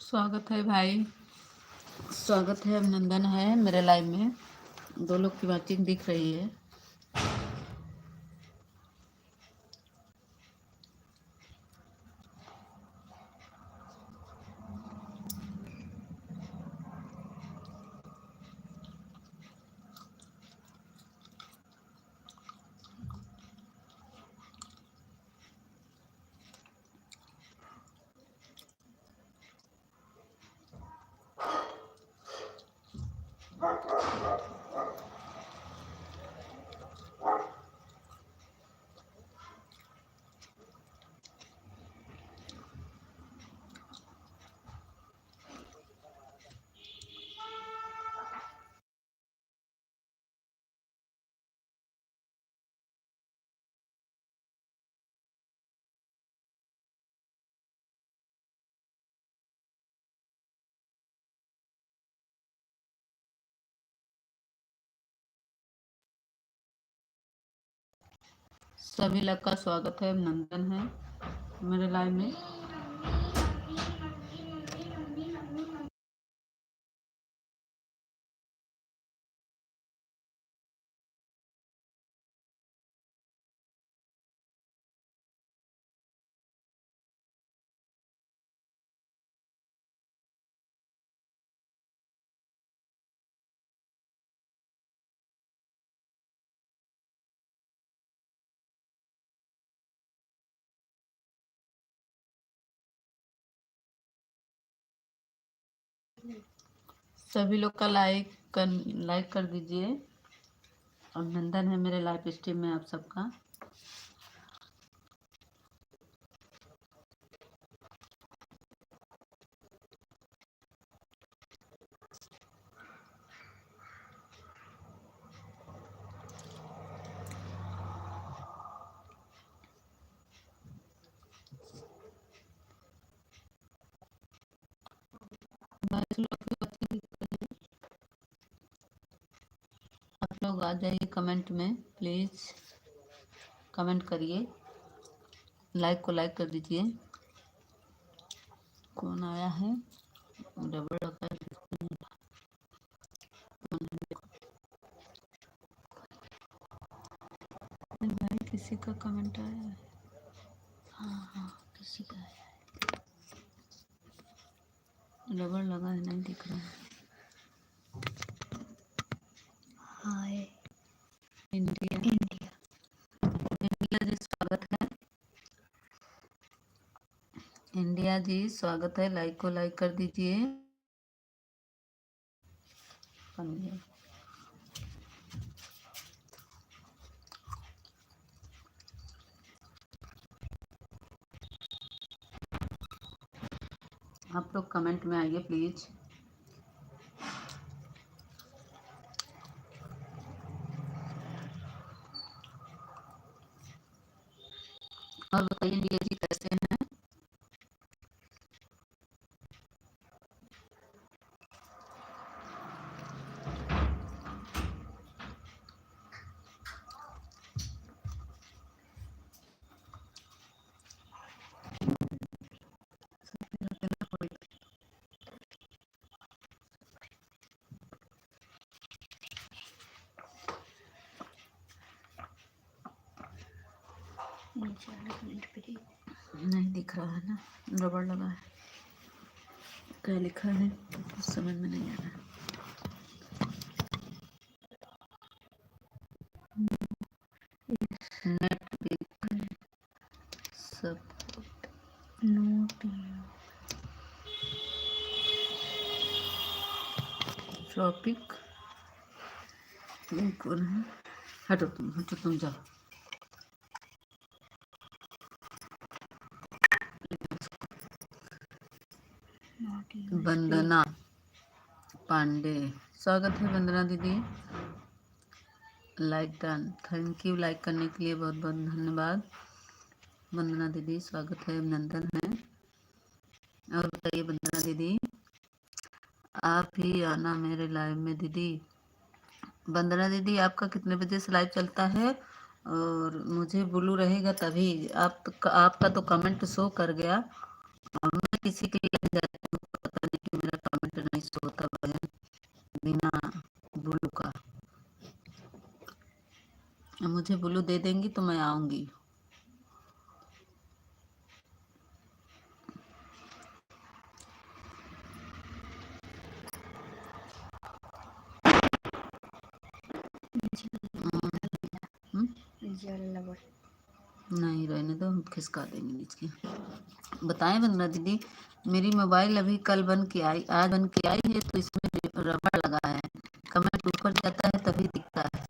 स्वागत है भाई, स्वागत है, अभिनंदन है मेरे लाइव में। 2 लोग की बातचीत दिख रही है। सभी लोग का स्वागत है, अभिनंदन है मेरे लाइव में। सभी लोग का लाइक कर दीजिए। अभिनंदन है मेरे लाइव स्ट्रीम में आप सबका। आप लोग आ जाइए कमेंट में, प्लीज कमेंट करिए, लाइक को लाइक कर दीजिए। कौन आया है? डबल भाई, किसी का कमेंट आया है? हाँ, किसी का आया है। रबड़ लगा है, नहीं दिख रहा है। हाय इंडिया, इंडिया जी स्वागत है। इंडिया जी स्वागत है, लाइक को लाइक कर दीजिए। आप लोग कमेंट में आइए प्लीज। और बताइए इंडिया जी कैसे हैं? नहीं दिख रहा है ना, रबड़ लगा है। क्या लिखा है कुछ समझ में नहीं आ रहा। सब टॉपिक कौन है? हटो तुम जाओ। वंदना पांडे, स्वागत है वंदना दीदी। Like done, thank you like करने के लिए, बहुत बहुत धन्यवाद वंदना दीदी, स्वागत है, अभिनंदन है। और बताइए वंदना दीदी, आप ही आना मेरे लाइव में दीदी। वंदना दीदी, आपका कितने बजे से लाइव चलता है? और मुझे ब्लू रहेगा तभी। आपका तो कमेंट शो कर गया, और मैं किसी के लिए जाती हूँ पता शो होता है बिना ब्लू का। मुझे ब्लू दे देंगी तो मैं आऊँगी। नहीं रहने दो, हम खिसका देंगे नीचे। बताएं वंदना दीदी, मेरी मोबाइल अभी कल बन के आई, आज बन के आई है, तो इसमें रबड़ लगा है, कमेंट ऊपर जाता है तभी दिखता है।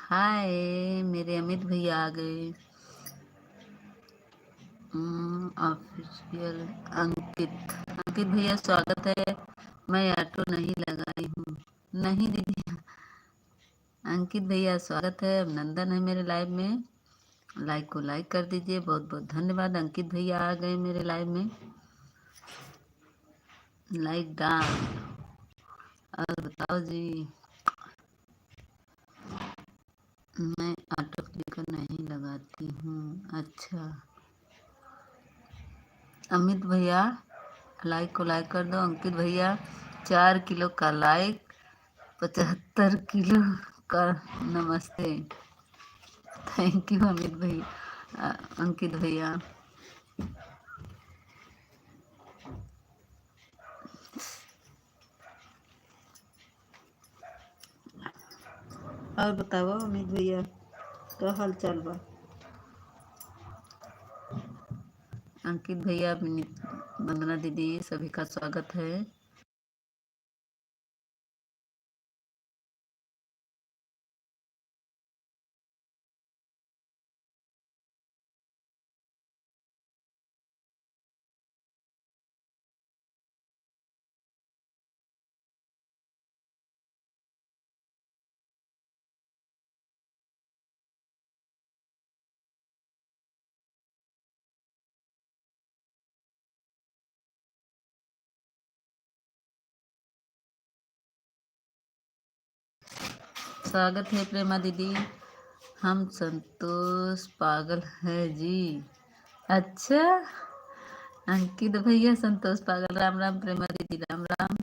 हाय मेरे अमित भैया आ गए। ऑफिशियल अंकित भैया स्वागत है। मैं ऑटो नहीं लगाई हूँ। नहीं दीदी, अंकित भैया स्वागत है, अभिनंदन है मेरे लाइव में। लाइक को लाइक कर दीजिए, बहुत बहुत धन्यवाद। अंकित भैया आ गए मेरे लाइव में, लाइक डाल। और बताओ जी, मैं ऑटो क्लिकर नहीं लगाती हूँ। अच्छा अमित भैया, लाइक को लाइक कर दो। अंकित भैया 4 किलो का लाइक, 75 किलो का नमस्ते। थैंक यू अमित भैया, अंकित भैया। और बताओ अमित भैया, क्या हाल चाल बा? अंकित भैया, वंदना दीदी, सभी का स्वागत है। स्वागत है प्रेमा दीदी। हम संतोष पागल है जी। अच्छा अंकित भैया संतोष पागल, राम राम प्रेमा दीदी, राम राम।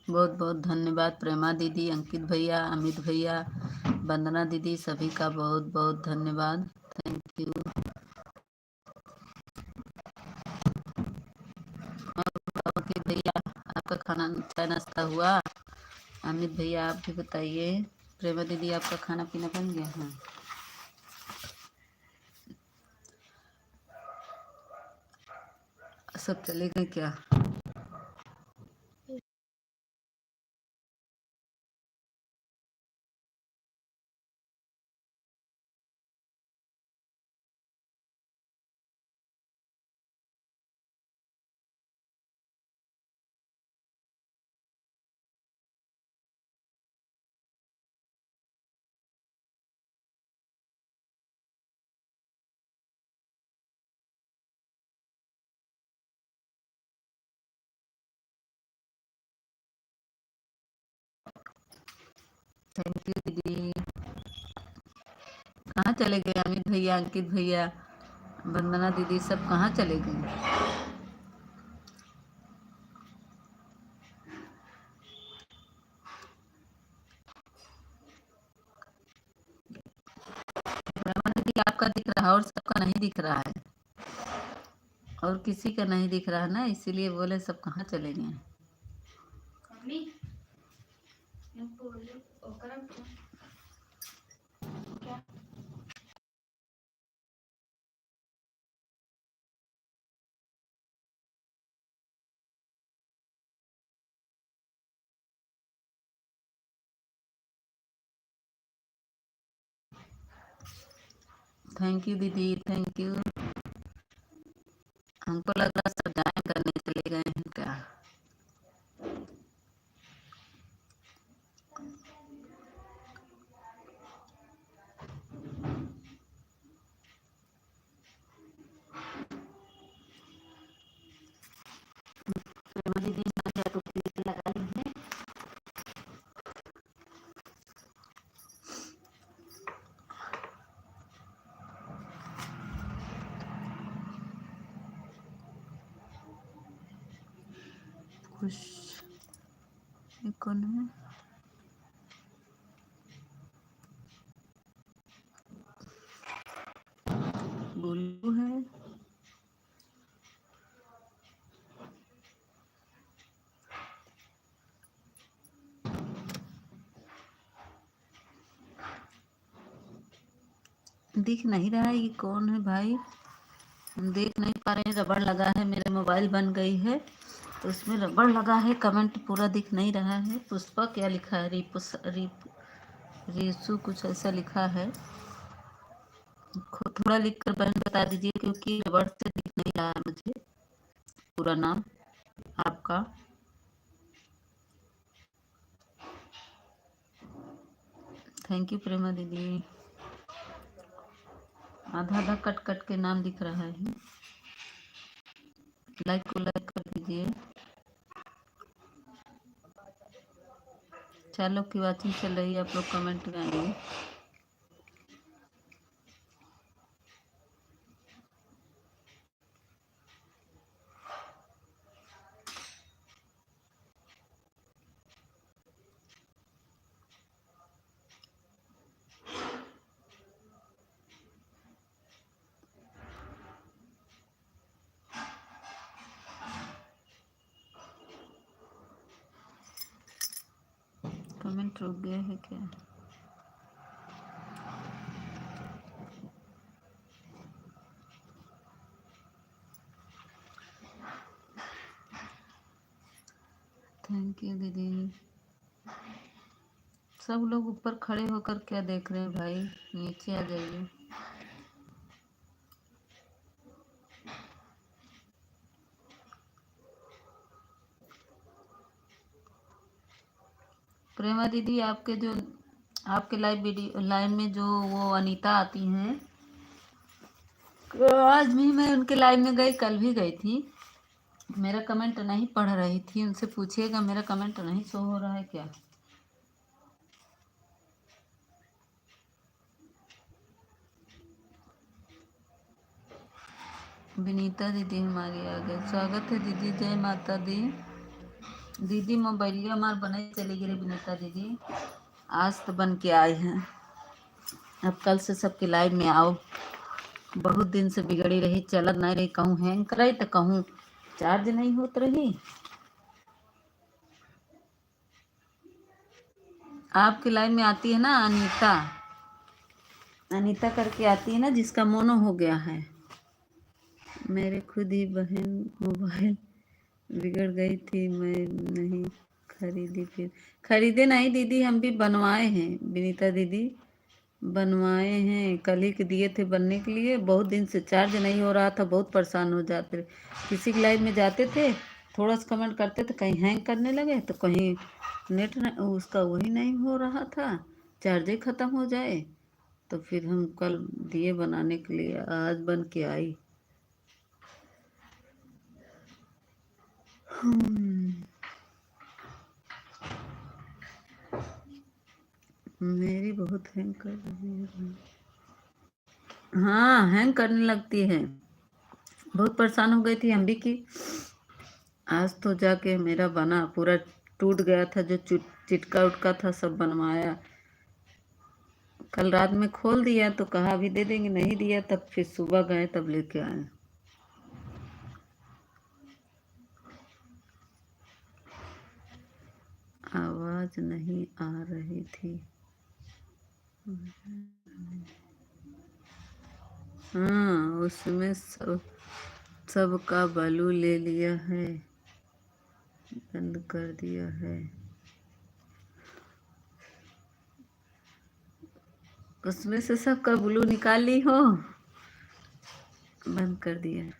बहुत बहुत धन्यवाद प्रेमा दीदी, अंकित भैया, अमित भैया, वंदना दीदी, सभी का बहुत बहुत धन्यवाद। Thank you. अंकित भैया, आपका खाना चाय नाश्ता हुआ? अमित भैया आप भी बताइए। प्रेमा दीदी, आपका खाना पीना बन गया? हाँ, सब चले गए क्या? थैंक यू दीदी। कहाँ चले गए अमित भैया, अंकित भैया, वंदना दीदी, सब कहाँ चले गए? प्रेमा दीदी आपका दिख रहा है और सबका नहीं दिख रहा है, और किसी का नहीं दिख रहा है ना, इसीलिए बोले सब कहाँ चले गए। थैंक यू दीदी, थैंक यू। हमको लग रहा सब जाए करने चले गए हैं क्या? खुश, ये कौन है? गोलू है। दिख नहीं रहा है ये कौन है भाई, हम देख नहीं पा रहे हैं। रबड़ लगा है, मेरे मोबाइल बन गई है तो उसमें रबड़ लगा है, कमेंट पूरा दिख नहीं रहा है। पुष्पा क्या लिखा है? रीसू कुछ ऐसा लिखा है। थोड़ा लिख कर बहन बता दीजिए, क्योंकि रबड़ से दिख नहीं रहा है मुझे पूरा नाम आपका। थैंक यू प्रेमा दीदी। आधा आधा कट कट के नाम दिख रहा है। लाइक को लाइक कर दीजिए। 4 लोग की वाचिंग चल रही है, आप लोग कमेंट में आइए। कमेंट रुक गए हैं क्या? थैंक यू दीदी। सब लोग ऊपर खड़े होकर क्या देख रहे हैं भाई, नीचे आ जाइए। प्रेमा दीदी, आपके लाइव में जो वो अनीता आती हैं, आज भी मैं उनके लाइव में गई, कल भी गई थी। मेरा कमेंट नहीं पढ़ रही थी, उनसे पूछिएगा मेरा कमेंट नहीं शो हो रहा है क्या? विनीता दीदी हमारी आ गए, स्वागत है दीदी, जय माता दी। दीदी मोबाइलिया हमार बने चली गई विनीता दीदी, आज तो बन के आए हैं। अब कल से सबके लाइव में आओ। बहुत दिन से बिगड़ी रही, चलत नहीं रही, कहूँ हैंग कराई तो कहूँ चार्ज नहीं होत रही। आपके लाइव में आती है ना अनीता, अनीता करके आती है ना, जिसका मोनो हो गया है। मेरे खुद ही बहन मोबाइल बिगड़ गई थी, मैं नहीं खरीदी, फिर खरीदे नहीं दीदी, हम भी बनवाए हैं विनीता दीदी, बनवाए हैं। कल ही के दिए थे बनने के लिए, बहुत दिन से चार्ज नहीं हो रहा था, बहुत परेशान हो जाते। किसी के लाइव में जाते थे, थोड़ा सा कमेंट करते थे, कहीं हैंग करने लगे तो कहीं नेट उसका वही नहीं हो रहा था, चार्ज ही ख़त्म हो जाए। तो फिर हम कल दिए बनाने के लिए, आज बन के आई। मेरी बहुत हैंग कर रही है। हाँ, हैंग करने लगती है, बहुत परेशान हो गई थी हम भी कि आज तो जाके मेरा बना, पूरा टूट गया था, जो चिटका उटका था सब बनवाया। कल रात में खोल दिया तो कहा अभी दे देंगे, नहीं दिया, तब फिर सुबह गए तब लेके आए। आवाज नहीं आ रही थी। हाँ, उसमें सबका बालू ले लिया है, बंद कर दिया है। उसमें से सबका ब्लू निकाल ली हो, बंद कर दिया।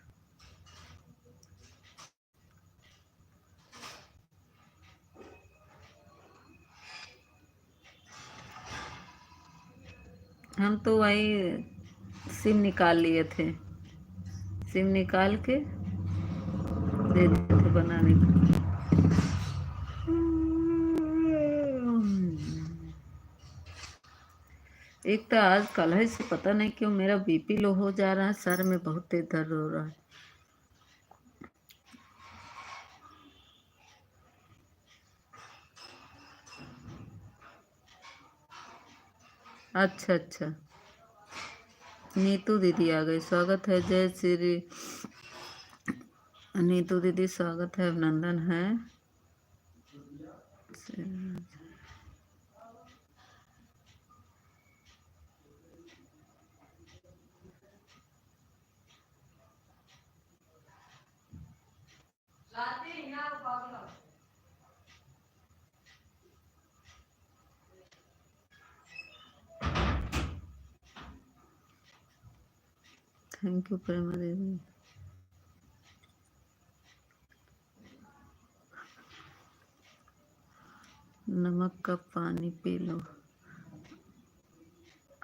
हम तो वही सिम निकाल लिए थे, सिम निकाल के दे दिए थे बनाने के लिए। एक तो आज कल है से पता नहीं क्यों मेरा बीपी लो हो जा रहा है, सर में बहुत तेज दर्द हो रहा है। अच्छा अच्छा, नीतू दीदी आ गई, स्वागत है। जय श्री नीतू दीदी, स्वागत है, अभिनंदन है। थैंक यू प्रेमा दीदी। नमक का पानी पी लो।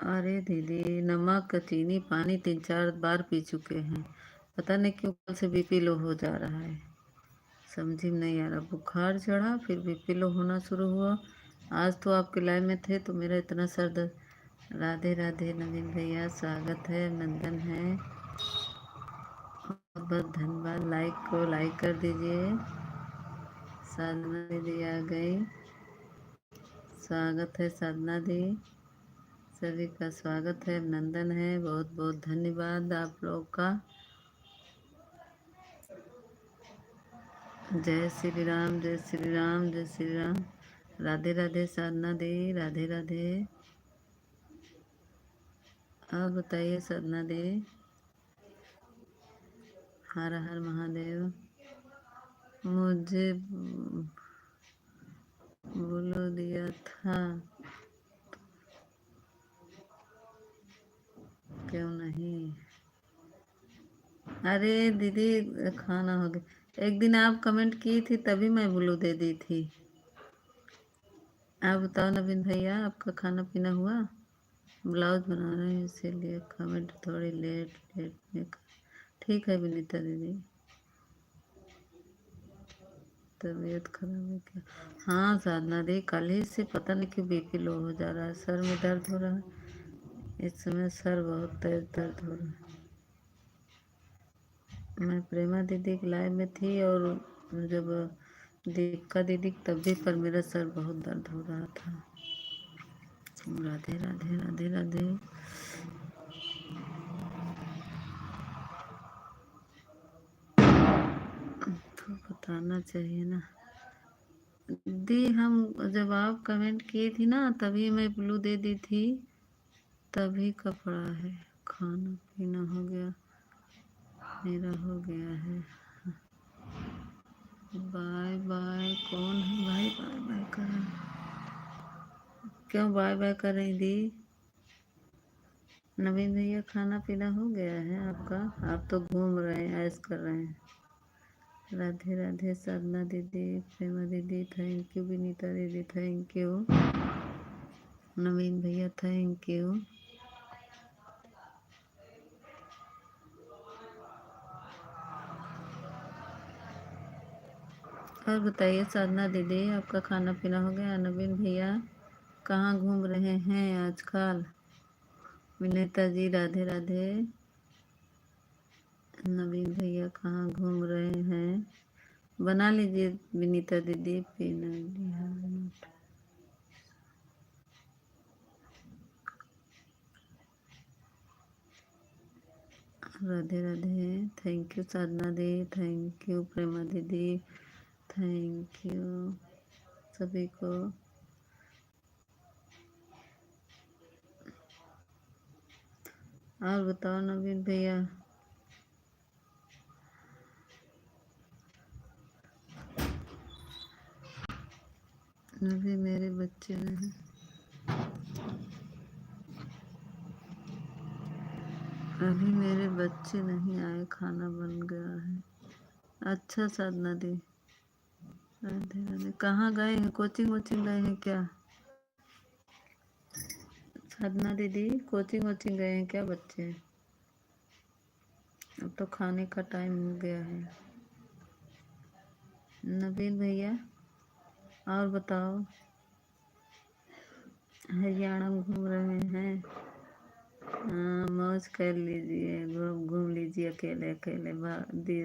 अरे दीदी, नमक चीनी पानी 3-4 बार पी चुके हैं, पता नहीं क्यों कल से बीपी लो हो जा रहा है, समझी में नहीं आ रहा। बुखार चढ़ा, फिर बीपी लो होना शुरू हुआ। आज तो आपके लाइव में थे तो मेरा इतना सर दर्द। राधे राधे नवीन भैया, स्वागत है, नंदन है, बहुत बहुत धन्यवाद। लाइक को लाइक कर दीजिए। साधना दीदी आ गई, स्वागत है साधना दी, सभी का स्वागत है, अभिनंदन है, बहुत बहुत धन्यवाद आप लोग का। जय श्री राम, जय श्री राम, जय श्री राम। राधे राधे साधना दी, राधे राधे। आप बताइए साधना दी। हर हर महादेव। मुझे बोलो दिया था, क्यों नहीं? अरे दीदी, खाना हो गया। एक दिन आप कमेंट की थी तभी मैं ब्लू दे दी थी। आप बताओ नवीन भैया, आपका खाना पीना हुआ? ब्लाउज बना रहे हैं इसीलिए कमेंट थोड़ी लेट लेट में ठीक है विनीता दीदी। तबीयत खराब है क्या? हाँ साधना दी, कल ही से पता नहीं क्यों बीपी लो हो जा रहा है, सर में दर्द हो रहा है इस समय, सर बहुत तेज दर्द हो रहा है। मैं प्रेमा दीदी की लाइव में थी और जब दीपिका दीदी की तब भी पर मेरा सर बहुत दर्द हो रहा था। राधे राधे राधे राधे। तो बताना चाहिए ना दी, हम जब आप कमेंट की थी ना तभी मैं ब्लू दे दी थी, तभी का पड़ा है। खाना पीना हो गया, मेरा हो गया है। बाय बाय, कौन है भाई बाय बाय कर रहे हैं? क्यों बाय बाय कर रही दी? नवीन भैया, खाना पीना हो गया है आपका? आप तो घूम रहे हैं, ऐश कर रहे हैं। राधे राधे साधना दीदी, प्रेमा दीदी थैंक यू, विनीता दीदी थैंक यू, नवीन भैया थैंक यू। और बताइए साधना दीदी, आपका खाना पीना हो गया? नवीन भैया कहाँ घूम रहे हैं आजकल? विनीता जी राधे राधे। नवीन भैया कहाँ घूम रहे हैं? बना लीजिए विनीता दीदी, पीना लिया। राधे राधे, थैंक यू साधना दी, थैंक यू प्रेमा दीदी, थैंक यू सभी को। और बताओ नवीन भैया। अभी मेरे बच्चे नहीं, अभी मेरे बच्चे नहीं आए, खाना बन गया है। अच्छा साधना दी, राधे राधे। कहाँ गए हैं, कोचिंग वोचिंग गए हैं क्या? साधना दीदी, कोचिंग वोचिंग गए हैं क्या बच्चे? अब तो खाने का टाइम हो गया है। नवीन भैया और बताओ। हरियाणा में घूम रहे हैं? हाँ, मौज कर लीजिए, घूम घूम लीजिए अकेले अकेले।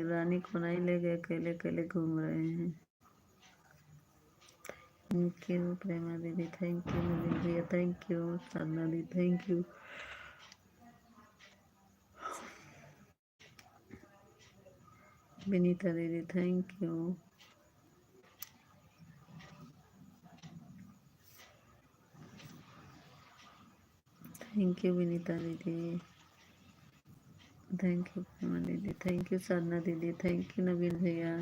रानी को नहीं ले गए, अकेले अकेले घूम रहे हैं। थैंक यू प्रेमा दीदी, थैंक यू नवीन भैया, थैंक यू साधना दीदी, थैंक यू विनीता दीदी, थैंक यू विनीता दीदी, थैंक यू प्रेमा दीदी, थैंक यू साधना दीदी, थैंक यू नवीन भैया।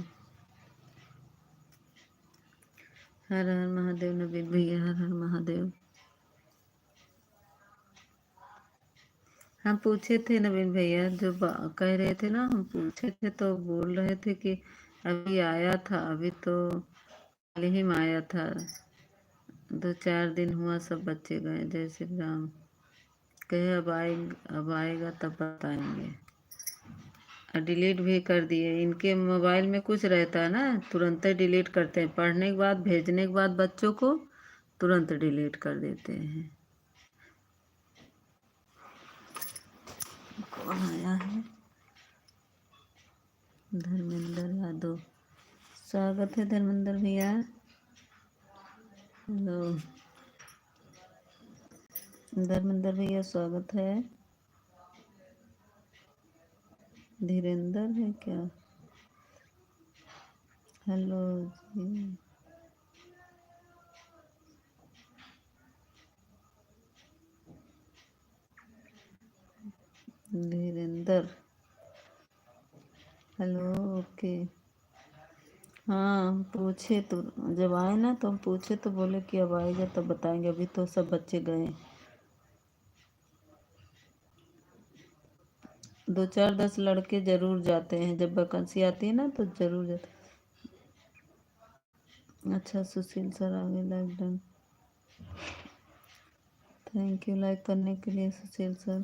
हर हर महादेव नवीन भैया, हर हर महादेव। हम पूछे थे नवीन भैया, जो कह रहे थे ना, हम पूछे थे तो बोल रहे थे कि अभी आया था, अभी तो हाल ही में आया था, 2-4 दिन हुआ, सब बच्चे गए। जय श्री राम। कहे अब आएगा तब बताएंगे। और डिलीट भी कर दिए। इनके मोबाइल में कुछ रहता है ना, तुरंत ही डिलीट करते हैं, पढ़ने के बाद भेजने के बाद बच्चों को तुरंत डिलीट कर देते हैं। कौन आया है? धर्मेंद्र यादव, स्वागत है धर्मेंद्र भैया। हेलो धर्मेंद्र भैया, स्वागत है। धीरेंद्र है क्या? हेलो जी, धीरेंद्र, हेलो, ओके। हाँ, हम पूछे तो, जब आए ना तो हम पूछे तो बोले कि अब आएगा तब बताएंगे, अभी तो सब बच्चे गए। 2-4-10 लड़के जरूर जाते हैं, जब वैकेंसी आती है ना तो जरूर जाते। अच्छा, सुशील सर आ गए, like done. Thank you like करने के लिए सुशील सर।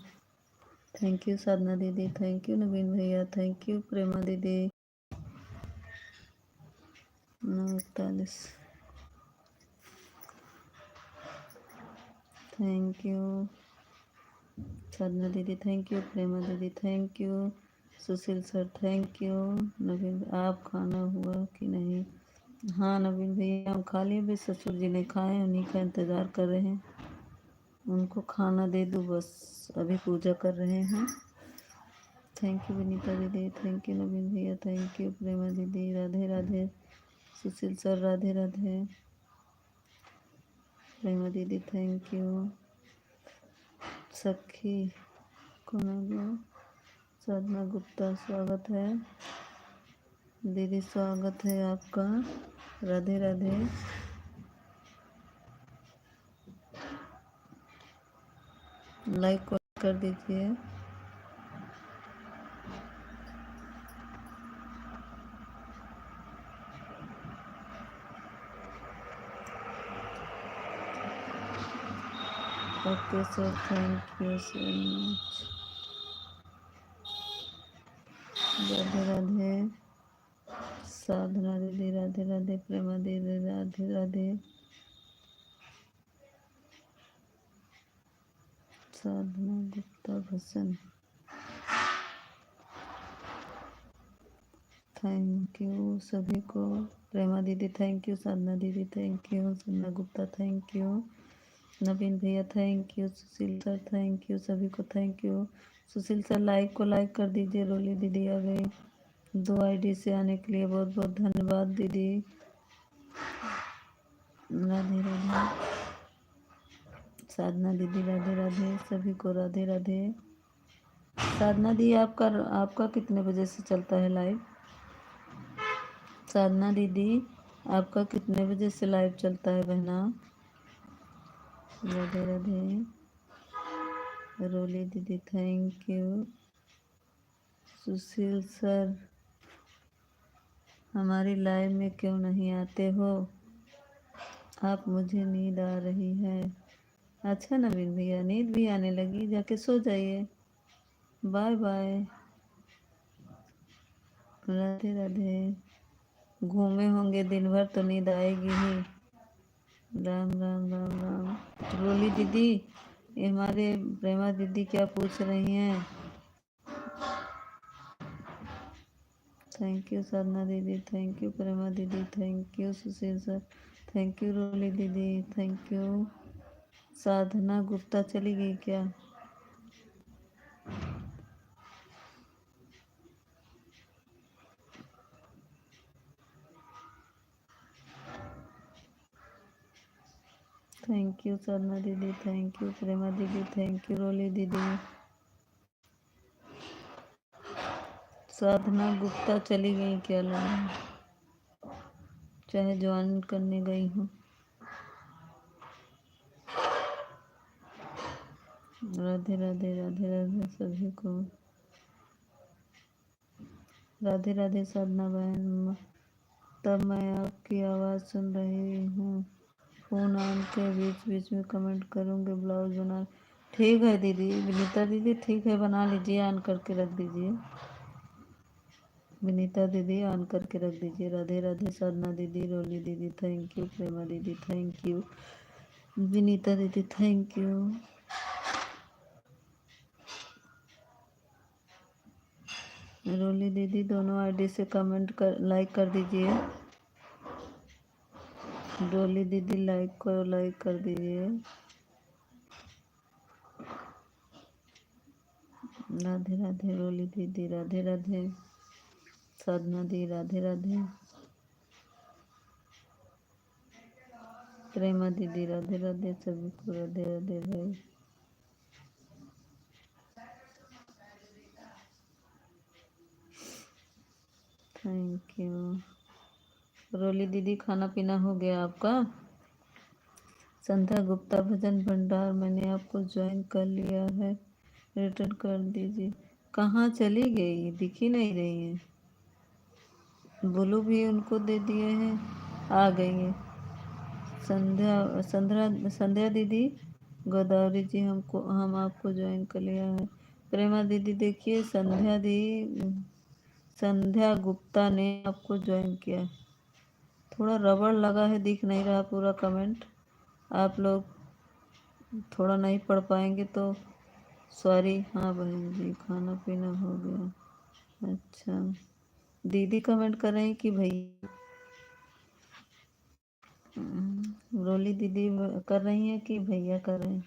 थैंक यू साधना दीदी, थैंक यू नवीन भैया, थैंक यू प्रेमा दीदी। 9:41। थैंक यू साधना दीदी, थैंक यू प्रेमा दीदी, thank you Sushil sir, thank you Naveen. आप खाना हुआ कि नहीं? हाँ नवीन भैया, हम खा लिए, भी ससुर जी ने खाए, उन्हीं का इंतज़ार कर रहे हैं, उनको खाना दे दूँ बस, अभी पूजा कर रहे हैं। थैंक यू विनीता दीदी, थैंक यू नवीन भैया, थैंक यू प्रेमा दीदी, राधे राधे सुशील सर, राधे राधे प्रेमा दीदी, थैंक यू सखी कुनालो, साधना गुप्ता, स्वागत है दीदी, स्वागत है आपका, राधे राधे। लाइक कर दीजिए। Okay sir, thank you so much. Radhe Radhe Sadhana दीदी, राधे राधे प्रेमा दीदी, राधे राधे साधना गुप्ता भसन, थैंक यू सभी को। प्रेमा दीदी थैंक यू, साधना दीदी thank you, Sadhana Gupta thank you, Naveen भैया thank you, Sushil sir thank you, सभी को thank you. Sushil sir like को लाइक कर दीजिए। रोली दीदी आ गई, 2 आईडी से आने के लिए बहुत बहुत धन्यवाद दीदी। राधे राधे साधना दीदी, राधे राधे सभी को, राधे राधे। साधना दी, आपका आपका कितने बजे से चलता है लाइव? साधना दीदी, आपका कितने बजे से लाइव चलता है बहना? राधे राधे रोली दीदी, थैंक यू। सुशील सर, हमारी लाइव में क्यों नहीं आते हो आप? मुझे नींद आ रही है। अच्छा नवीन भैया, नींद भी आने लगी, जाके सो जाइए। Bye bye, Radhe Radhe. घूमे होंगे दिन भर तो नींद आएगी ही। राम राम राम राम। रोली दीदी, ये हमारे प्रेमा दीदी क्या पूछ रही हैं? थैंक यू साधना दीदी, थैंक यू प्रेमा दीदी, thank you Sushil sir, thank you Roli दीदी, थैंक यू। साधना गुप्ता चली गई क्या? थैंक यू साधना दीदी, थैंक यू प्रेमा दीदी, थैंक यू रोली दीदी। साधना गुप्ता चली गई क्या लग रहा है? चाहे ज्वाइन करने गई हूँ। राधे राधे, राधे राधे सभी को। राधे राधे साधना बहन। तब मैं आपकी आवाज़ सुन रही हूँ, फ़ोन ऑन के बीच बीच में कमेंट करूँगी। ब्लाउज बना, ठीक है दीदी विनीता दीदी, ठीक है बना लीजिए, ऑन करके रख दीजिए। विनीता दीदी ऑन करके रख दीजिए। राधे राधे साधना दीदी, रोली दीदी थैंक यू, प्रेमा दीदी थैंक यू, विनीता दीदी थैंक यू। रोली दीदी दोनों आईडी से कमेंट कर, लाइक कर दीजिए। रोली दीदी लाइक कर दीजिए। राधे राधे रोली दीदी, राधे राधे साधना दी, राधे राधे प्रेमा दीदी, राधे राधे सभी को, राधे राधे भाई। Thank you. रोली दीदी खाना पीना हो गया आपका? संध्या गुप्ता भजन भंडार, मैंने आपको ज्वाइन कर लिया है, रिटर्न कर दीजिए। कहाँ चली गई, दिख ही नहीं रही है। ब्लू भी उनको दे दिए हैं, आ गई है। संध्या दीदी, गोदावरी जी हम आपको ज्वाइन कर लिया है। प्रेमा दीदी देखिए, संध्या गुप्ता ने आपको ज्वाइन किया है। थोड़ा रबड़ लगा है, दिख नहीं रहा पूरा कमेंट। आप लोग थोड़ा नहीं पढ़ पाएंगे तो सॉरी। हाँ बहन जी, खाना पीना हो गया। अच्छा, दीदी कमेंट कर रही कि भैया? रोली दीदी कर रही हैं कि भैया कर रहे हैं?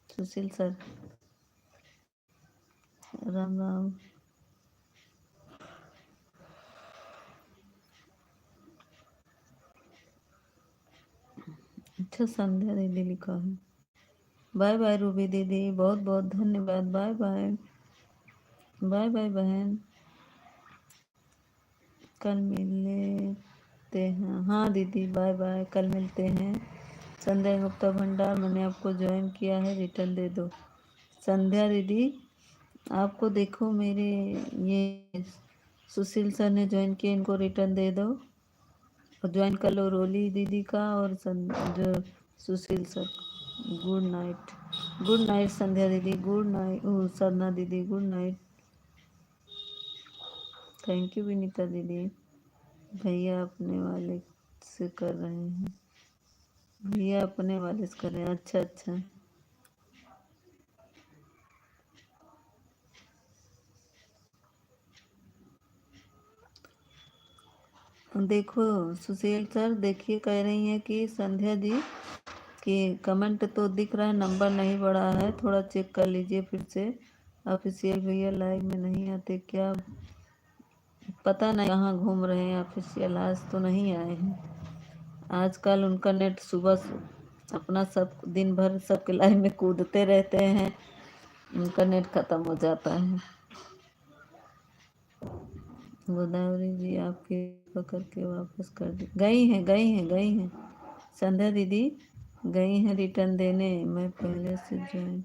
सुशील सर, राम राम। अच्छा, संध्या दीदी लिखा है। बाय बाय रूबी दीदी, बहुत बहुत धन्यवाद। बाय बाय, बाय बाय बहन, कल मिलते हैं। हाँ दीदी बाय बाय, कल मिलते हैं। संध्या गुप्ता भंडार, मैंने आपको ज्वाइन किया है, रिटर्न दे दो। संध्या दीदी आपको देखो, मेरे ये सुशील सर ने ज्वाइन किया, इनको रिटर्न दे दो और ज्वाइन कर लो रोली दीदी का और जो Sushil sir. Good night, good night Sandhya दीदी, गुड नाइट सरना दीदी, good night. Thank you Vinita दीदी। भैया अपने वाले से कर रहे हैं, भैया अपने वाले से कर रहे हैं। अच्छा अच्छा, देखो सुशील सर, देखिए कह रही हैं कि संध्या जी कि कमेंट तो दिख रहा है, नंबर नहीं बढ़ा है, थोड़ा चेक कर लीजिए फिर से। ऑफिशियल भैया लाइव में नहीं आते क्या? पता नहीं कहाँ घूम रहे हैं ऑफिशियल, आज तो नहीं आए हैं। आजकल उनका नेट सुबह अपना सब दिन भर सबके लाइव में कूदते रहते हैं, उनका नेट खत्म हो जाता है। गोदावरी जी आपके पकड़ के वापस कर दी, गई हैं गई हैं गई हैं। संध्या दीदी गई हैं रिटर्न देने, मैं पहले से ज्वाइन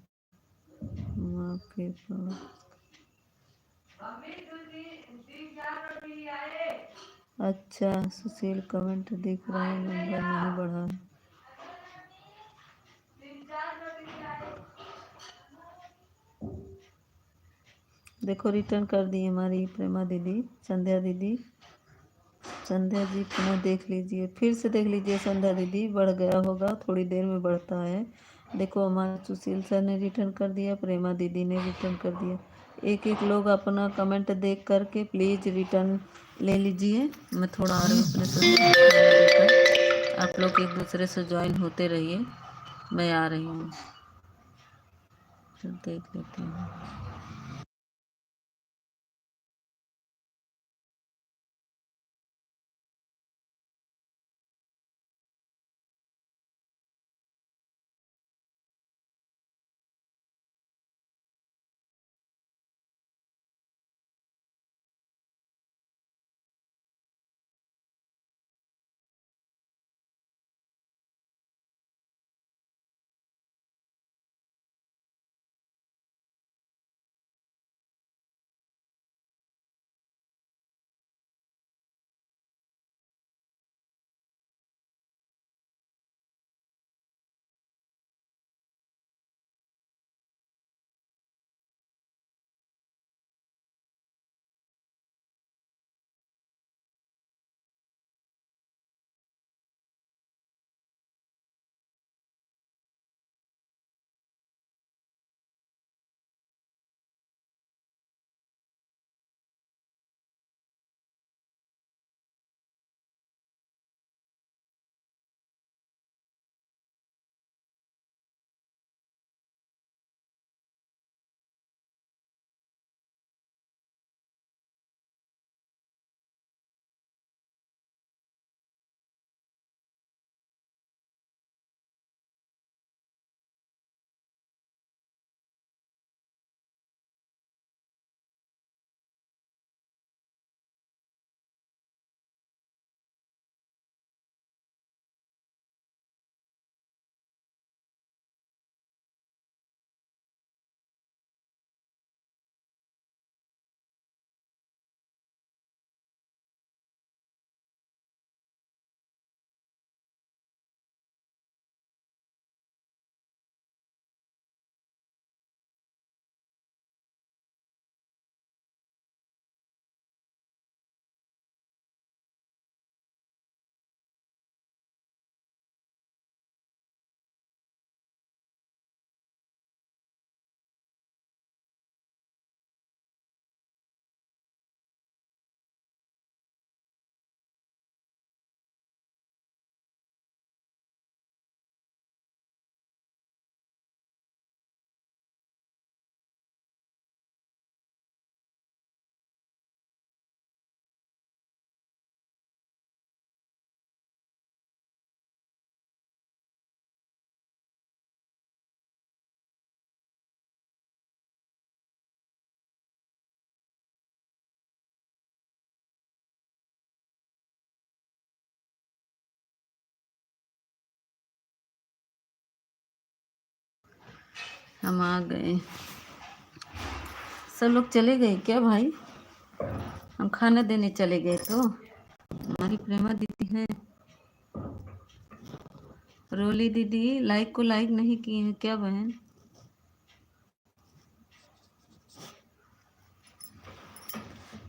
आपके पास। अच्छा सुशील कमेंट दिख रहा है, नंबर नहीं बढ़ा। देखो रिटर्न कर दी हमारी प्रेमा दीदी, संध्या दीदी। संध्या जी पुनः देख लीजिए, फिर से देख लीजिए संध्या दीदी, बढ़ गया होगा, थोड़ी देर में बढ़ता है। देखो हमारे सुशील सर ने रिटर्न कर दिया, प्रेमा दीदी ने रिटर्न कर दिया। एक एक लोग अपना कमेंट देख करके प्लीज़ रिटर्न ले लीजिए। मैं थोड़ा आ रही हूँ अपने सुशील सर को लेकर। आप लोग एक दूसरे से ज्वाइन होते रहिए, मैं आ रही हूँ, तो देख लेते हैं। हम आ गए। सब लोग चले गए क्या भाई? हम खाना देने चले गए तो हमारी प्रेमा दीदी है। रोली दीदी लाइक को लाइक नहीं किए हैं क्या बहन?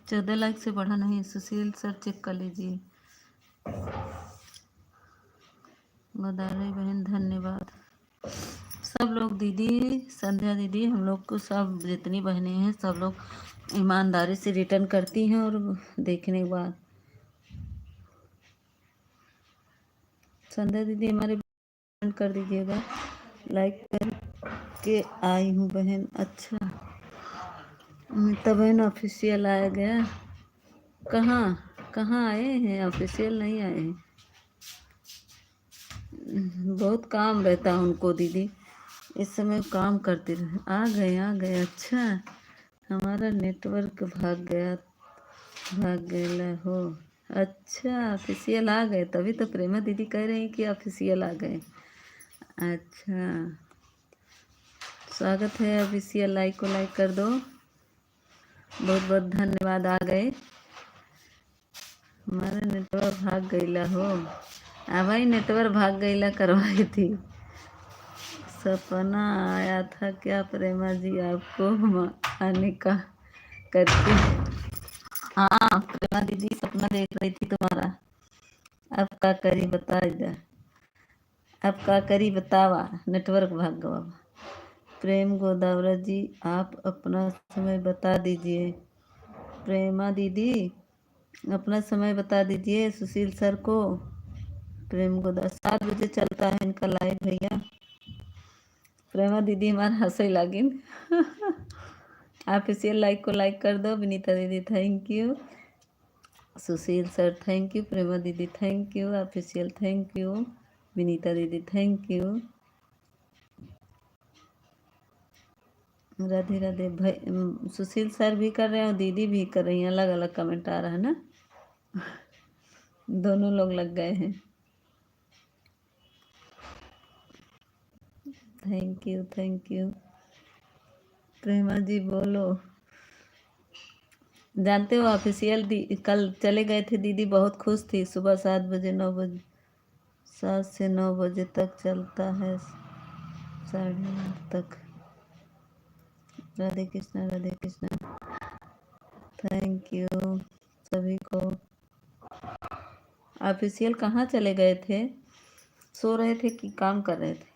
चौदह लाइक से बढ़ा नहीं। सुशील सर चेक कर लीजिए। गोदावरी बहन धन्यवाद। सब लोग दीदी, संध्या दीदी, हम लोग को सब जितनी बहनें हैं सब लोग ईमानदारी से रिटर्न करती हैं। और देखने के बाद संध्या दीदी हमारे कर दीजिएगा। लाइक कर के आई हूँ बहन। अच्छा, अमिता बहन ऑफिशियल आया गया। कहाँ कहाँ आए हैं? ऑफिशियल नहीं आए हैं। बहुत काम रहता है उनको दीदी, इस समय काम करते रहे। आ गए आ गए। अच्छा, हमारा नेटवर्क भाग गया हो। अच्छा, ऑफिशियल आ गए, तभी तो प्रेमा दीदी कह रही कि ऑफिशियल आ गए। अच्छा, स्वागत है। ऑफिशियल लाइक को लाइक कर दो। बहुत बहुत धन्यवाद। आ गए। हमारा नेटवर्क भाग गईला हो। भाई नेटवर्क भाग गईला करवाई थी। सपना आया था क्या प्रेमा जी आपको आने का करके? हाँ प्रेमा दीदी, सपना देख रही थी तुम्हारा। अब का करी बता इधर। अब का करी बतावा, नेटवर्क भाग गवा। प्रेम गोदावरा जी, आप अपना समय बता दीजिए। प्रेमा दीदी अपना समय बता दीजिए सुशील सर को। प्रेम गोदा 7 बजे चलता है इनका लाइव भैया। प्रेमा दीदी हमारा हंसे लागिन। ऑफिशियल लाइक को लाइक कर दो। विनीता दीदी thank you. Sushil sir thank you. Prema दीदी thank you. Official thank you. Vinita दीदी थैंक यू। राधे राधे भाई। सुशील सर भी कर रहे हैं और दीदी भी कर रही हैं। अलग अलग कमेंट आ रहा है ना, दोनों लोग लग गए हैं। Thank you thank you. Prema ji बोलो। जानते हो ऑफिशियल कल चले गए थे दीदी, बहुत खुश थी। सुबह 7 बजे 9 बजे 7 से 9 बजे तक चलता है, 8:30 तक। राधे कृष्णा राधे कृष्णा। थैंक यू सभी को। ऑफिशियल कहाँ चले गए थे? सो रहे थे कि काम कर रहे थे?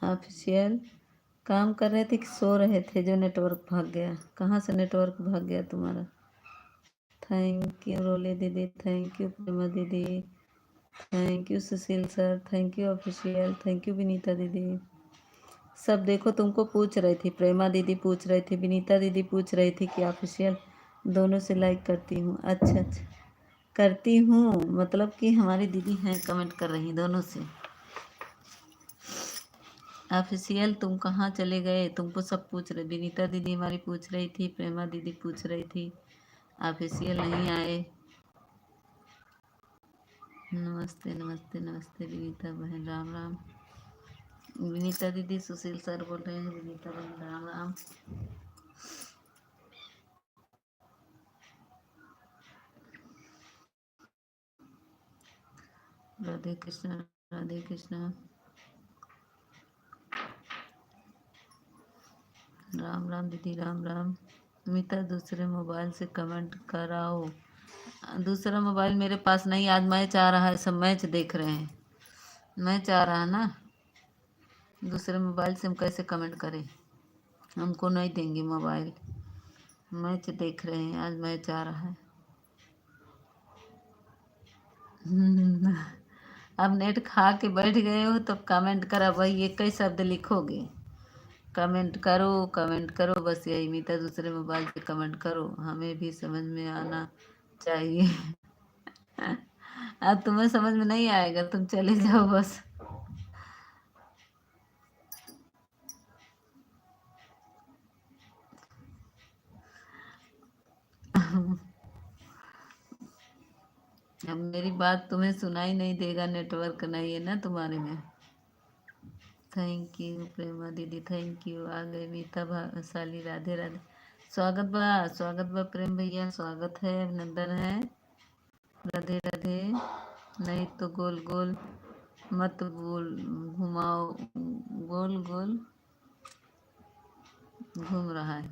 ऑफिशियल काम कर रहे थे कि सो रहे थे? जो नेटवर्क भाग गया, कहाँ से नेटवर्क भाग गया तुम्हारा? थैंक यू रोली दीदी, थैंक यू प्रेमा दीदी, thank you Sushil sir, thank you official, thank you Vinita दीदी। सब देखो तुमको पूछ रही थी, प्रेमा दीदी पूछ रही थी, विनीता दीदी पूछ रही थी कि ऑफिशियल दोनों से लाइक करती हूँ। अच्छा अच्छा करती हूँ, मतलब कि हमारी दीदी हैं कमेंट कर रही दोनों से। ऑफिशियल तुम कहाँ चले गए? तुमको सब पूछ रहे। विनीता दीदी हमारी पूछ रही थी, प्रेमा दीदी पूछ रही थी, ऑफिशियल नहीं आए। नमस्ते नमस्ते नमस्ते विनीता बहन, राम राम। विनीता दीदी सुशील सर बोल रहे हैं। विनीता बहन राम राम। राधे कृष्णा राधे कृष्णा। राम राम दीदी राम राम। मिता दूसरे मोबाइल से कमेंट कराओ। दूसरा मोबाइल मेरे पास नहीं, आज मैच आ रहा है, सब मैच देख रहे हैं। मैच आ रहा है ना, दूसरे मोबाइल से हम कैसे कमेंट करें? हमको नहीं देंगे मोबाइल, मैच देख रहे हैं, आज मैच आ रहा है। अब नेट खा के बैठ गए हो तो कमेंट करा भाई, एक ही शब्द लिखोगे, कमेंट करो कमेंट करो, बस यही। मीता दूसरे मोबाइल पे कमेंट करो, हमें भी समझ में आना चाहिए। अब तुम्हें समझ में नहीं आएगा, तुम चले जाओ बस। अब मेरी बात तुम्हें सुनाई नहीं देगा, नेटवर्क नहीं है ना तुम्हारे में। थैंक यू प्रेमा दीदी, थैंक यू। आ गए मीता साली, राधे राधे। स्वागत बा प्रेम भैया, स्वागत है, अभिनंदन है। राधे राधे। नहीं तो गोल गोल मत गोल घुमाओ, गोल गोल घूम रहा है।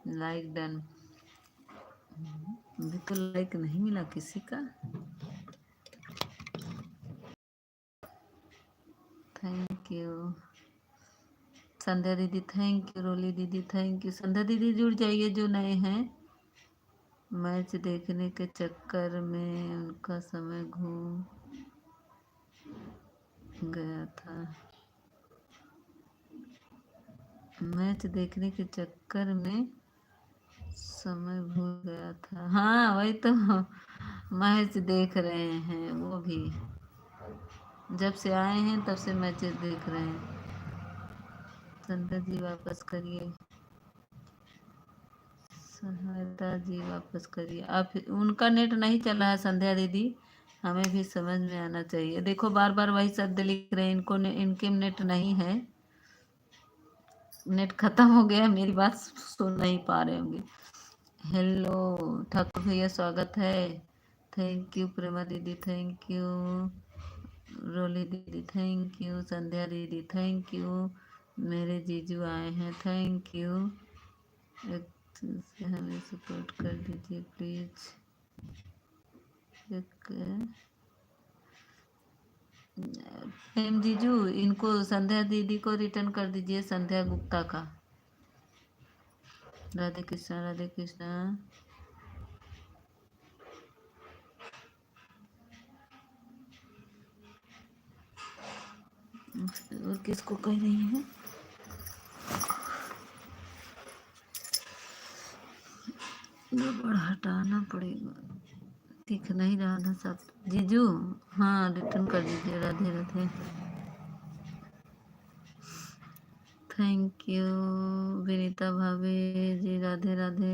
Like done. अभी तो लाइक नहीं मिला किसी का। थैंक यू संध्या दीदी, थैंक यू रोली दीदी, थैंक यू। संध्या दीदी जुड़ जाइए जो नए हैं। मैच देखने के चक्कर में उनका समय घूम गया था। मैच देखने के चक्कर में समय भूल गया था। हाँ वही तो, मैच देख रहे हैं वो भी, जब से आए हैं तब से मैच देख रहे हैं। संध्या जी वापस करिए, सहायता जी वापस करिए। आप उनका नेट नहीं चल रहा है संध्या दीदी, हमें भी समझ में आना चाहिए। देखो बार बार वही शब्द लिख रहे हैं, इनके नेट नहीं है, नेट खत्म हो गया, मेरी बात सुन नहीं पा रहे होंगे। हेलो ठाकुर भैया, स्वागत है। थैंक यू प्रेमा दीदी, थैंक यू रोली दीदी, थैंक यू संध्या दीदी, थैंक यू। मेरे जीजू आए हैं, थैंक यू। एक से हमें सपोर्ट कर दीजिए प्लीज। एक प्रेम जीजू, इनको संध्या दीदी को रिटर्न कर दीजिए, संध्या गुप्ता का। राधे कृष्णा राधे कृष्णा। किसको कह रही है? रबड़ हटाना पड़ेगा, दिख नहीं रहा था सब। जीजू हाँ रिटर्न कर दीजिए। राधे राधे, थैंक यू विनीता भाभी जी, राधे राधे।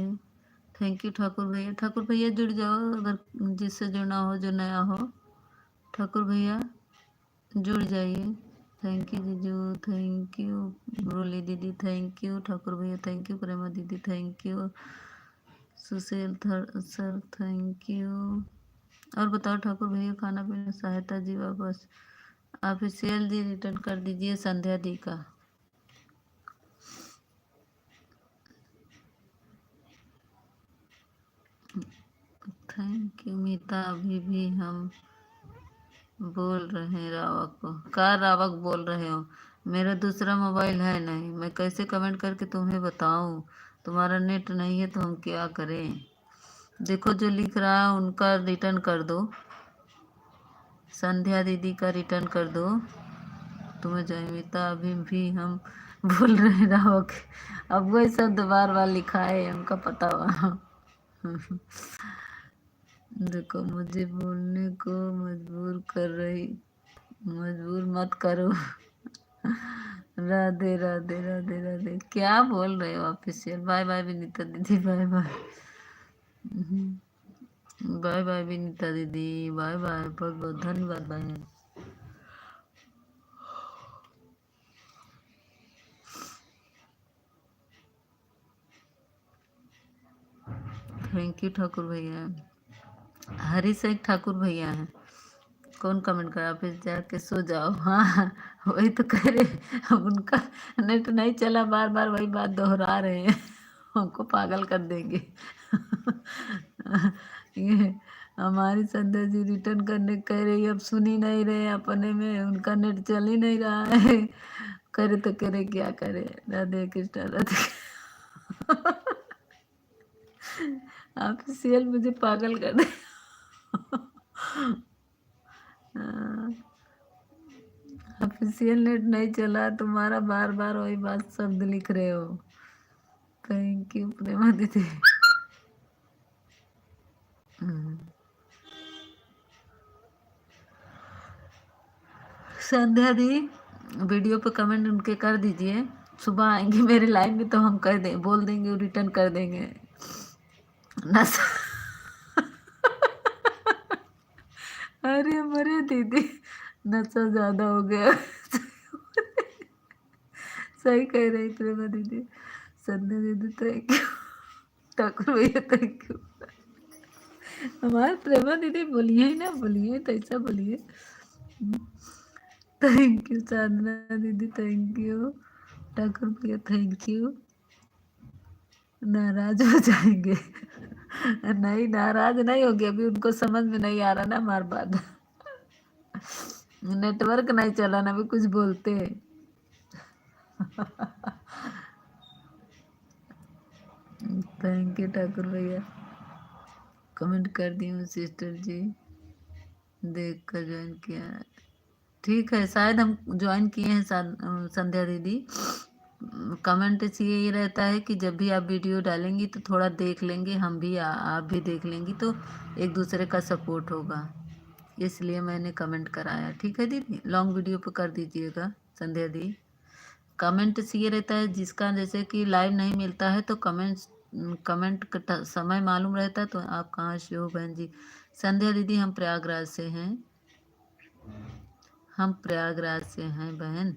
थैंक यू ठाकुर भैया। ठाकुर भैया जुड़ जाओ अगर जिससे जुड़ना हो, जो नया हो। ठाकुर भैया जुड़ जाइए। थैंक यू जीजू, थैंक यू मुरली दीदी, थैंक यू ठाकुर भैया, थैंक यू प्रेमा दीदी, thank you Sushil sir, thank you. और बताओ ठाकुर भैया, खाना पीना सहायता जी वापस ऑफिशियल जी रिटर्न कर दीजिए संध्या दी का। थैंक यू मीता। अभी भी हम बोल रहे हैं रावक को। का रावक बोल रहे हो? मेरा दूसरा मोबाइल है नहीं, मैं कैसे कमेंट करके तुम्हें बताऊं? तुम्हारा नेट नहीं है तो हम क्या करें? देखो जो लिख रहा है उनका रिटर्न कर दो, संध्या दीदी का रिटर्न कर दो। तुम्हें जयमिता अभी भी हम बोल रहे हैं रावक। अब वही शब्द बार बार लिखा है, उनका पता हुआ। देखो मुझे बोलने को मजबूर मत करो। राधे राधे राधे राधे। क्या बोल रहे हो ऑफिशियल? बाय बाय विनीता दीदी, bye bye. Bye bye Vinita दीदी, बाय बाय, बहुत बहुत धन्यवाद बाय। थैंक यू ठाकुर भैया। हरी शेख ठाकुर भैया हैं। कौन कमेंट करा? फिर जाके सो जाओ। हाँ वही तो कह रहे, अब उनका नेट नहीं चला, बार बार वही बात दोहरा रहे हैं। हमको पागल कर देंगे। ये हमारी संध्या जी रिटर्न करने कह रही, अब सुन ही नहीं रहे अपने में, उनका नेट चल ही नहीं रहा है। करे तो करे क्या करे। राधे कृष्ण राधे। ऑफिशियल मुझे पागल कर दे। ऑफिशियल नेट नहीं चला, तुम्हारा बार बार वही बात शब्द लिख रहे हो। थैंक यू प्रेमा दीदी। संध्या दी वीडियो पे कमेंट उनके कर दीजिए, सुबह आएंगे मेरे लाइव में तो हम कर दे बोल देंगे, रिटर्न कर देंगे। नशा अरे मरे दीदी, नशा ज्यादा हो गया। सही कह रही प्रेमा दीदी। संध्या दीदी थैंक यू। ठाकुर भैया थैंक यू। हमारे प्रेमा दीदी बोलिए ही ना, बोलिए तो ऐसा बोलिए। थैंक यू साधना दीदी, थैंक यू ठाकुर भैया, थैंक यू। नाराज हो जाएंगे? नहीं नाराज नहीं होगी, अभी उनको समझ में नहीं आ रहा ना हमारी बात। नेटवर्क नहीं चला ना, अभी कुछ बोलते हैं। थैंक यू ठाकुर भैया, कमेंट कर दी हूँ सिस्टर जी, देख कर ज्वाइन किया है। ठीक है, शायद हम ज्वाइन किए हैं संध्या दीदी। कमेंट से ये रहता है कि जब भी आप वीडियो डालेंगी तो थोड़ा देख लेंगे हम भी, आप भी देख लेंगी तो एक दूसरे का सपोर्ट होगा, इसलिए मैंने कमेंट कराया। ठीक है दीदी, लॉन्ग वीडियो पे कर दीजिएगा संध्या दी। कमेंट से ये रहता है जिसका जैसे कि लाइव नहीं मिलता है तो कमेंट का समय मालूम रहता है। तो आप कहाँ से हो बहन जी? संध्या दीदी हम प्रयागराज से हैं, हम प्रयागराज से हैं बहन।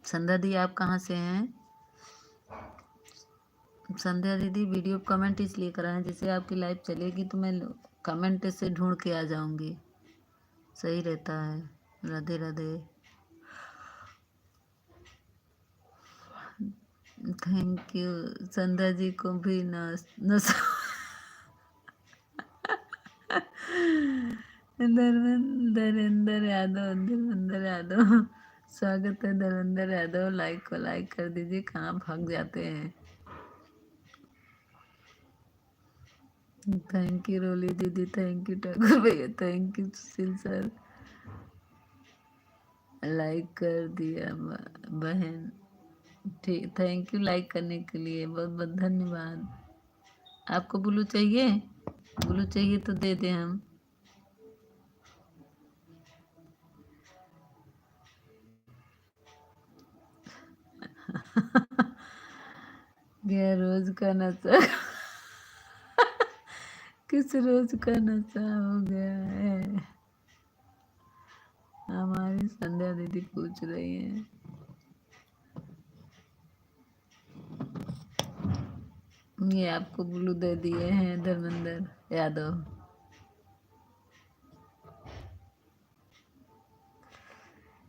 संध्या दी आप कहाँ से हैं? संध्या दीदी वीडियो कमेंट इसलिए कराएं जैसे आपकी लाइव चलेगी तो मैं कमेंट से ढूंढ के आ जाऊंगी, सही रहता है। Radhe Radhe, thank you. संध्या जी को भी न धर्मेंद्र यादव, स्वागत है धर्मेंद्र यादव। लाइक को लाइक कर दीजिए, कहाँ भाग जाते हैं। थैंक यू रोली दीदी, थैंक यू ठाकुर भैया, thank you Sushil sir. Like कर दिया बहन। ठीक, थैंक यू लाइक करने के लिए, बहुत बहुत धन्यवाद। आपको ब्लू चाहिए? ब्लू चाहिए तो दे दें हम। क्या रोज का नशा किस रोज का नशा हो गया है? हमारी संध्या दीदी पूछ रही है। ये आपको ब्लू दे दिए हैं धर्मेंद्र यादव।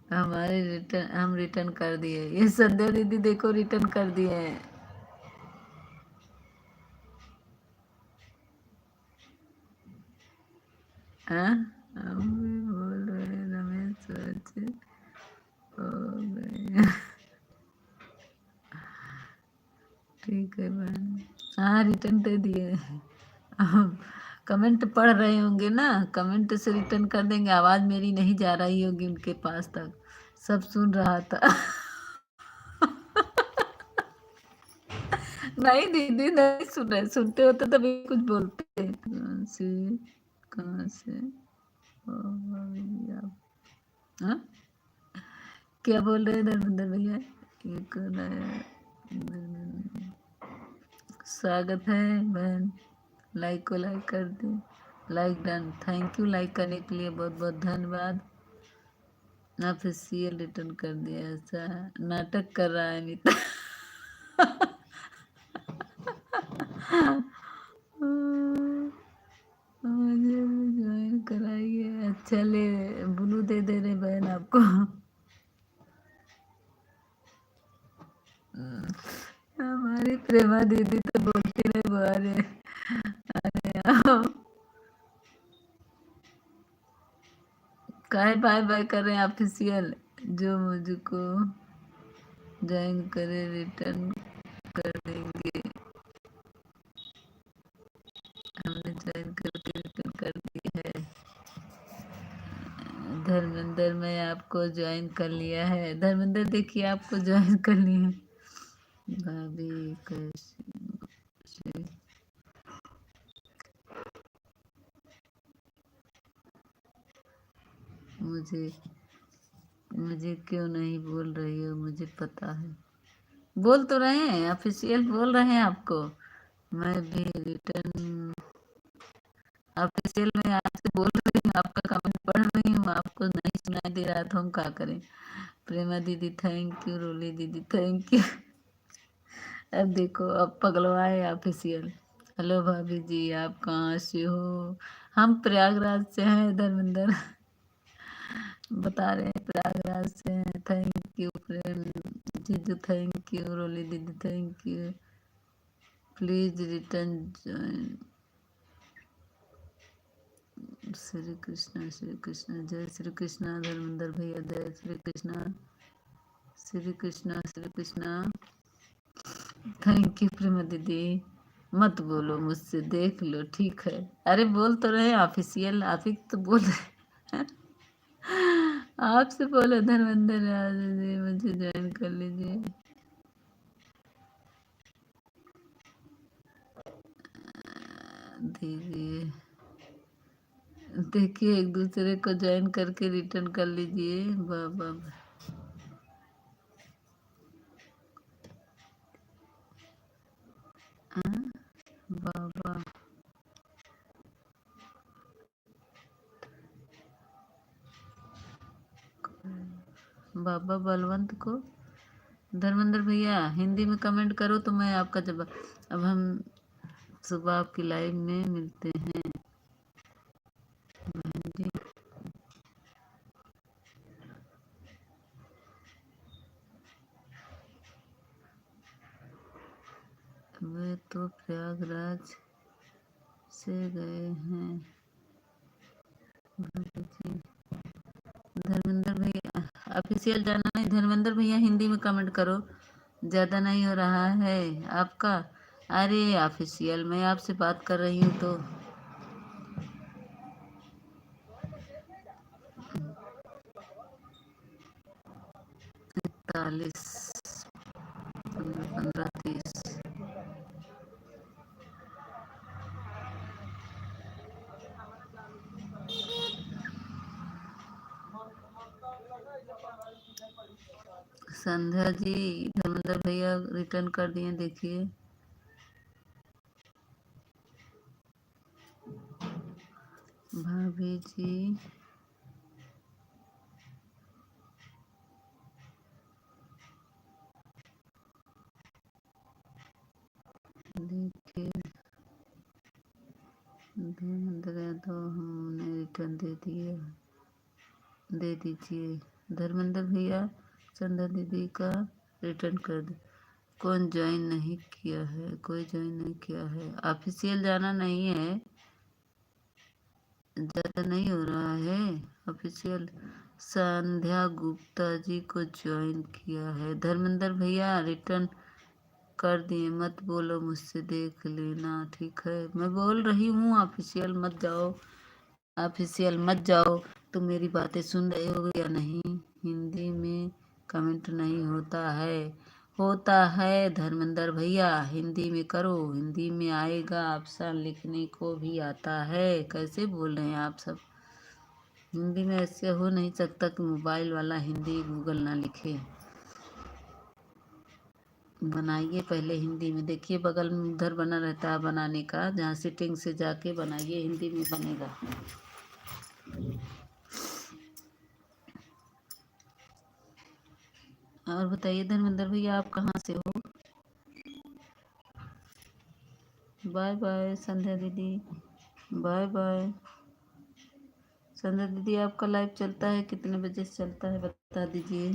हमारे रिटर्न, हम रिटर्न कर दिए। ये संध्या दीदी देखो रिटर्न कर दिए हैं। हाँ? हम भी बोल रहे रमेश सोच हो गए। ठीक है बहन। हाँ रिटर्न दे दिए। अब कमेंट पढ़ रहे होंगे ना, कमेंट से रिटर्न कर देंगे। आवाज मेरी नहीं जा रही होगी उनके पास तक, सब सुन रहा था। नहीं दीदी नहीं सुन रहे, सुनते होते तभी कुछ बोलते। कहाँ से हो भाभी आप? हाँ? क्या बोल रहे हैं धर्मेंद्र भैया? एक नया स्वागत है बहन। लाइक को लाइक कर दे। Like done, thank you like करने के लिए, बहुत बहुत धन्यवाद। ऑफिशियल रिटर्न कर दिया। ऐसा नाटक कर रहा है अमिता। मुझे भी ज्वाइन कराइए। अच्छा ले, ब्लू दे दे रहे बहन आपको। हमारी प्रेमा दीदी तो बोलती रहे बारे। अरे काहे बाय बाय कर रहे हैं ऑफिशियल? जो मुझको ज्वाइन करे रिटर्न कर देंगे। हमने ज्वाइन करके रिटर्न कर दिया है। धर्मेंद्र मैं आपको ज्वाइन कर लिया है। धर्मेंद्र देखिए आपको ज्वाइन कर लिया। भाभी कैसे मुझे मुझे क्यों नहीं बोल रही हो? मुझे पता है, बोल तो रहे हैं, ऑफिशियल बोल रहे हैं आपको। मैं भी रिटर्न ऑफिशियल में आपसे बोल रही हूँ, आपका कमेंट पढ़ रही हूँ, आपको नहीं सुनाई दे रहा तो हम क्या करें? प्रेमा दीदी थैंक यू, रोली दीदी थैंक यू। अब देखो अब पगलवाए ऑफिशियल। हेलो भाभी जी आप कहाँ से हो? हम प्रयागराज से हैं धर्मेंद्र। बता रहे हैं प्रयागराज से हैं। थैंक यू प्रेम जीजू, थैंक यू रोली दीदी, thank you. Please return join. Shri Krishna जय श्री कृष्ण। धर्मेंद्र भैया जय श्री कृष्ण। श्री कृष्ण श्री कृष्ण। थैंक यू प्रेमा दीदी। मत बोलो मुझसे, देख लो ठीक है। अरे बोल तो रहे ऑफिशियल, आप ही तो बोल रहे। आपसे बोलो धर्मेंद्र जी मुझे ज्वाइन कर लीजिए। दीजिए देखिए एक दूसरे को ज्वाइन करके रिटर्न कर लीजिए। बाबा बाबा बाबा बलवंत को। धर्मेंद्र भैया हिंदी में कमेंट करो तो मैं आपका जवाब। अब हम सुबह आपकी लाइव में मिलते हैं बहन जी। वे तो प्रयागराज से गए हैं भाभी जी। धर्मेंद्र भैया ऑफिशियल जाना नहीं, धर्मेंद्र भैया हिंदी में कमेंट करो, ज़्यादा नहीं हो रहा है आपका। अरे ऑफिशियल मैं आपसे बात कर रही हूँ तो 41, 15, 30। संध्या जी, धर्मेंद्र भैया रिटर्न कर दिए, देखिए। भाभी जी, देखिए, धर्मेंद्र यादव हमने रिटर्न दे दिया, दे दीजिए। धर्मेंद्र भैया संध्या दीदी का रिटर्न कर दे। कौन ज्वाइन नहीं किया है? कोई ज्वाइन नहीं किया है। ऑफिशियल जाना नहीं है, ज़्यादा नहीं हो रहा है ऑफिशियल। संध्या गुप्ता जी को ज्वाइन किया है। धर्मेंद्र भैया रिटर्न कर दिए, मत बोलो मुझसे, देख लेना, ठीक है। मैं बोल रही हूँ ऑफिशियल मत जाओ, ऑफिशियल मत जाओ। तुम मेरी बातें सुन रहे हो या नहीं? हिंदी में कमेंट नहीं होता है, होता है धर्मेंद्र भैया, हिंदी में करो, हिंदी में आएगा, ऑप्शन लिखने को भी आता है। कैसे बोल रहे हैं आप सब? हिंदी में ऐसे हो नहीं सकता कि मोबाइल वाला हिंदी गूगल ना लिखे। बनाइए पहले हिंदी में, देखिए बगल में उधर बना रहता है बनाने का, जहाँ सेटिंग से जाके बनाइए, हिंदी में बनेगा। और बताइए धर्मेंद्र भैया, आप कहाँ से हो? बाय बाय संध्या दीदी, बाय बाय। संध्या दीदी, आपका लाइव चलता है, कितने बजे से चलता है बता दीजिए।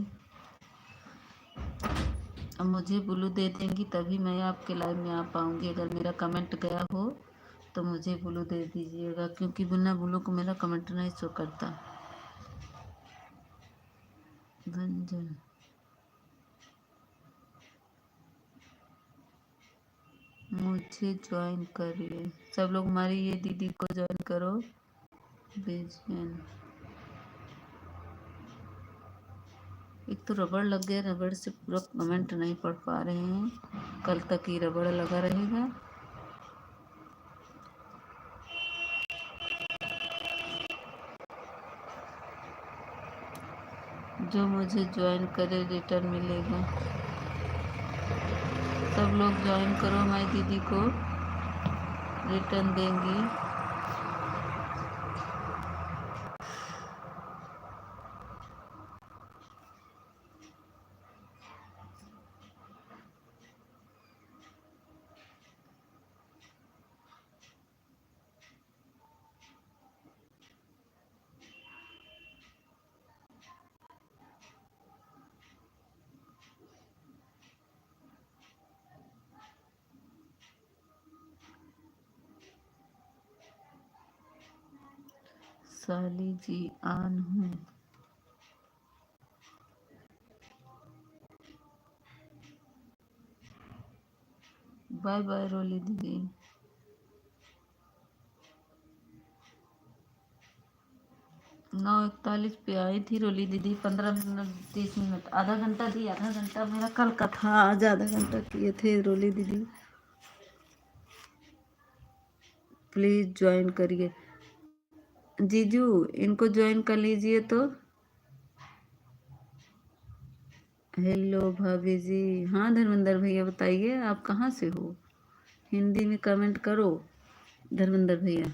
अब मुझे ब्लू दे देंगी तभी मैं आपके लाइव में आ पाऊँगी। अगर मेरा कमेंट गया हो तो मुझे ब्लू दे दीजिएगा, क्योंकि बिना ब्लू को मेरा कमेंट नहीं शो करता। रंजन, मुझे ज्वाइन करिए, सब लोग हमारी ये दीदी को ज्वाइन करो। बेजन, एक तो रबड़ लग गया, रबड़ से पूरा कमेंट नहीं पढ़ पा रहे हैं, कल तक ही रबड़ लगा रहेगा। जो मुझे ज्वाइन करे रिटर्न मिलेगा। सब लोग ज्वाइन करो, हमारी दीदी को रिटर्न देंगी। साली जी आन हूँ। बाय बाय रोली दीदी। 9:41 पे आई थी रोली दीदी, 15 मिनट 30 मिनट, आधा घंटा दी, आधा घंटा मेरा कल का था, आज आधा घंटा किए थे रोली दीदी। प्लीज ज्वाइन करिए। जीजू इनको ज्वाइन कर लीजिए तो। हेलो भाभी जी। हाँ धर्मेंद्र भैया बताइए, आप कहाँ से हो? हिंदी में कमेंट करो धर्मेंद्र भैया।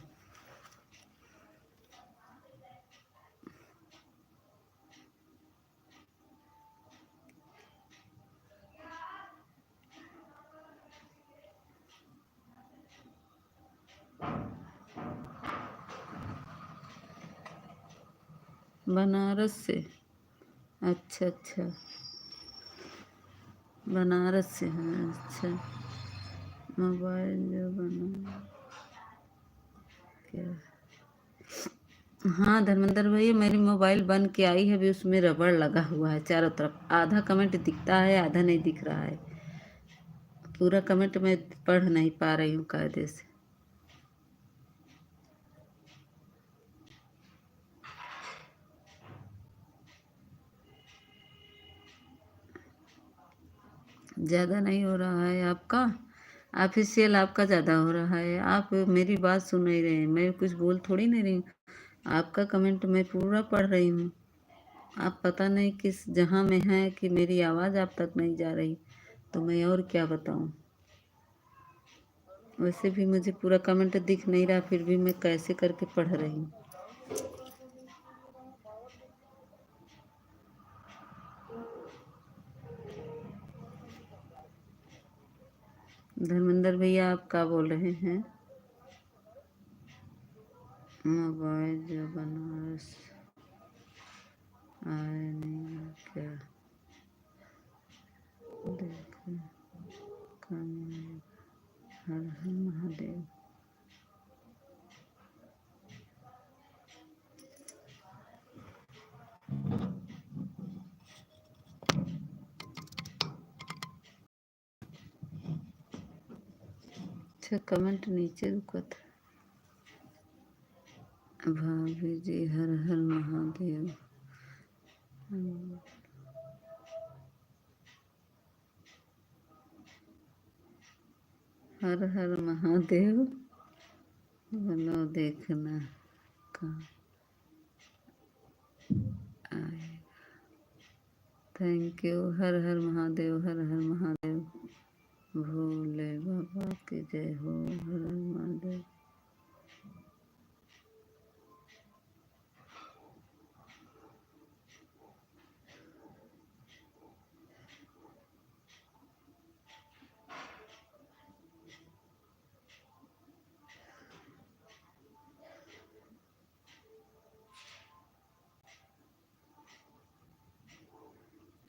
बनारस से? अच्छा अच्छा, बनारस से हैं, अच्छा। मोबाइल जो बना क्या? हाँ धर्मेंद्र भैया, मेरी मोबाइल बन के आई है अभी, उसमें रबड़ लगा हुआ है चारों तरफ, आधा कमेंट दिखता है, आधा नहीं दिख रहा है। पूरा कमेंट मैं पढ़ नहीं पा रही हूँ कायदे से। ज़्यादा नहीं हो रहा है आपका, ऑफिशियल आपका ज़्यादा हो रहा है। आप मेरी बात सुन नहीं रहे हैं, मैं कुछ बोल थोड़ी नहीं रही हूँ। आपका कमेंट मैं पूरा पढ़ रही हूँ। आप पता नहीं किस जहाँ में हैं कि मेरी आवाज़ आप तक नहीं जा रही, तो मैं और क्या बताऊँ। वैसे भी मुझे पूरा कमेंट दिख नहीं रहा, फिर भी मैं कैसे करके पढ़ रही हूँ। धर्मेंद्र भैया आप क्या बोल रहे हैं? मोबाइल जो बनारस आए नहीं क्या देखे कम। हर हर महादेव। अच्छा कमेंट नीचे रुका था। भाभी जी हर हर महादेव। हर हर महादेव बोलो, देखना कहाँ आए। Thank you. हर हर महादेव, हर हर महादेव। भोले बाबा की जय हो। हर हर महादेव।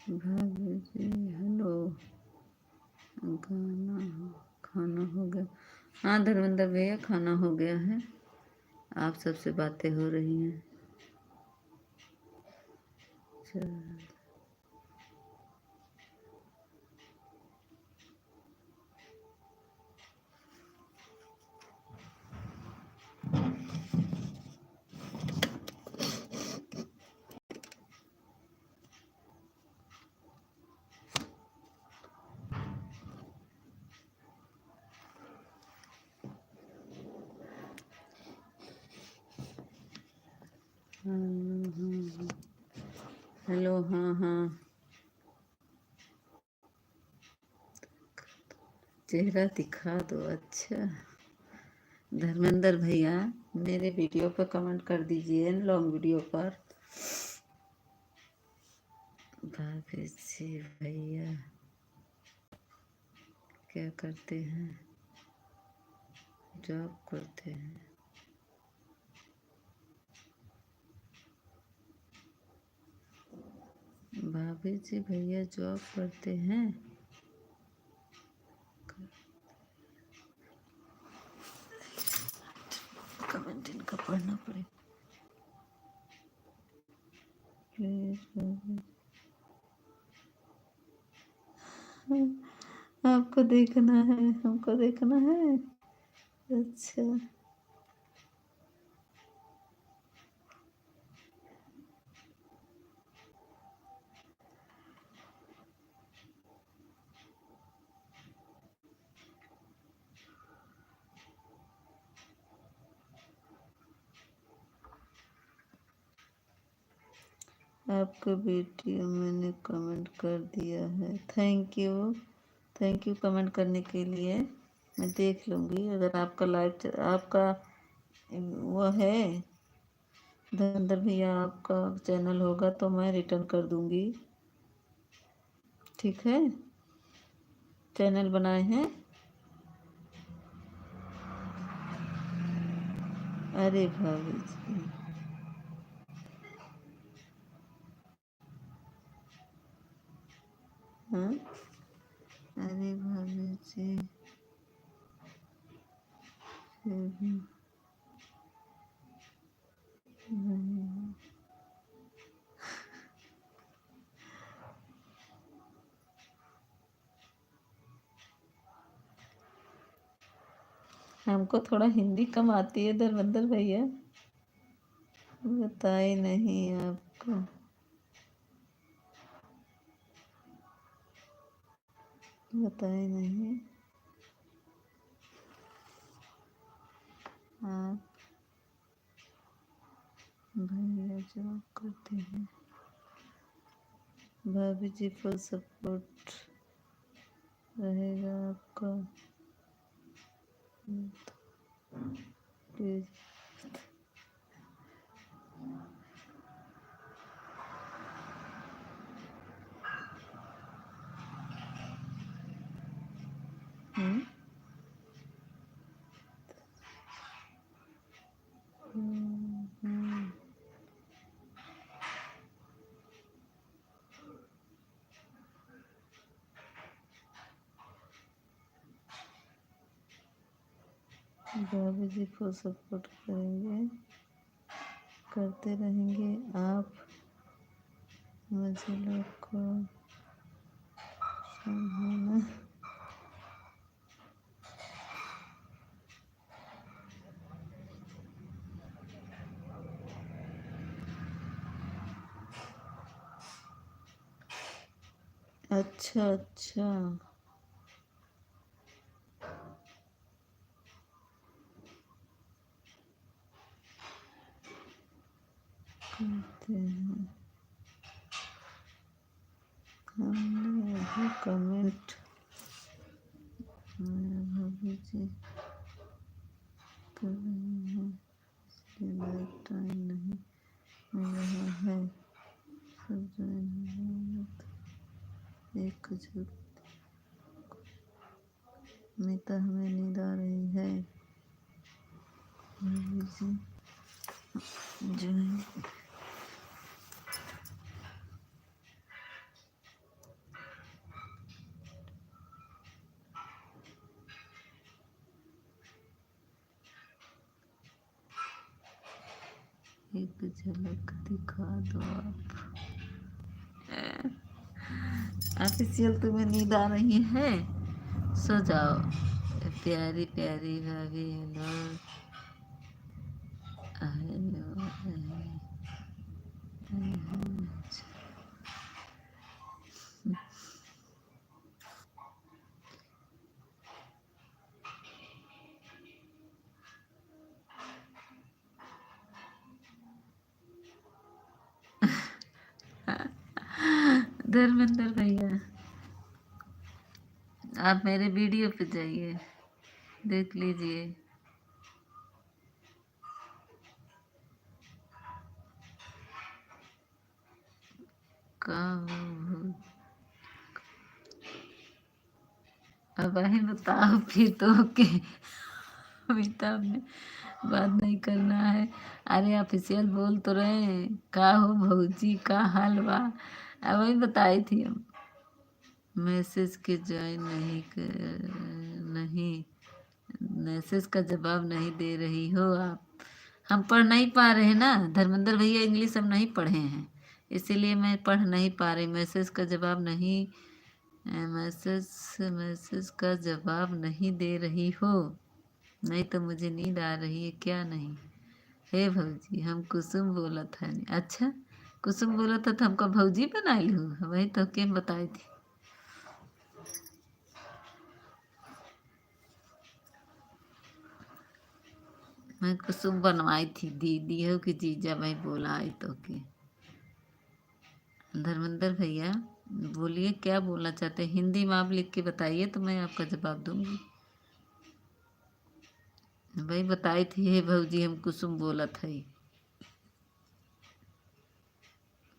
भाभी जी हेलो। खाना हो गया? हाँ धर्मेंद्र भैया खाना हो गया है। आप सबसे बातें हो रही हैं। चल हेलो। हाँ हाँ चेहरा दिखा दो। अच्छा धर्मेंद्र भैया मेरे वीडियो पर कमेंट कर दीजिए, लॉन्ग वीडियो पर। भाभी जी भैया क्या करते हैं? जॉब करते हैं। भाभी जी भैया जॉब करते हैं। कमेंट इनका पढ़ना पड़ेगा प्लीज। आपको देखना है, हमको देखना है। अच्छा आपका वीडियो मैंने कमेंट कर दिया है। Thank you. Thank you comment करने के लिए। मैं देख लूँगी। अगर आपका लाइव आपका वो है धर्मेंद्र भैया आपका चैनल होगा तो मैं रिटर्न कर दूँगी। ठीक है चैनल बनाए हैं। अरे भाभी जी हाँ। अरे भाभी जी फिर भी हमको थोड़ा हिंदी कम आती है धर्मेंद्र भैया। बताए नहीं आपको। बताए नहीं। आप भैया जॉब करते हैं। भाभी जी फुल सपोर्ट रहेगा आपका, प्लीज। भाभी जी को सपोर्ट करेंगे, करते रहेंगे आप। मुझे लोग को समझाना। अच्छा अच्छा, करते हैं। हमने अभी कमेंट, भाभी जी कर रही हैं, इसलिए टाइम नहीं मिल रहा है। सब ज्वाइन एक मीता, हमें नींद आ रही है। भाभी जी ज्वाइन। एक झलक दिखा दो आप। ऑफिशियल तुम्हें नींद आ रही है, सो जाओ। प्यारी प्यारी भाभी, हेलो हेलो। धर्मेंद्र भैया, आप मेरे वीडियो पे जाइए, देख लीजिए। अब वही बताओ फिर तो के अमिताभ ने बात नहीं करना है। अरे ऑफिशियल बोल तो रहे हैं, का हो भौजी, का हाल बा। अब वही बताई थी हम। मैसेज के ज्वाइन नहीं, मैसेज का जवाब नहीं दे रही हो आप। हम पढ़ नहीं पा रहे ना धर्मेंद्र भैया, इंग्लिश हम नहीं पढ़े हैं, इसीलिए मैं पढ़ नहीं पा रही। मैसेज का जवाब नहीं, मैसेज मैसेज का जवाब नहीं दे रही हो। नहीं तो मुझे नींद आ रही है क्या नहीं। हे भौजी, हम कुसुम बोला था। अच्छा, कुसुम बोला था तो हमको भौजी बना लूँ, वही तो क्या बताई थी। मैं कुसुम बनवाई थी, दीदी हो कि जीजा भाई बोला आई तो के। धर्मेंद्र भैया बोलिए, क्या बोलना चाहते हैं? हिंदी में आप लिख के बताइए तो मैं आपका जवाब दूंगी। भाई बताई थी, हे भौजी हम कुसुम बोला था।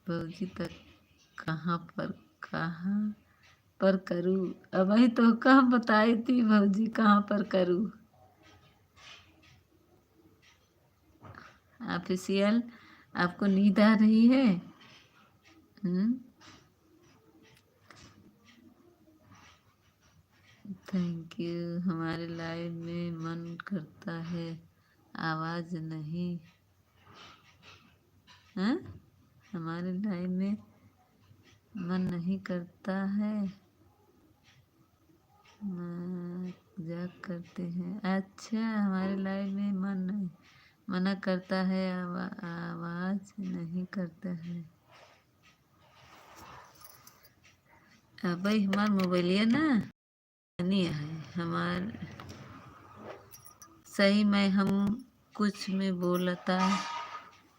भौजी तक कहाँ पर करूँ? अब वही तो कहाँ बताई थी भौजी, कहाँ पर करूँ। ऑफिशियल, आपको नींद आ रही है? Thank you. हमारे लाइव में मन करता है, आवाज़ नहीं। हाँ, हमारे लाइव में मन नहीं करता है, मजाक करते हैं। अच्छा, हमारे लाइव में मन नहीं, मना करता है, आवाज़ नहीं करता है। भाई हमारा मोबाइल है ना। नहीं है हमारे सही में हम कुछ में बोलता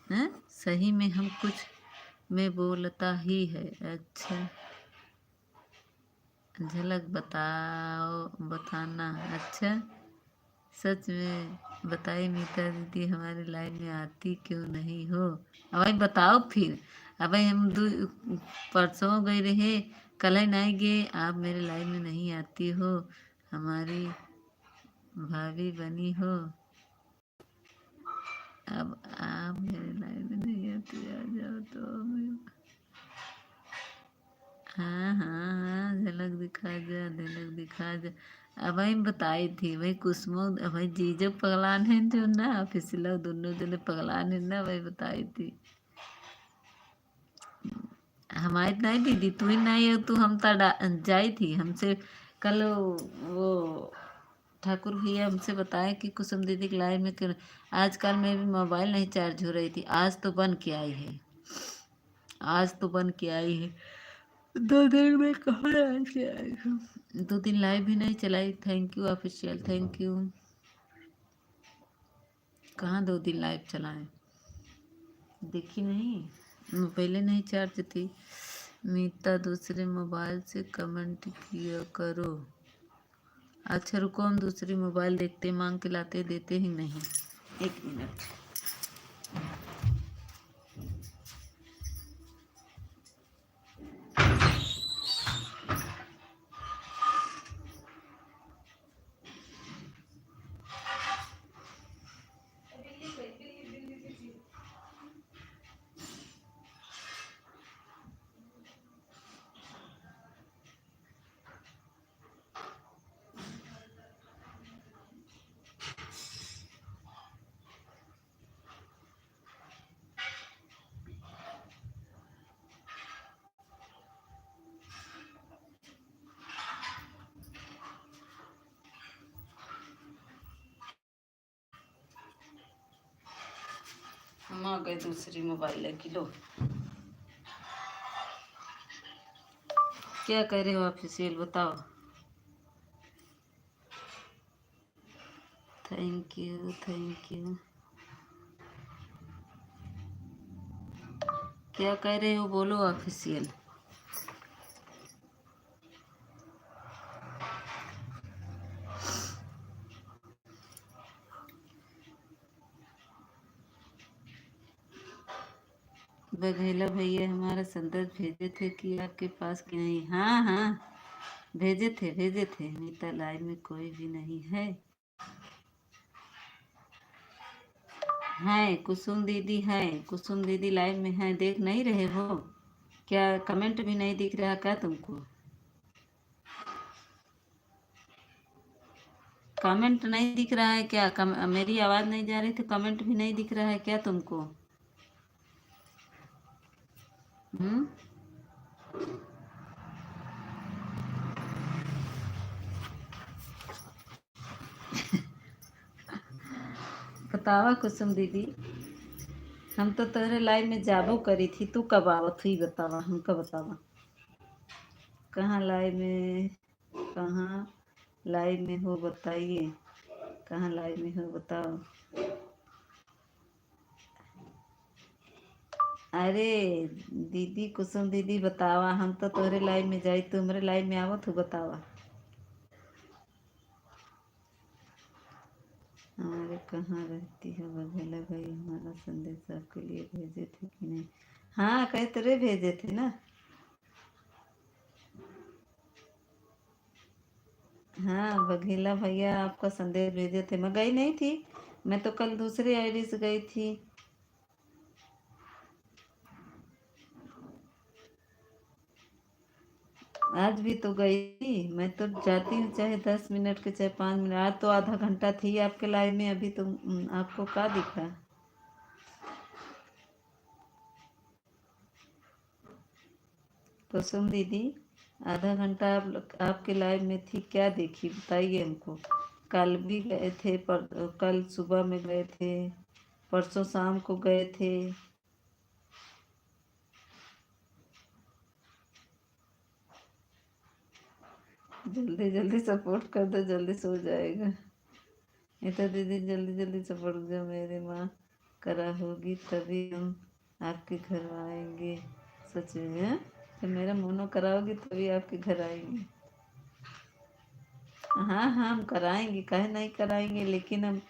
है, सही में हम कुछ में बोलता ही है। अच्छा, झलक बताना। अच्छा, सच में बताइए मीता दीदी हमारे लाइव में आती क्यों नहीं हो? अब भाई बताओ फिर। अब भाई हम परसों गए रहे, कल ही नहीं गए, आप मेरे लाइव में नहीं आती हो, हमारी भाभी बनी हो, अब आप मेरे लाइव में नहीं आती, आ जाओ तो हाँ हाँ हाँ, झलक दिखा जा, झलक दिखा जा। अब भाई बताई थी भाई कुसुमो, भाई जीजो पगलान है जो ना, फिसला दोनों जने पगलान है ना, भाई बताई थी हमारी नहीं दीदी, तू ही नहीं है, तू हम जाई थी हमसे कल वो ठाकुर भैया हमसे बताया कि कुसुम दीदी के लाइव में क्यों। आजकल मेरी मोबाइल नहीं चार्ज हो रही थी, आज तो बन के आई है, आज तो बन के आई है, 2 दिन में कहाँ आज के आई हूँ, 2 दिन लाइव भी नहीं चलाई। Thank you official, thank you. कहाँ 2 दिन लाइव चलाए, देखी नहीं, पहले नहीं चार्ज थी। मीता दूसरे मोबाइल से कमेंट किया करो। अच्छा रुको, हम दूसरी मोबाइल देखते, मांग के लाते, देते ही नहीं। 1 मिनट। हम आ गए दूसरी मोबाइल लेके, लो। क्या कह रहे हो ऑफिशियल, बताओ। Thank you, thank you. क्या कह रहे हो, बोलो ऑफिशियल। बघेला भैया हमारा संदेश भेजे थे कि आपके पास कि नहीं? हाँ हाँ, भेजे थे, भेजे थे। मीता लाइव में कोई भी नहीं है, है कुसुम दीदी, है कुसुम दीदी लाइव में है, देख नहीं रहे हो क्या? कमेंट भी नहीं दिख रहा क्या तुमको? कमेंट नहीं दिख रहा है क्या? मेरी आवाज़ नहीं जा रही तो कमेंट भी नहीं दिख रहा है क्या तुमको? हम्म, बतावा कुसुम दीदी, हम तो तेरे लाइव में जाबो करी थी, तू कब आवत हुई बतावा, हमका बतावा। कहाँ लाइव में, कहाँ लाइव में हो बताइए, कहाँ लाइव में हो बताओ। अरे दीदी कुसुम दीदी बतावा, हम तो तोहरे लाइव में जाई, तुम्हारे लाइव में आवत हो बतावा। हमारे कहाँ रहती है बघेला भाई, हमारा संदेश आपके लिए भेजे थे कि नहीं? हाँ कह तेरे भेजे थे ना। हाँ बघेला भैया आपका संदेश भेजे थे, मैं गई नहीं थी, मैं तो कल दूसरी आईडी से गई थी। आज भी तो गई थी, मैं तो जाती हूँ चाहे 10 मिनट के चाहे 5 मिनट, आज तो आधा घंटा थी आपके लाइव में, अभी तो आपको क्या दिखा? कुसुम दीदी आधा घंटा आपके लाइव में थी, क्या देखी बताइए हमको। कल भी गए थे, कल सुबह में गए थे, परसों शाम को गए थे। जल्दी जल्दी सपोर्ट कर दो, जल्दी सो जाएगा। ये तो दीदी जल्दी जल्दी सपोर्ट जो मेरी माँ करा होगी तभी हम आपके घर आएंगे। सच में है, तो मेरा मोनो कराओगी तभी आपके घर आएंगे। हाँ हाँ, हम कराएंगे, काहे नहीं कराएंगे, लेकिन हम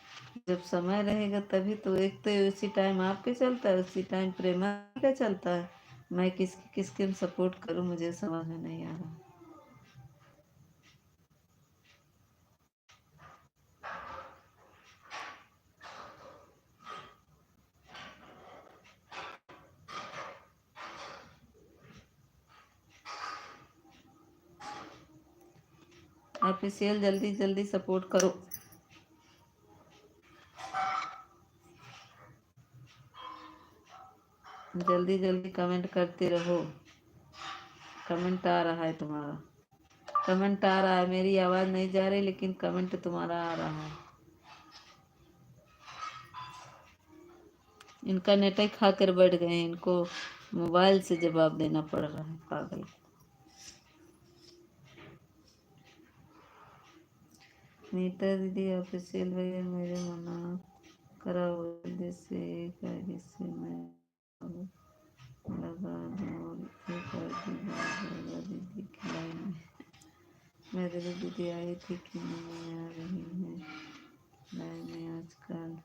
जब समय रहेगा तभी तो। एक तो उसी टाइम आपके चलता है, उसी टाइम प्रेमा का चलता है। मैं किसके में सपोर्ट करूं, मुझे समझ में नहीं आ रहा। ऑफिशियल जल्दी जल्दी सपोर्ट करो। जल्दी जल्दी कमेंट करते रहो। कमेंट आ रहा है तुम्हारा, कमेंट आ रहा है। मेरी आवाज़ नहीं जा रही लेकिन कमेंट तुम्हारा आ रहा है। इनका नेट ही खा कर बैठ गए हैं, इनको मोबाइल से जवाब देना पड़ रहा है, पागल। नीता दीदी ऑफिशियल भैया मेरे मना करा जल्दी से एक आईडी से मैं लगा दूँ और एक आईडी लगा दीदी की लाइन में। मेरे लिए दीदी आई थी कि नहीं आ रही है लाइन में आजकल।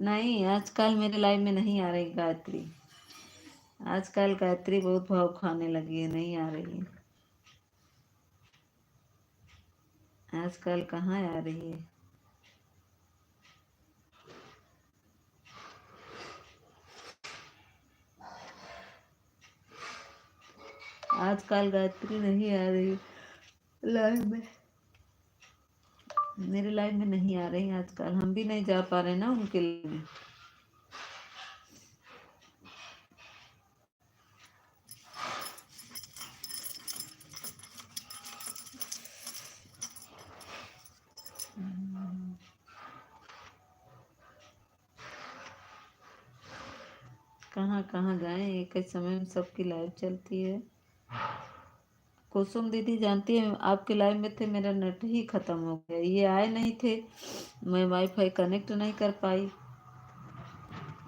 नहीं, आजकल मेरे लाइफ में नहीं आ रही गायत्री। आजकल गायत्री बहुत भाव खाने लगी है, नहीं आ रही है। आजकल कहाँ आ रही है। आजकल गायत्री नहीं आ रही लाइफ में, मेरे लाइफ में नहीं आ रही आजकल। हम भी नहीं जा पा रहे ना उनके लिए। कहाँ कहाँ जाएं, एक ही समय में सबकी लाइव चलती है। कुसुम दीदी जानती है, आपके लाइव में थे, मेरा नेट ही खत्म हो गया। ये आए नहीं थे, मैं वाईफाई कनेक्ट नहीं कर पाई,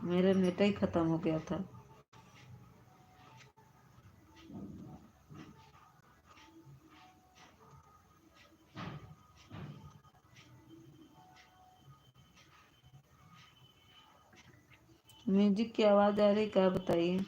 मेरा नेट ही खत्म हो गया था। म्यूजिक की आवाज़ आ रही, क्या बताइए।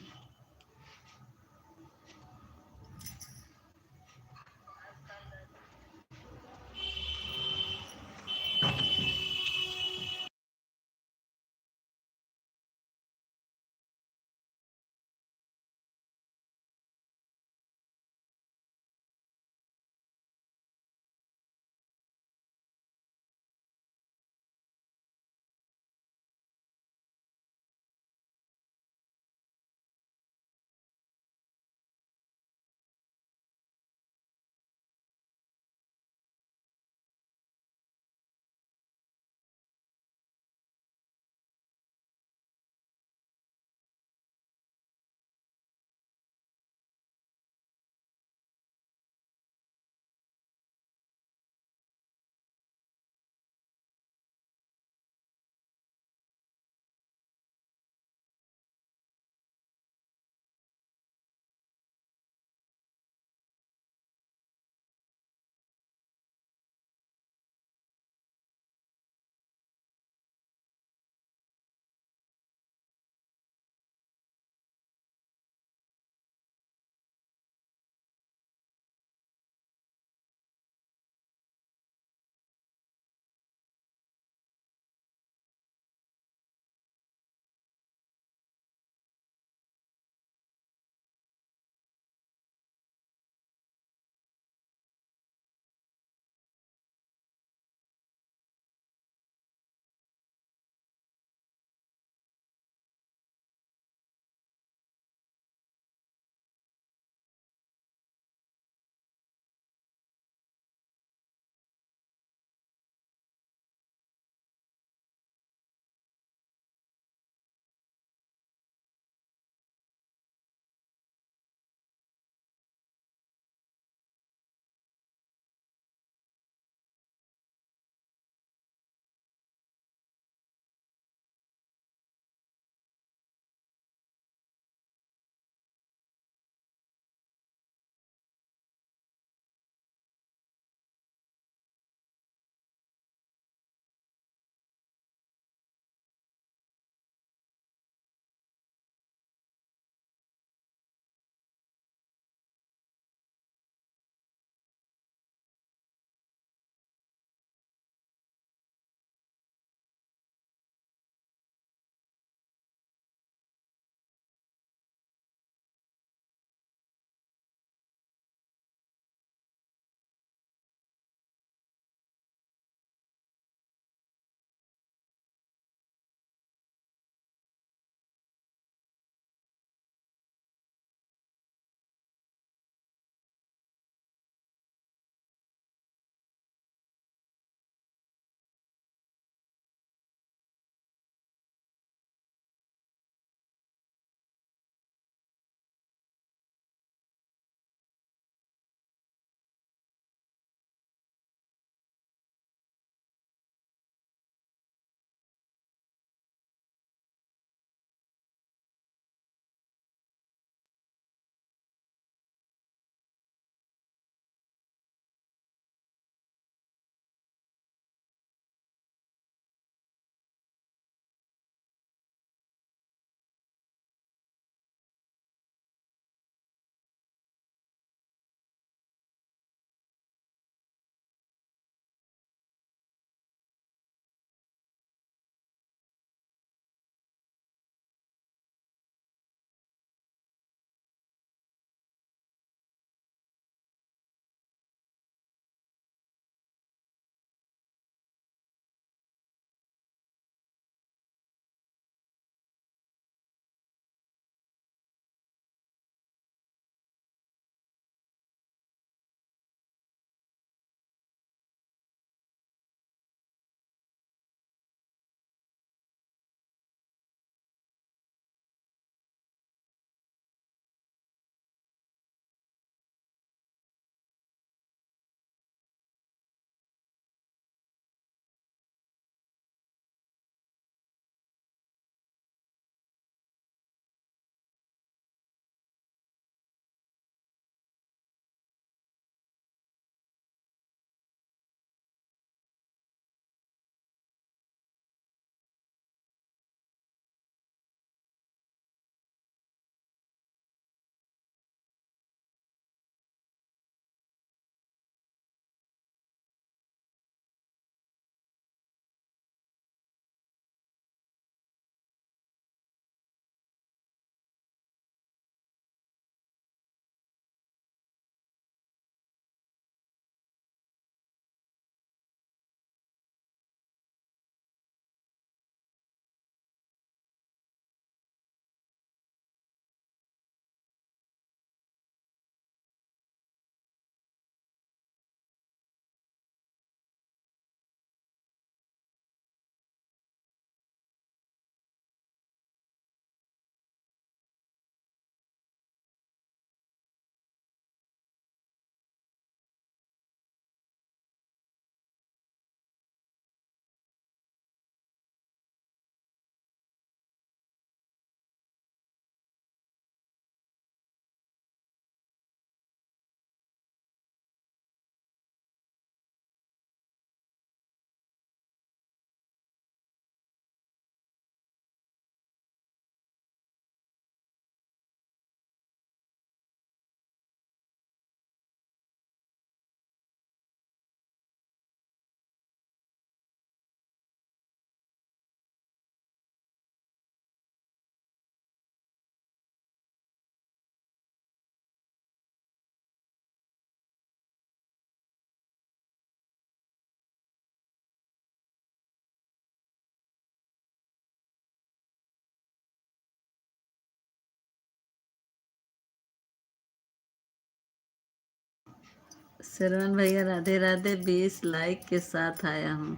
श्रवण भैया राधे राधे, 20 लाइक के साथ आया हूँ।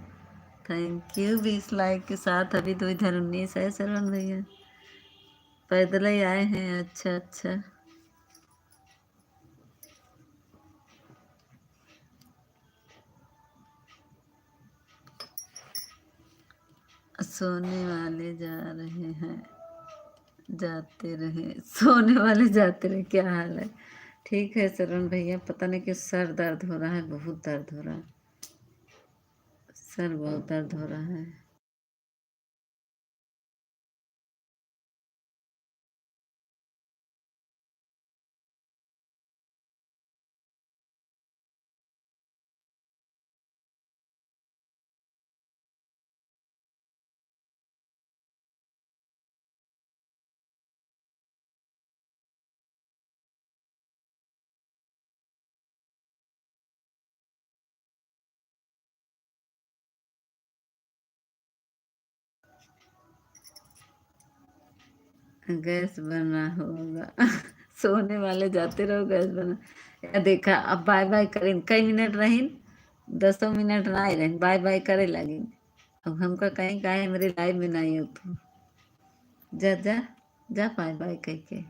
थैंक यू, 20 लाइक के साथ। अभी तो इधर 19 है श्रवण भैया। पैदल ही आए हैं, अच्छा अच्छा। सोने वाले जा रहे हैं, जाते रहे, सोने वाले जाते रहे, क्या हाल है? ठीक है श्रवण भैया, पता नहीं क्यों सर दर्द हो रहा है, बहुत दर्द हो रहा है, सर बहुत दर्द हो रहा है। गैस बना होगा। सोने वाले जाते रहो, गैस बना। या देखा, अब बाय बाय करें, कई मिनट रहीन, 10 मिनट ना ही रहीन, बाय बाय करे लगी। अब हमका कहीं का है, मेरे लाइव में नहीं हो तो जा जा, जा बाय बाय कह के।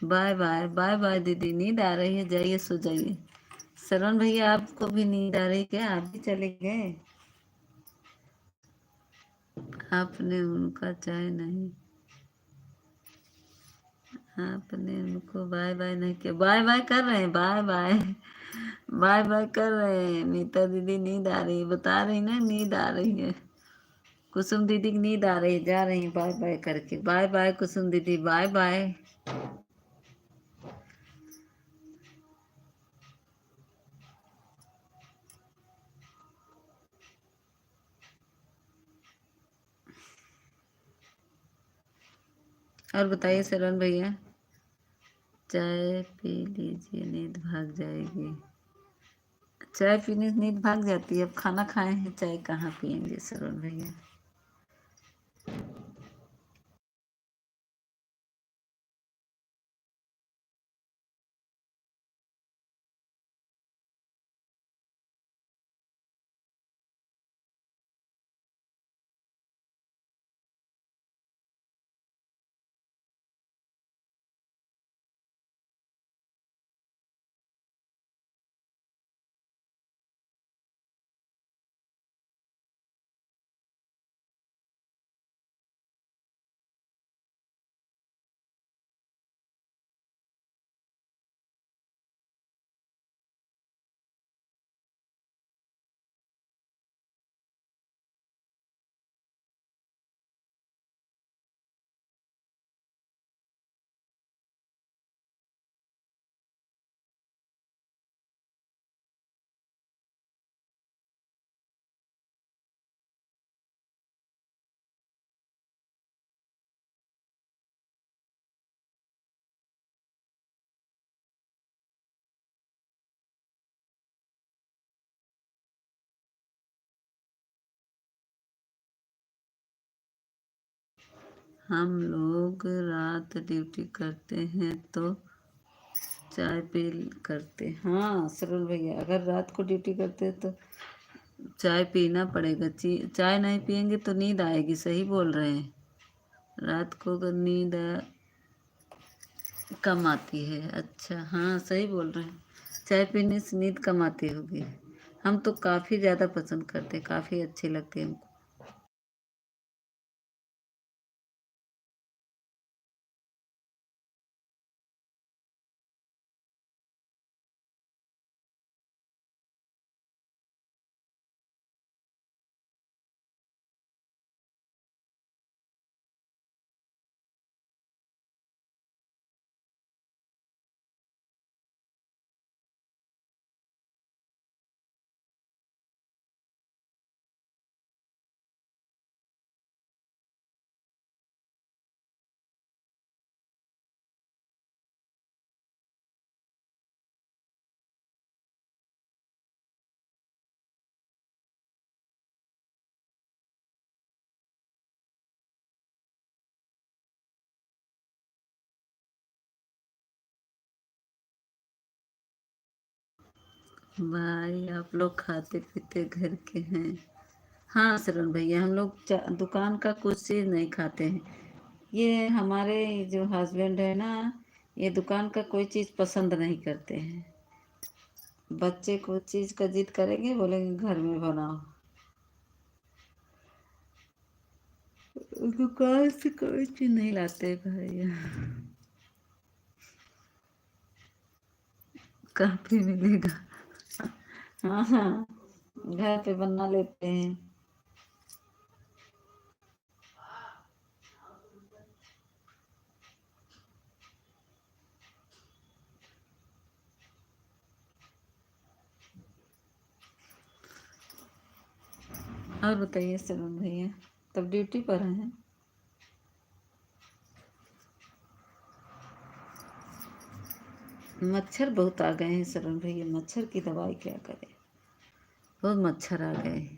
बाय बाय बाय बाय दीदी, नींद आ रही है, जाइए सो जाइए। श्रवण भैया आपको भी नींद आ रही क्या? आप भी चले गए? आपने उनका चाय नहीं, आपने उनको बाय बाय नहीं किया। बाय बाय कर रहे हैं, बाय बाय, बाय बाय कर रहे हैं। मीता दीदी नींद आ रही है, बता रही ना, नींद आ रही है। कुसुम दीदी की नींद आ रही है, जा रही है बाय बाय करके। बाय बाय कुसुम दीदी, बाय बाय। और बताइए शरण भैया, चाय पी लीजिए, नींद भाग जाएगी। चाय पीने से नींद भाग जाती है? अब खाना खाए हैं, चाय कहाँ पियेंगे शरण भैया। हम लोग रात ड्यूटी करते हैं तो चाय पी करते। हाँ सरोज भैया, अगर रात को ड्यूटी करते हैं तो चाय पीना पड़ेगा। चाय नहीं पियेंगे तो नींद आएगी। सही बोल रहे हैं। रात को अगर नींद कम आती है। अच्छा, हाँ सही बोल रहे हैं। चाय पीने से नींद कम आती होगी। हम तो काफ़ी ज़्यादा पसंद करते हैं, काफ़ी अच्छी लगती है हमको। भाई आप लोग खाते पीते घर के हैं। हाँ शरण भैया, हम लोग दुकान का कुछ चीज़ नहीं खाते हैं। ये हमारे जो हस्बैंड है ना, ये दुकान का कोई चीज़ पसंद नहीं करते हैं। बच्चे को चीज़ का जिद करेंगे, बोलेंगे घर में बनाओ। दुकान से कोई चीज़ नहीं लाते भैया। काफी मिलेगा। हाँ हाँ, घर पे बना लेते हैं। और बताइए सलोन भैया, तब ड्यूटी पर हैं? मच्छर बहुत आ गए हैं सलोन भैया, मच्छर की दवाई क्या करें। बहुत मच्छर आ गए।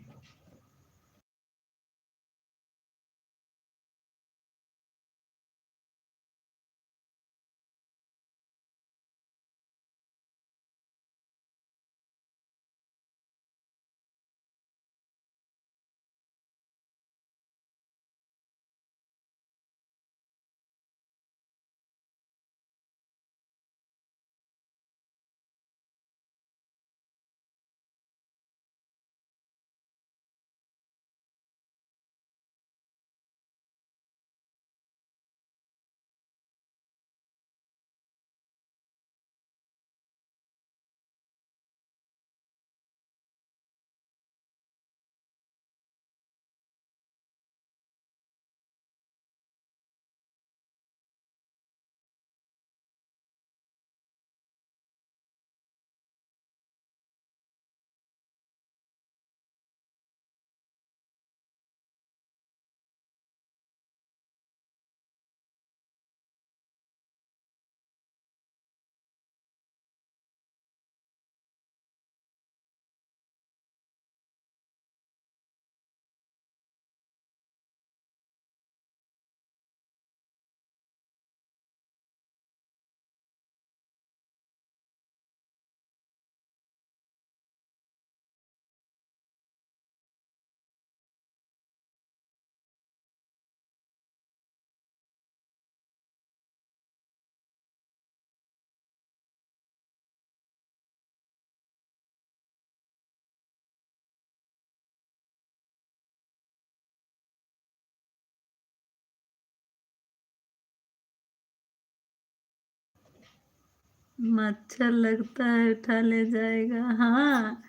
मच्छर लगता है उठा ले जाएगा। हाँ,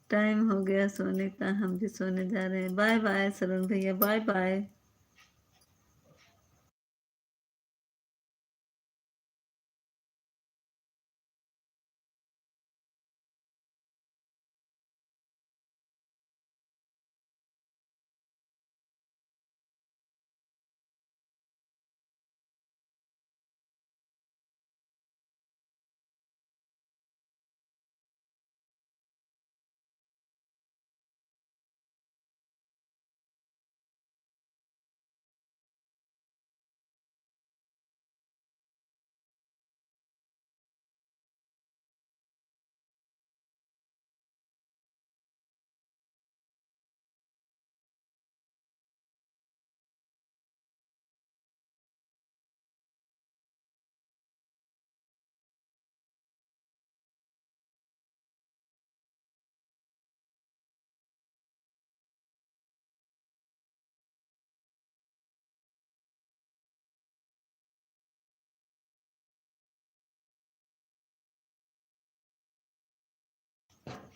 टाइम हो गया सोने का, हम भी सोने जा रहे हैं। बाय बाय सलोन भैया, bye bye.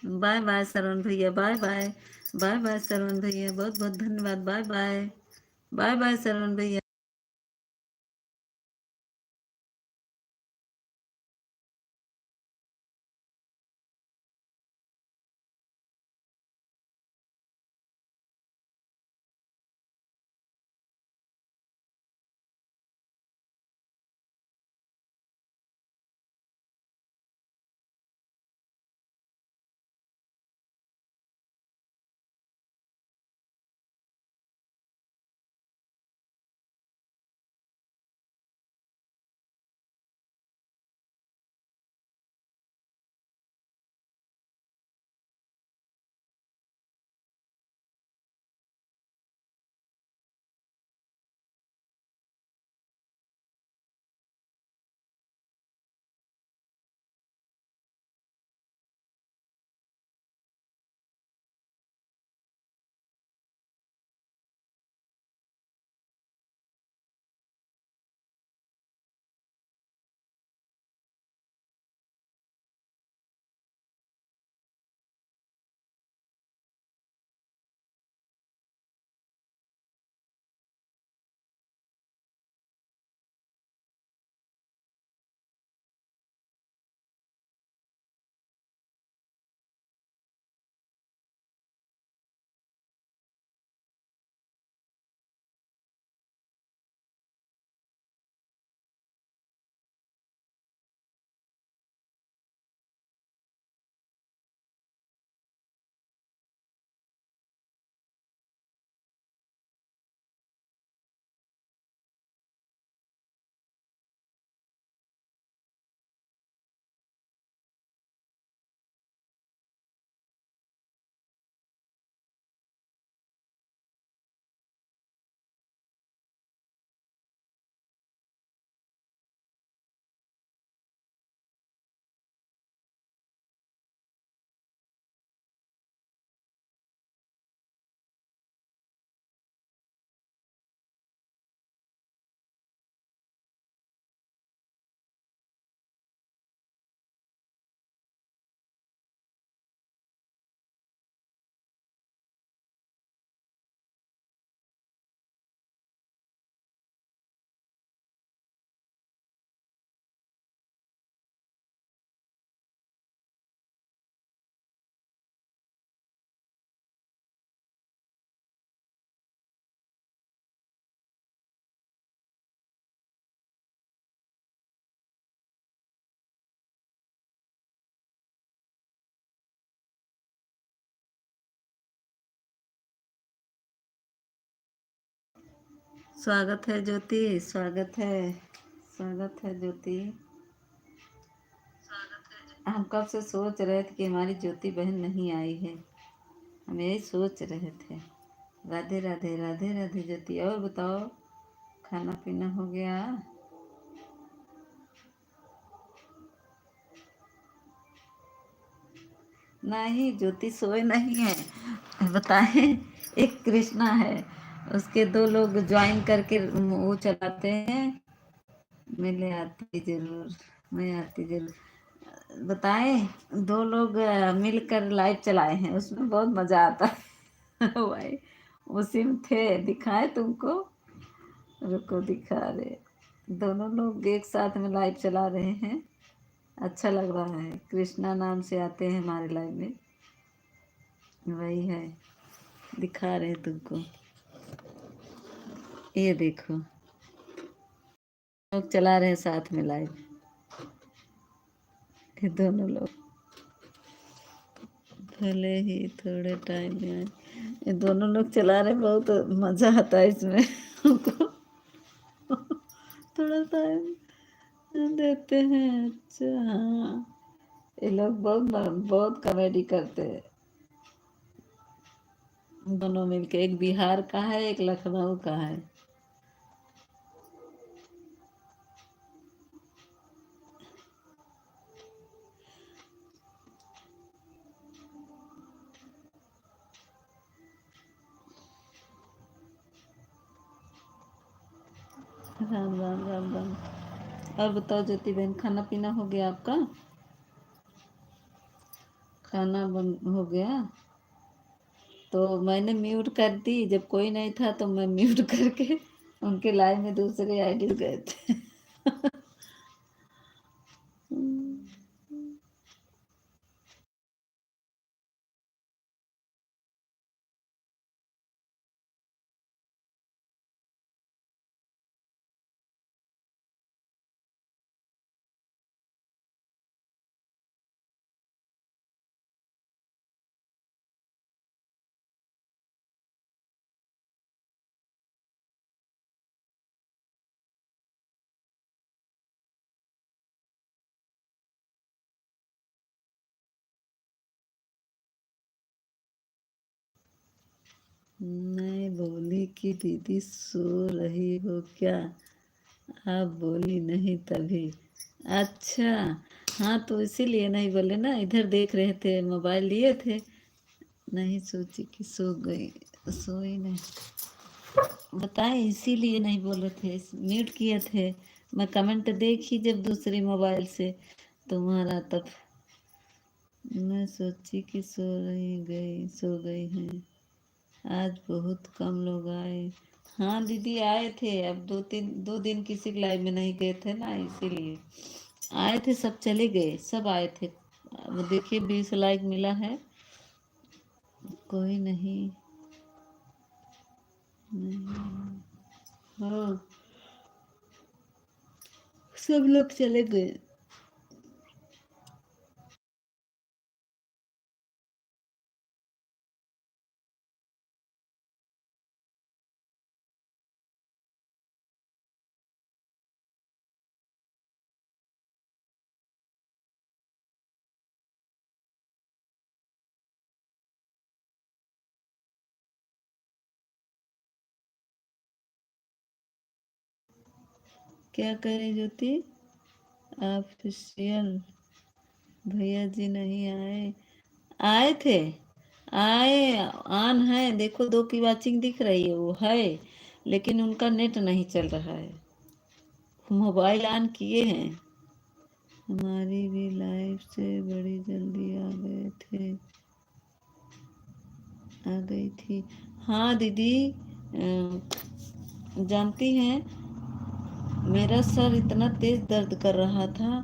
Bye bye Shravan भैया, bye bye. Bye bye Shravan भैया, बहुत बहुत धन्यवाद। Bye bye. Bye bye Shravan भैया। स्वागत है ज्योति, स्वागत है। स्वागत है ज्योति। हम कब से सोच रहे थे कि हमारी ज्योति बहन नहीं आई है। हम यही सोच रहे थे। राधे राधे, राधे राधे ज्योति। और बताओ, खाना पीना हो गया? नहीं, ज्योति सोए नहीं है। बताएं, एक कृष्णा है, उसके दो लोग ज्वाइन करके वो चलाते हैं। मैं आती जरूर, मैं आती जरूर। बताएं, दो लोग मिलकर लाइव चलाए हैं, उसमें बहुत मजा आता है। भाई, उसी में थे, दिखाए तुमको? रुको, दिखा रहे। दोनों लोग एक साथ में लाइव चला रहे हैं। अच्छा लग रहा है। कृष्णा नाम से आते हैं हमारे लाइव में। वही है, दिखा रहे हैं तुमको। ये देखो, लोग चला रहे हैं साथ में लाइव। ये दोनों लोग भले ही थोड़े टाइम में आए। ये दोनों लोग चला रहे, बहुत मजा आता है इसमें। हमको थोड़ा टाइम देते हैं। अच्छा, हाँ, ये लोग बहुत बहुत कॉमेडी करते हैं। दोनों मिलके, एक बिहार का है, एक लखनऊ का है। राम राम, राम राम। और बताओ ज्योति बहन, खाना पीना हो गया आपका? खाना बन हो गया तो मैंने म्यूट कर दी। जब कोई नहीं था तो मैं म्यूट करके उनके लाइव में दूसरे आईडी गए थे। मैं बोली कि दीदी सो रही हो क्या? आप बोली नहीं तभी। अच्छा, हाँ तो इसीलिए नहीं बोले ना, इधर देख रहे थे, मोबाइल लिए थे। नहीं सोची कि सो गई, सोई नहीं। बताए इसीलिए नहीं बोले थे, म्यूट किए थे। मैं कमेंट देखी जब दूसरी मोबाइल से तुम्हारा, तब मैं सोची कि सो गई हैं। आज बहुत कम लोग आए। हाँ दीदी आए थे, अब 2 दिन किसी के लाइव में नहीं गए थे ना, इसीलिए आए थे। सब चले गए, सब आए थे। अब देखिए 20 लाइक मिला है। कोई नहीं, नहीं। हाँ, सब लोग चले गए। क्या कह रही ज्योति? ऑफिशियल भैया जी नहीं आए? आए थे, आए। ऑन है, देखो 2 की वाचिंग दिख रही है, वो है, लेकिन उनका नेट नहीं चल रहा है। मोबाइल ऑन किए हैं। हमारी भी लाइफ से बड़ी जल्दी आ गए थे, आ गई थी। हाँ दीदी, जानती हैं, मेरा सर इतना तेज दर्द कर रहा था,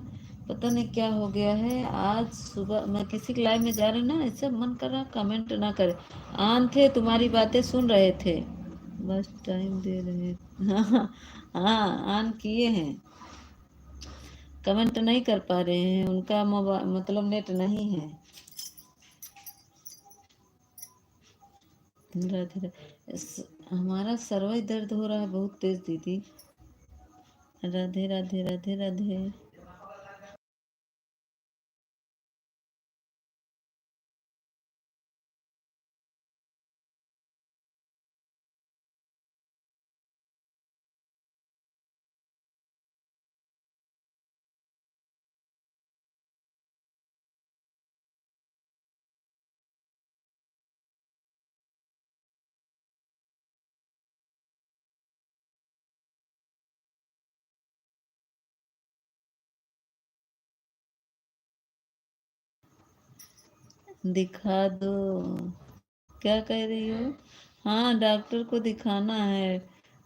पता नहीं क्या हो गया है। आज सुबह मैं किसी के लाइव में जा रही ना, ऐसा मन कर रहा कमेंट ना करे। आन थे, तुम्हारी बातें सुन रहे थे, बस टाइम दे रहे। हाँ, हाँ ऑन किए हैं, कमेंट नहीं कर पा रहे हैं, उनका मोबाइल मतलब नेट नहीं है। राधे राधे। हमारा सरवाई दर्द हो रहा है बहुत तेज दीदी। राधे राधे राधे राधे। दिखा दो। क्या कह रही हो? हाँ डॉक्टर को दिखाना है।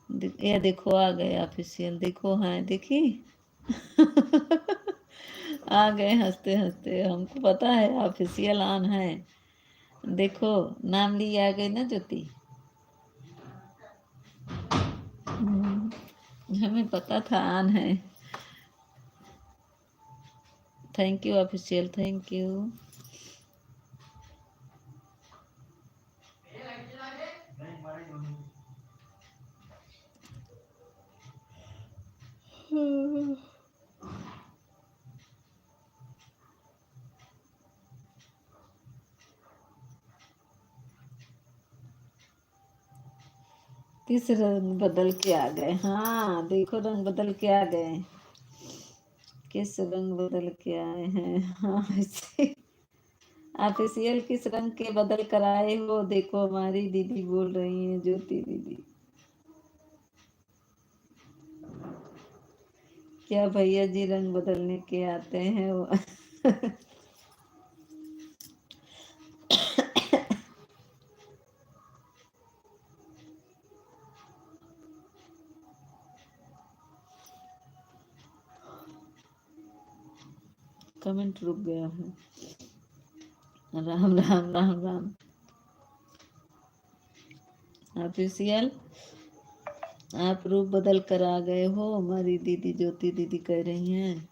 ये देखो आ गए ऑफिशियल, देखो हाँ देखी। आ गए हंसते हंसते, हमको पता है ऑफिशियल ऑन है। देखो नाम लिए आ गए ना ज्योति। हमें पता था ऑन है। Thank you official, thank you. किस रंग बदल के आ गए? हाँ देखो रंग बदल के आ गए। किस रंग बदल के आए हैं? हाँ ऐसे ऑफिशियल किस रंग के बदल कर आए हो? देखो हमारी दीदी बोल रही है, ज्योति दीदी। क्या भैया जी रंग बदलने के आते हैं वो? कमेंट रुक गया है। राम राम राम राम। ऑफिशियल आप रूप बदल कर आ गए हो, हमारी दीदी ज्योति दीदी कह रही हैं।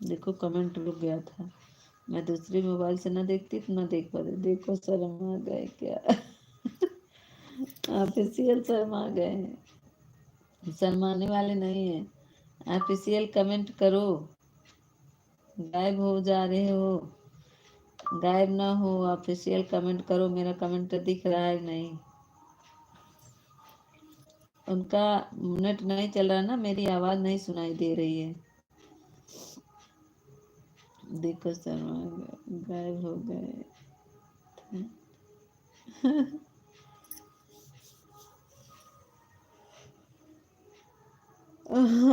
देखो कमेंट रुक गया था, मैं दूसरी मोबाइल से ना देखती तो ना देख पाती। देखो शर्म आ गए क्या? ऑफिशियल शर्म आ गए हैं, शर्माने वाले नहीं है। ऑफिशियल कमेंट करो, गायब हो जा रहे हो, गायब ना हो। ऑफिशियल कमेंट करो, मेरा कमेंट दिख रहा है नहीं? उनका नेट नहीं चल रहा ना, मेरी आवाज नहीं सुनाई दे रही है। देखो शर्मा गायब हो गए।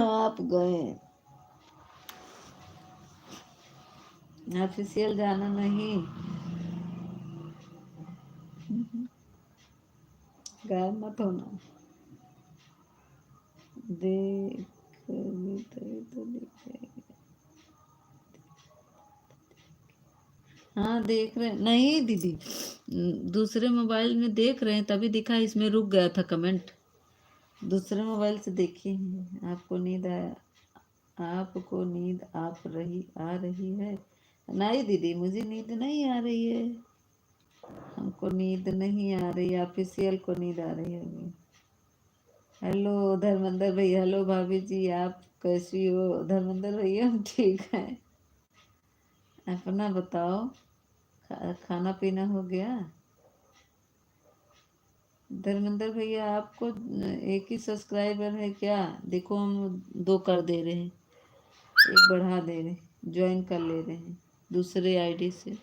आप गए। ऑफिशियल जाना नहीं, गायब मत होना। देख तो देख। हाँ देख रहे नहीं दीदी, दूसरे मोबाइल में देख रहे हैं तभी दिखा, इसमें रुक गया था कमेंट। दूसरे मोबाइल से देखे हैं। आपको नींद आपको नींद आ रही है? नहीं दीदी, मुझे नींद नहीं आ रही है, हमको नींद नहीं आ रही, ऑफिशियल को नींद आ रही है अभी। हेलो धर्मेंद्र भैया, हेलो भाभी जी, आप कैसी हो? धर्मेंद्र भैया हम ठीक हैं, अपना बताओ। खाना पीना हो गया? धर्मेंद्र भैया आपको एक ही सब्सक्राइबर है क्या? देखो हम दो कर दे रहे हैं, एक बढ़ा दे रहे हैं, ज्वाइन कर ले रहे हैं दूसरे आईडी से।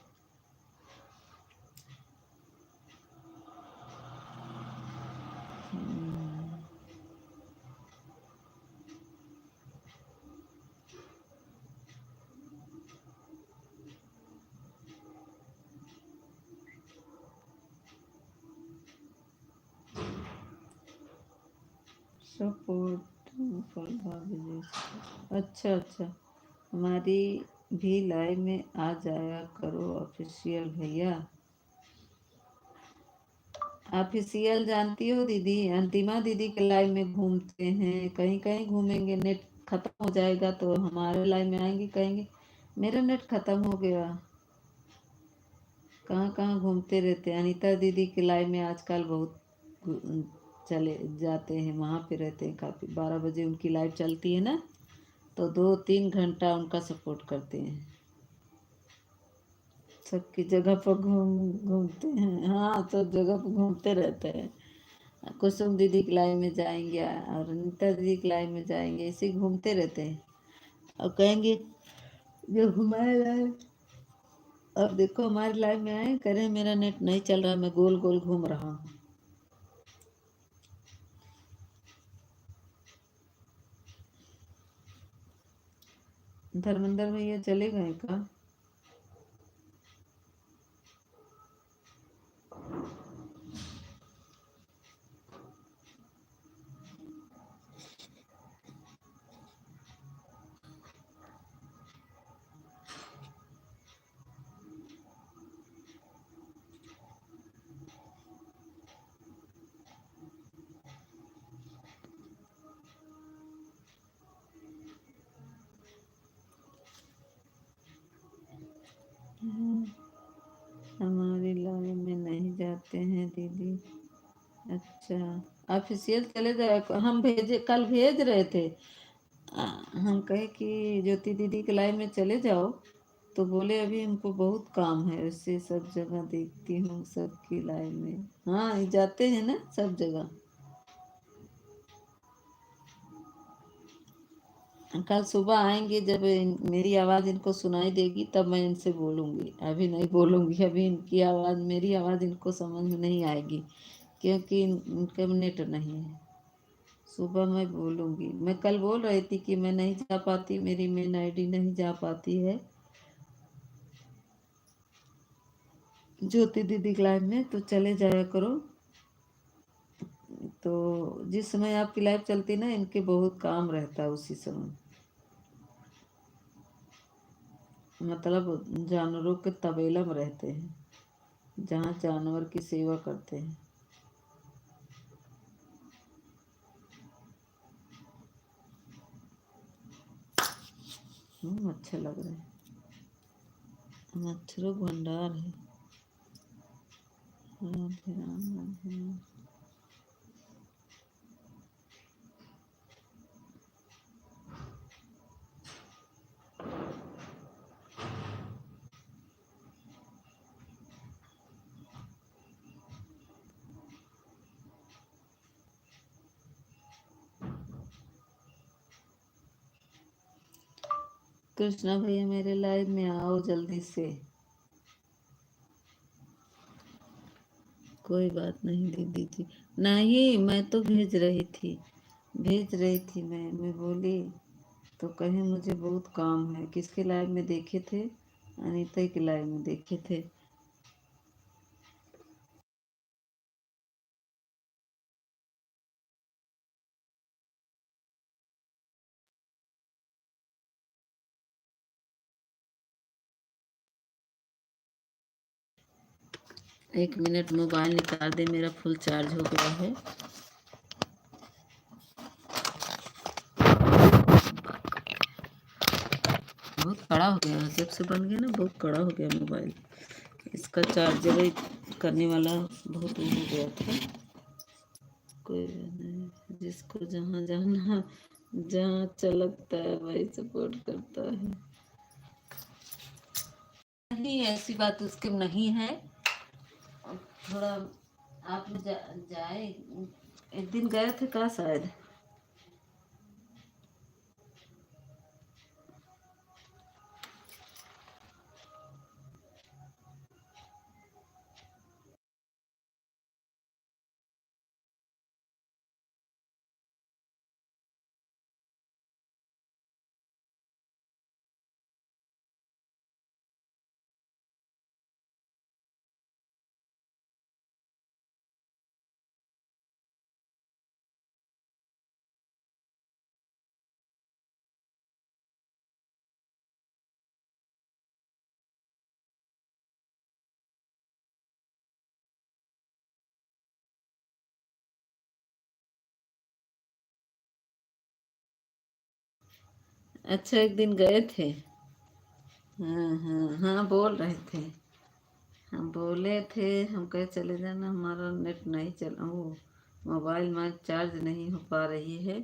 सपोर्ट फॉर भाभी जी। अच्छा अच्छा, हमारी भी लाइव में आ जाया करो ऑफिशियल भैया। ऑफिशियल जानती हो दीदी, अंतिमा दीदी के लाइव में घूमते हैं, कहीं कहीं घूमेंगे, नेट खत्म हो जाएगा तो हमारे लाइव में आएंगे, कहेंगे मेरा नेट खत्म हो गया। कहाँ कहाँ घूमते रहते हैं। अनीता दीदी के लाइव में आजकल बहुत चले जाते हैं, वहाँ पे रहते हैं काफ़ी। 12 बजे उनकी लाइव चलती है ना, तो 2-3 घंटा उनका सपोर्ट करते हैं। सबकी जगह पर घूमते हैं, हाँ सब जगह पर घूमते रहते हैं। कुसुम दीदी की लाइव में जाएंगे और अनीता दीदी की लाइव में जाएंगे, ऐसे घूमते रहते हैं और कहेंगे जो हमारे लाइव। अब देखो हमारे लाइव में आए, कह रहे हैं मेरा नेट नहीं चल रहा, मैं गोल गोल घूम रहा हूँ। धर्मेंद्र भैया चले गए का? हमारी लाइव में नहीं जाते हैं दीदी। अच्छा ऑफिशियल चले जाए, हम भेजे कल भेज रहे थे। हम कहे कि ज्योति दीदी के लाइव में चले जाओ, तो बोले अभी हमको बहुत काम है, उससे सब जगह देखती हूँ सबकी लाइव में। हाँ ये जाते हैं ना सब जगह। कल सुबह आएंगे, जब मेरी आवाज़ इनको सुनाई देगी तब मैं इनसे बोलूँगी, अभी नहीं बोलूँगी। अभी इनकी आवाज़, मेरी आवाज़ इनको समझ में नहीं आएगी क्योंकि इनका नेट नहीं है। सुबह मैं बोलूँगी, मैं कल बोल रही थी कि मैं नहीं जा पाती, मेरी मेन आईडी नहीं जा पाती है ज्योति दीदी के लाइव में, तो चले जाया करो। तो जिस समय आपकी लाइव चलती ना, इनके बहुत काम रहता है उसी समय। मतलब जानवरों के तबेला में रहते हैं, जहाँ जानवर की सेवा करते हैं। अच्छा लग रहा है। मच्छरों भंडार है। राधे राम राधे राम। कृष्णा भैया मेरे लाइव में आओ जल्दी से। कोई बात नहीं दीदी जी। नहीं, मैं तो भेज रही थी, मैं बोली तो कहे मुझे बहुत काम है। किसके लाइव में देखे थे? अनीता के लाइव में देखे थे। एक मिनट, मोबाइल निकाल दे, मेरा फुल चार्ज हो गया है। बहुत कड़ा हो गया, जब से बन गया ना बहुत कड़ा हो गया मोबाइल। इसका चार्जर करने वाला बहुत वो हो गया था। कोई बात नहीं, जिसको जहाँ जाना, जहाँ अच्छा लगता है वही सपोर्ट करता है। नहीं, ऐसी बात उसके नहीं है। थोड़ा आप जाए, एक दिन गए थे कहाँ शायद। अच्छा, एक दिन गए थे। हाँ हाँ हाँ, बोल रहे थे। हम बोले थे, हम कहे चले जाना, हमारा नेट नहीं चल, वो मोबाइल में चार्ज नहीं हो पा रही है।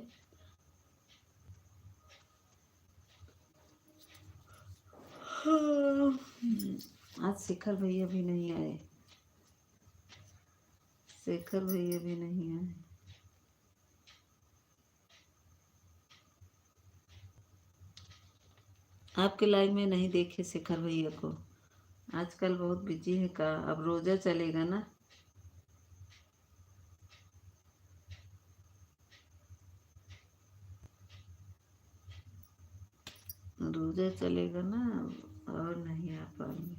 हाँ, आज शेखर भैया भी नहीं आए। शेखर भैया भी नहीं आए। आपके लाइव में नहीं देखे शेखर भैया को। आजकल बहुत बिजी है का, अब रोजा चलेगा ना। रोजा चलेगा ना, और नहीं आ पाएंगे।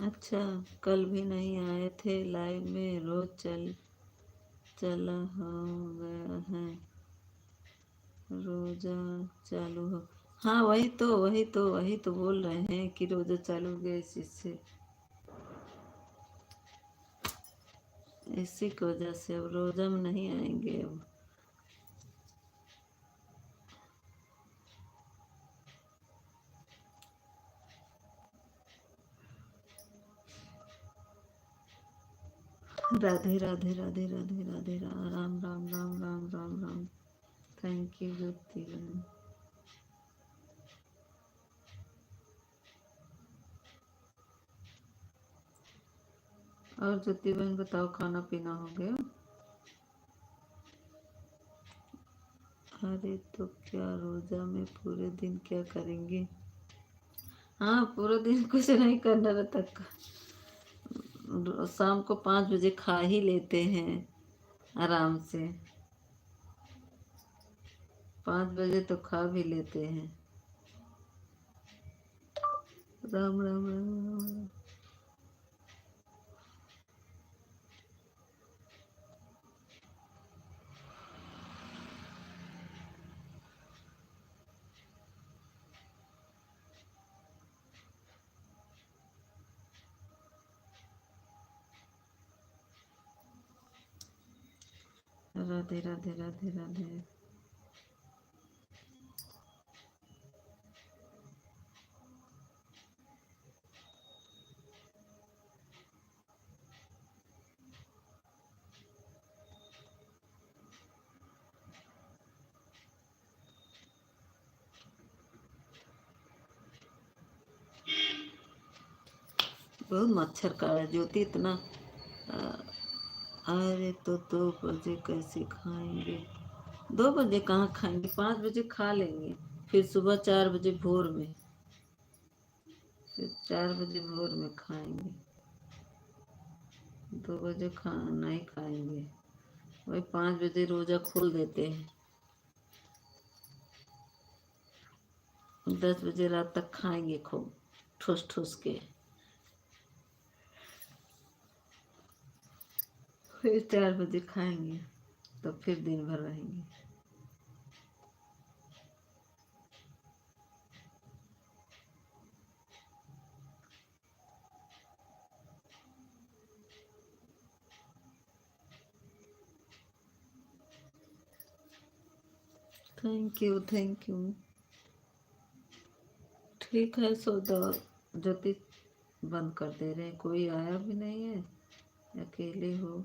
अच्छा, कल भी नहीं आए थे लाइव में, रोज चला हो गया है, रोजा चालू हो। हाँ, वही तो बोल रहे हैं कि रोजा चालू हो गया इस चीज से, इसी की वजह से अब रोजा में नहीं आएंगे अब। राधे राधे राधे राधे राधे राम राम राम राम राम राम राम। थैंक यू ज्योति बहन। और ज्योति बहन बताओ, खाना पीना हो गया? अरे तो क्या रोजा में पूरे दिन क्या करेंगे? हाँ, पूरे दिन कुछ नहीं करना रहता। शाम को 5 बजे खा ही लेते हैं आराम से। 5 बजे तो खा भी लेते हैं। राम राम राम राम। राधे राधे राधे राधे। बहुत मच्छर का है ज्योति इतना। अरे तो 2 बजे कैसे खाएंगे? 2 बजे कहाँ खाएंगे? 5 बजे खा लेंगे, फिर सुबह 4 बजे भोर में, फिर 4 बजे भोर में खाएंगे। 2 बजे खाना नहीं खाएंगे, वही 5 बजे रोजा खोल देते हैं। 10 बजे रात तक खाएंगे खूब ठूस ठूस के, फिर 4 बजे खाएंगे, तो फिर दिन भर रहेंगे। Thank you thank you. ठीक है, सो ज्योति बंद कर दे रहे हैं, कोई आया भी नहीं है, अकेले हो।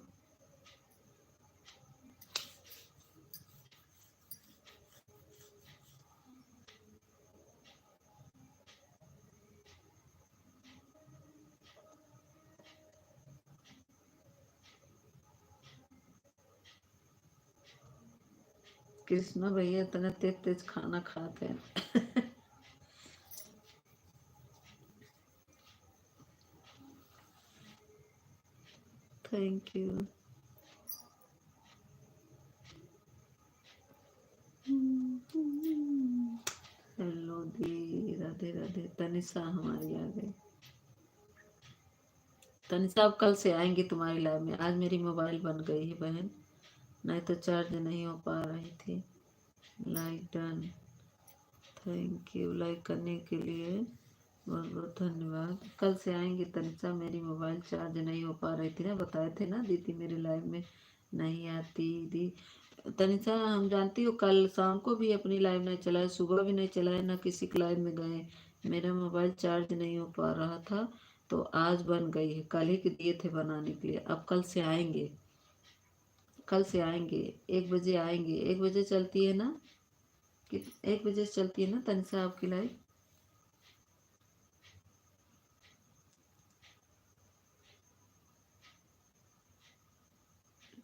कृष्णा भैया इतना तेज तेज खाना खाते हैं। Thank you. हेलो दी, राधे राधे। तनिषा हमारी आ गई। तनिषा अब कल से आएंगी तुम्हारी लाइव में। आज मेरी मोबाइल बन गई है बहन, नहीं तो चार्ज नहीं हो पा रही थी। Like done, thank you like करने के लिए, बहुत बहुत धन्यवाद। कल से आएंगे तनिषा, मेरी मोबाइल चार्ज नहीं हो पा रही थी ना, बताए थे ना दीदी मेरी लाइव में नहीं आती दी। तनिषा हम जानती हो, कल शाम को भी अपनी लाइव नहीं चलाए, सुबह भी नहीं चलाए, ना किसी की लाइव में गए। मेरा मोबाइल चार्ज नहीं हो पा रहा था, तो आज बन गई है। कल ही के दिए थे बनाने के लिए। अब कल से आएंगे, कल से आएंगे। 1 बजे आएंगे। 1 बजे चलती है ना कि 1 बजे चलती है ना तनिषा आपकी लाइव?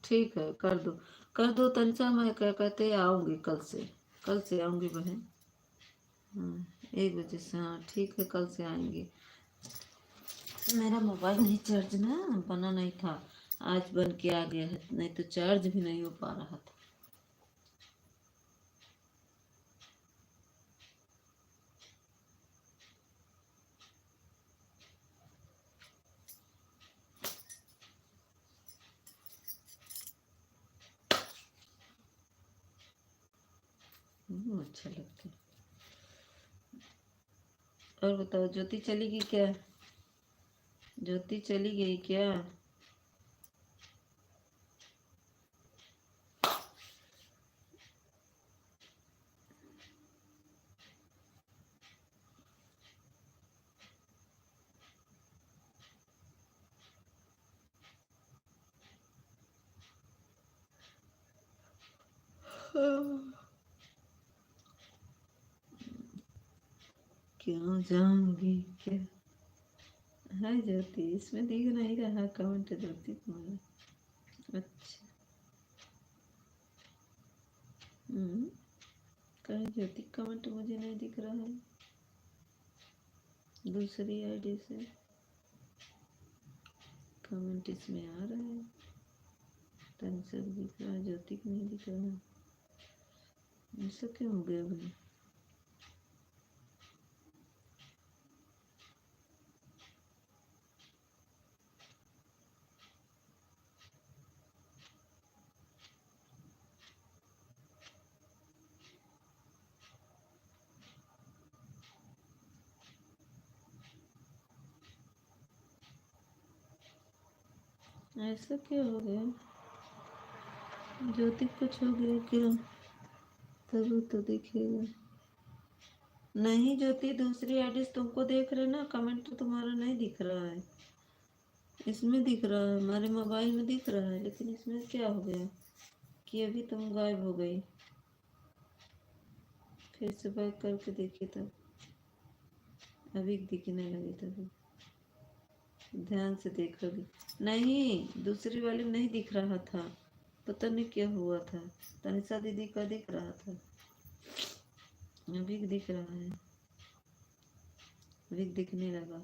ठीक है, कर दो कर दो तनिषा। मैं क्या कहते आऊँगी कल से, कल से आऊँगी बहन। हाँ, 1 बजे से, हाँ ठीक है, कल से आएंगे। मेरा मोबाइल नहीं चार्ज ना बना नहीं था, आज बन के आ गया है, नहीं तो चार्ज भी नहीं हो पा रहा था। अच्छा लगता है। और बताओ, ज्योति चली गई क्या? ज्योति चली गई क्या? क्यों जाऊंगी क्या है ज्योति, इसमें दिख नहीं रहा कमेंट ज्योति तुम्हारा। अच्छा कहीं ज्योति कमेंट मुझे नहीं दिख रहा है दूसरी आईडी से। कमेंट इसमें आ रहा है, टेंशन दिख रहा है, ज्योति को नहीं दिख रहा। ऐसा क्यों हो गया भाई? ऐसा क्या हो गया? ज्योति कुछ हो गया क्या? तब तो दिखेगा। नहीं ज्योति, दूसरी आईडी तुमको देख रहे ना, कमेंट तो तुम्हारा नहीं दिख रहा है। इसमें दिख रहा है, हमारे मोबाइल में दिख रहा है, लेकिन इसमें क्या हो गया कि अभी तुम गायब हो गई। फिर से बैक करके देखी तब अभी दिखने लगी, तभी ध्यान से देखोगी। नहीं दूसरी वाली में नहीं दिख रहा था, पता नहीं क्या हुआ था। तनिषा दीदी का दिख रहा था, अभी दिख रहा है, अभी दिखने लगा।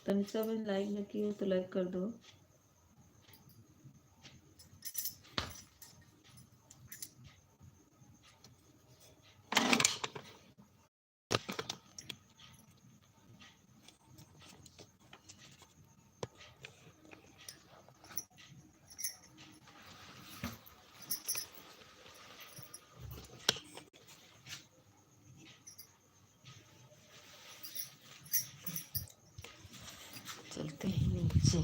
तनिषा बहन लाइक न की हो तो लाइक कर दो। चलते हैं नीचे।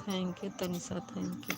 Thank you Tanisha, thank you.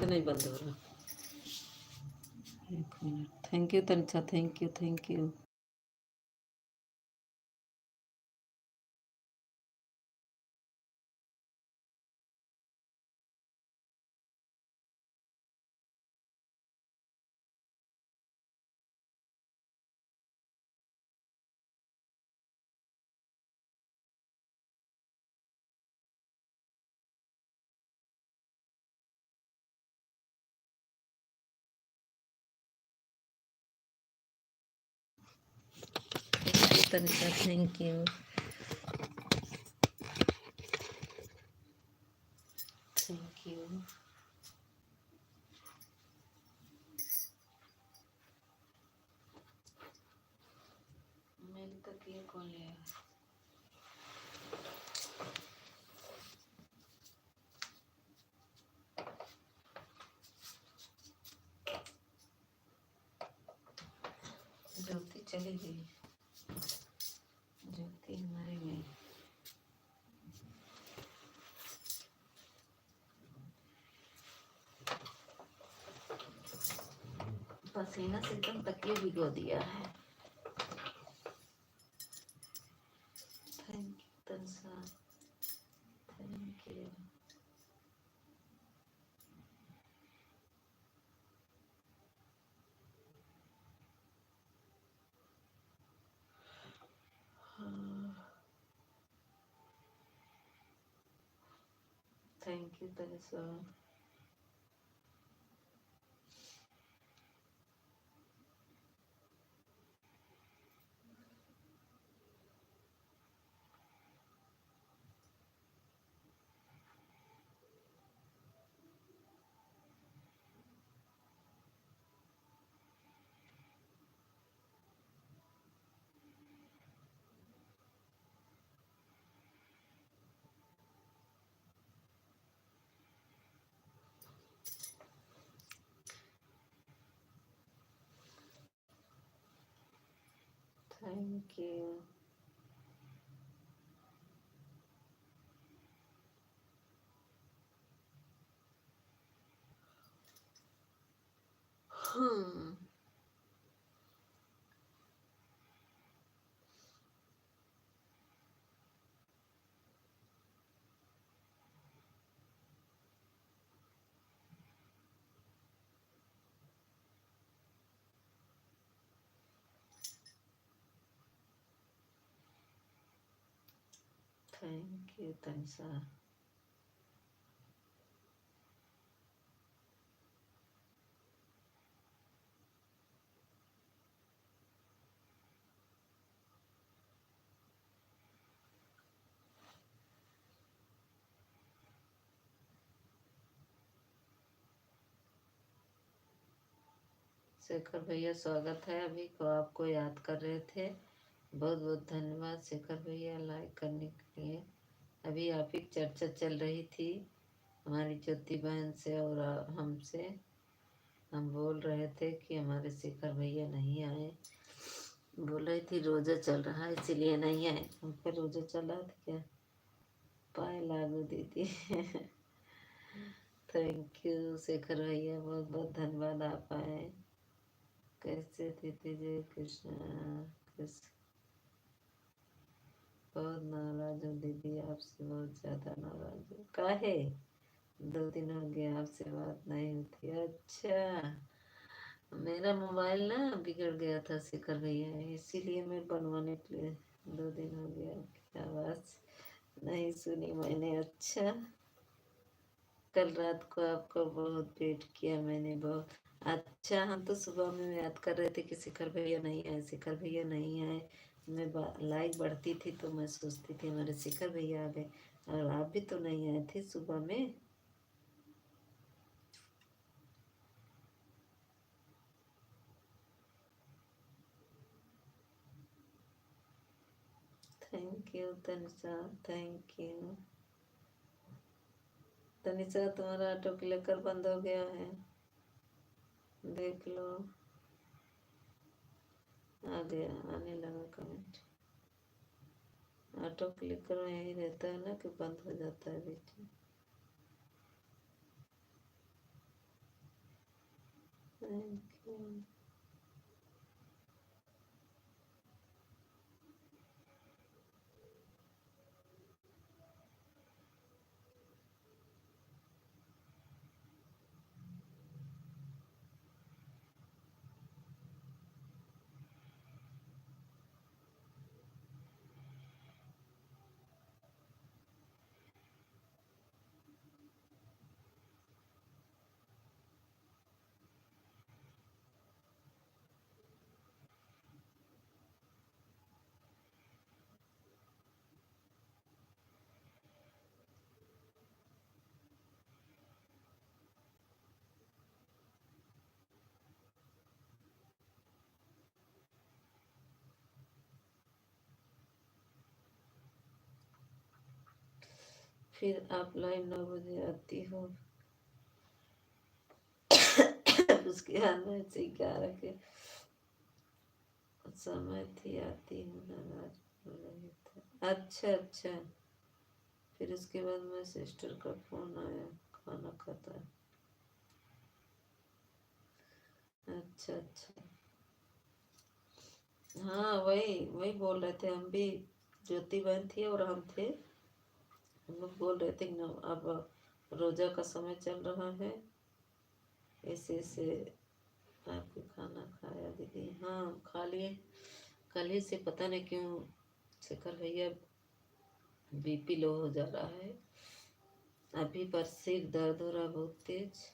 नहीं बंद हो रहा। एक minute. Thank you Tanisha, thank you, thank you. Tanisha thank you, thank you. मेरी तकिया कौन ले आया? चली गई ज्योति हमारी गई। पसीना से एकदम तकिए भिगो दिया है। Thank you Tansa, thank you. Thank you Tansa. Thank you. Thank you Tansa. Shekhar भैया स्वागत है। अभी को आपको याद कर रहे थे, बहुत बहुत धन्यवाद शेखर भैया लाइक करने के लिए। अभी आप ही चर्चा चल रही थी हमारी ज्योति बहन से और हमसे। हम बोल रहे थे कि हमारे शेखर भैया नहीं आए। बोल रही थी रोजा चल रहा है इसीलिए नहीं आए। हम पर रोजा चल रहा था क्या? पाए लागू दीदी। थैंक यू शेखर भैया, बहुत बहुत धन्यवाद आप आए। कैसे दीदी जय कृष्ण। कृष्ण बहुत नाराज हूँ दीदी आपसे, बहुत ज्यादा नाराज हूँ। काहे? 2 दिन हो गया आपसे बात नहीं होती। अच्छा, मेरा मोबाइल ना बिगड़ गया था शेखर भैया, इसीलिए मैं बनवाने के लिए 2 दिन हो गया। आपकी आवाज नहीं सुनी मैंने। अच्छा, कल रात को आपको बहुत वेट किया मैंने, बहुत। अच्छा, हम तो सुबह में याद कर रहे थे कि शिखर भैया नहीं आए, शिखर भैया नहीं आए। मैं लाइक बढ़ती थी तो मैं सोचती थी हमारे शिखर भैया आ गए, और आप भी तो नहीं आए थे सुबह में। Thank you Tanisha, thank you Tanisha. तुम्हारा ऑटो क्लिकर बंद हो गया है, देख लो। आ गया, आने लगा कमेंट। ऑटो क्लिकर में यही रहता है ना कि बंद हो जाता है बीच में। Thank you. फिर आप लाइव 9 बजे आती हो। उसके हाथ में से 11 के समय थी आती हूँ नाराज हो रही था। अच्छा अच्छा, फिर उसके बाद मेरे सिस्टर का फोन आया, खाना खाता है। अच्छा अच्छा, हाँ वही वही बोल रहे थे हम भी। ज्योति बहन थी और हम थे। हम लोग बोल रहे थे कि अब रोजा का समय चल रहा है, ऐसे ऐसे आपके खाना खाया दीदी। हाँ खा लिए। कल ही से पता नहीं क्यों शेखर भैया बीपी लो हो जा रहा है। अभी पर सिर दर्द हो रहा बहुत तेज,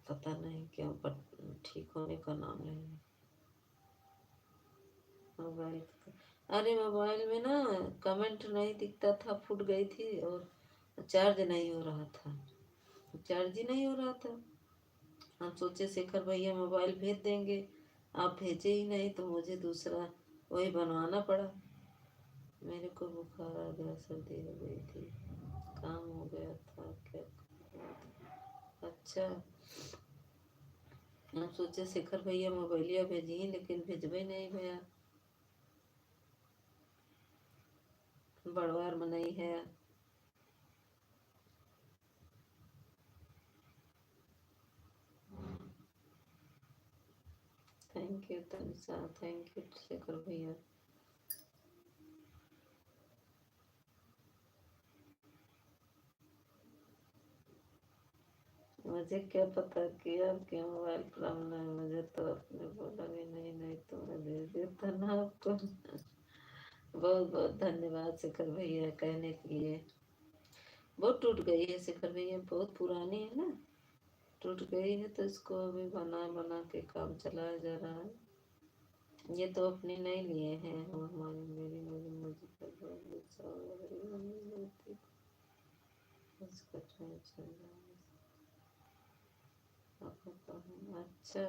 पता नहीं क्यों, पर ठीक होने का नाम नहीं है। मोबाइल, अरे मोबाइल में ना कमेंट नहीं दिखता था, फूट गई थी और चार्ज नहीं हो रहा था, चार्ज ही नहीं हो रहा था। हम सोचे शेखर भैया मोबाइल भेज देंगे, आप भेजे ही नहीं तो मुझे दूसरा वही बनवाना पड़ा। मेरे को बुखार आ गया, सर्दी हो गई थी, काम हो गया था, क्या करना था। अच्छा, हम सोचे शेखर भैया मोबाइलिया भेजी लेकिन भेजबे नहीं भैया, बड़वार में नहीं है। Thank you Tanisha, thank you Shekhar भैया। मुझे क्या पता कि आपके मोबाइल प्रॉब्लम है, मुझे तो आपने बोला भी नहीं, नहीं तो मैं भेज देता ना आपको। बहुत बहुत धन्यवाद शेखर भैया कहने के लिए। बहुत टूट गई है शेखर भैया, बहुत पुरानी है ना, टूट गई है तो इसको अभी बना बना के काम चलाया जा रहा है। ये तो अपने नहीं लिए हैं, हम हमारी मेरी मेरी मुझे इसका ट्रेन चल रहा है। अच्छा,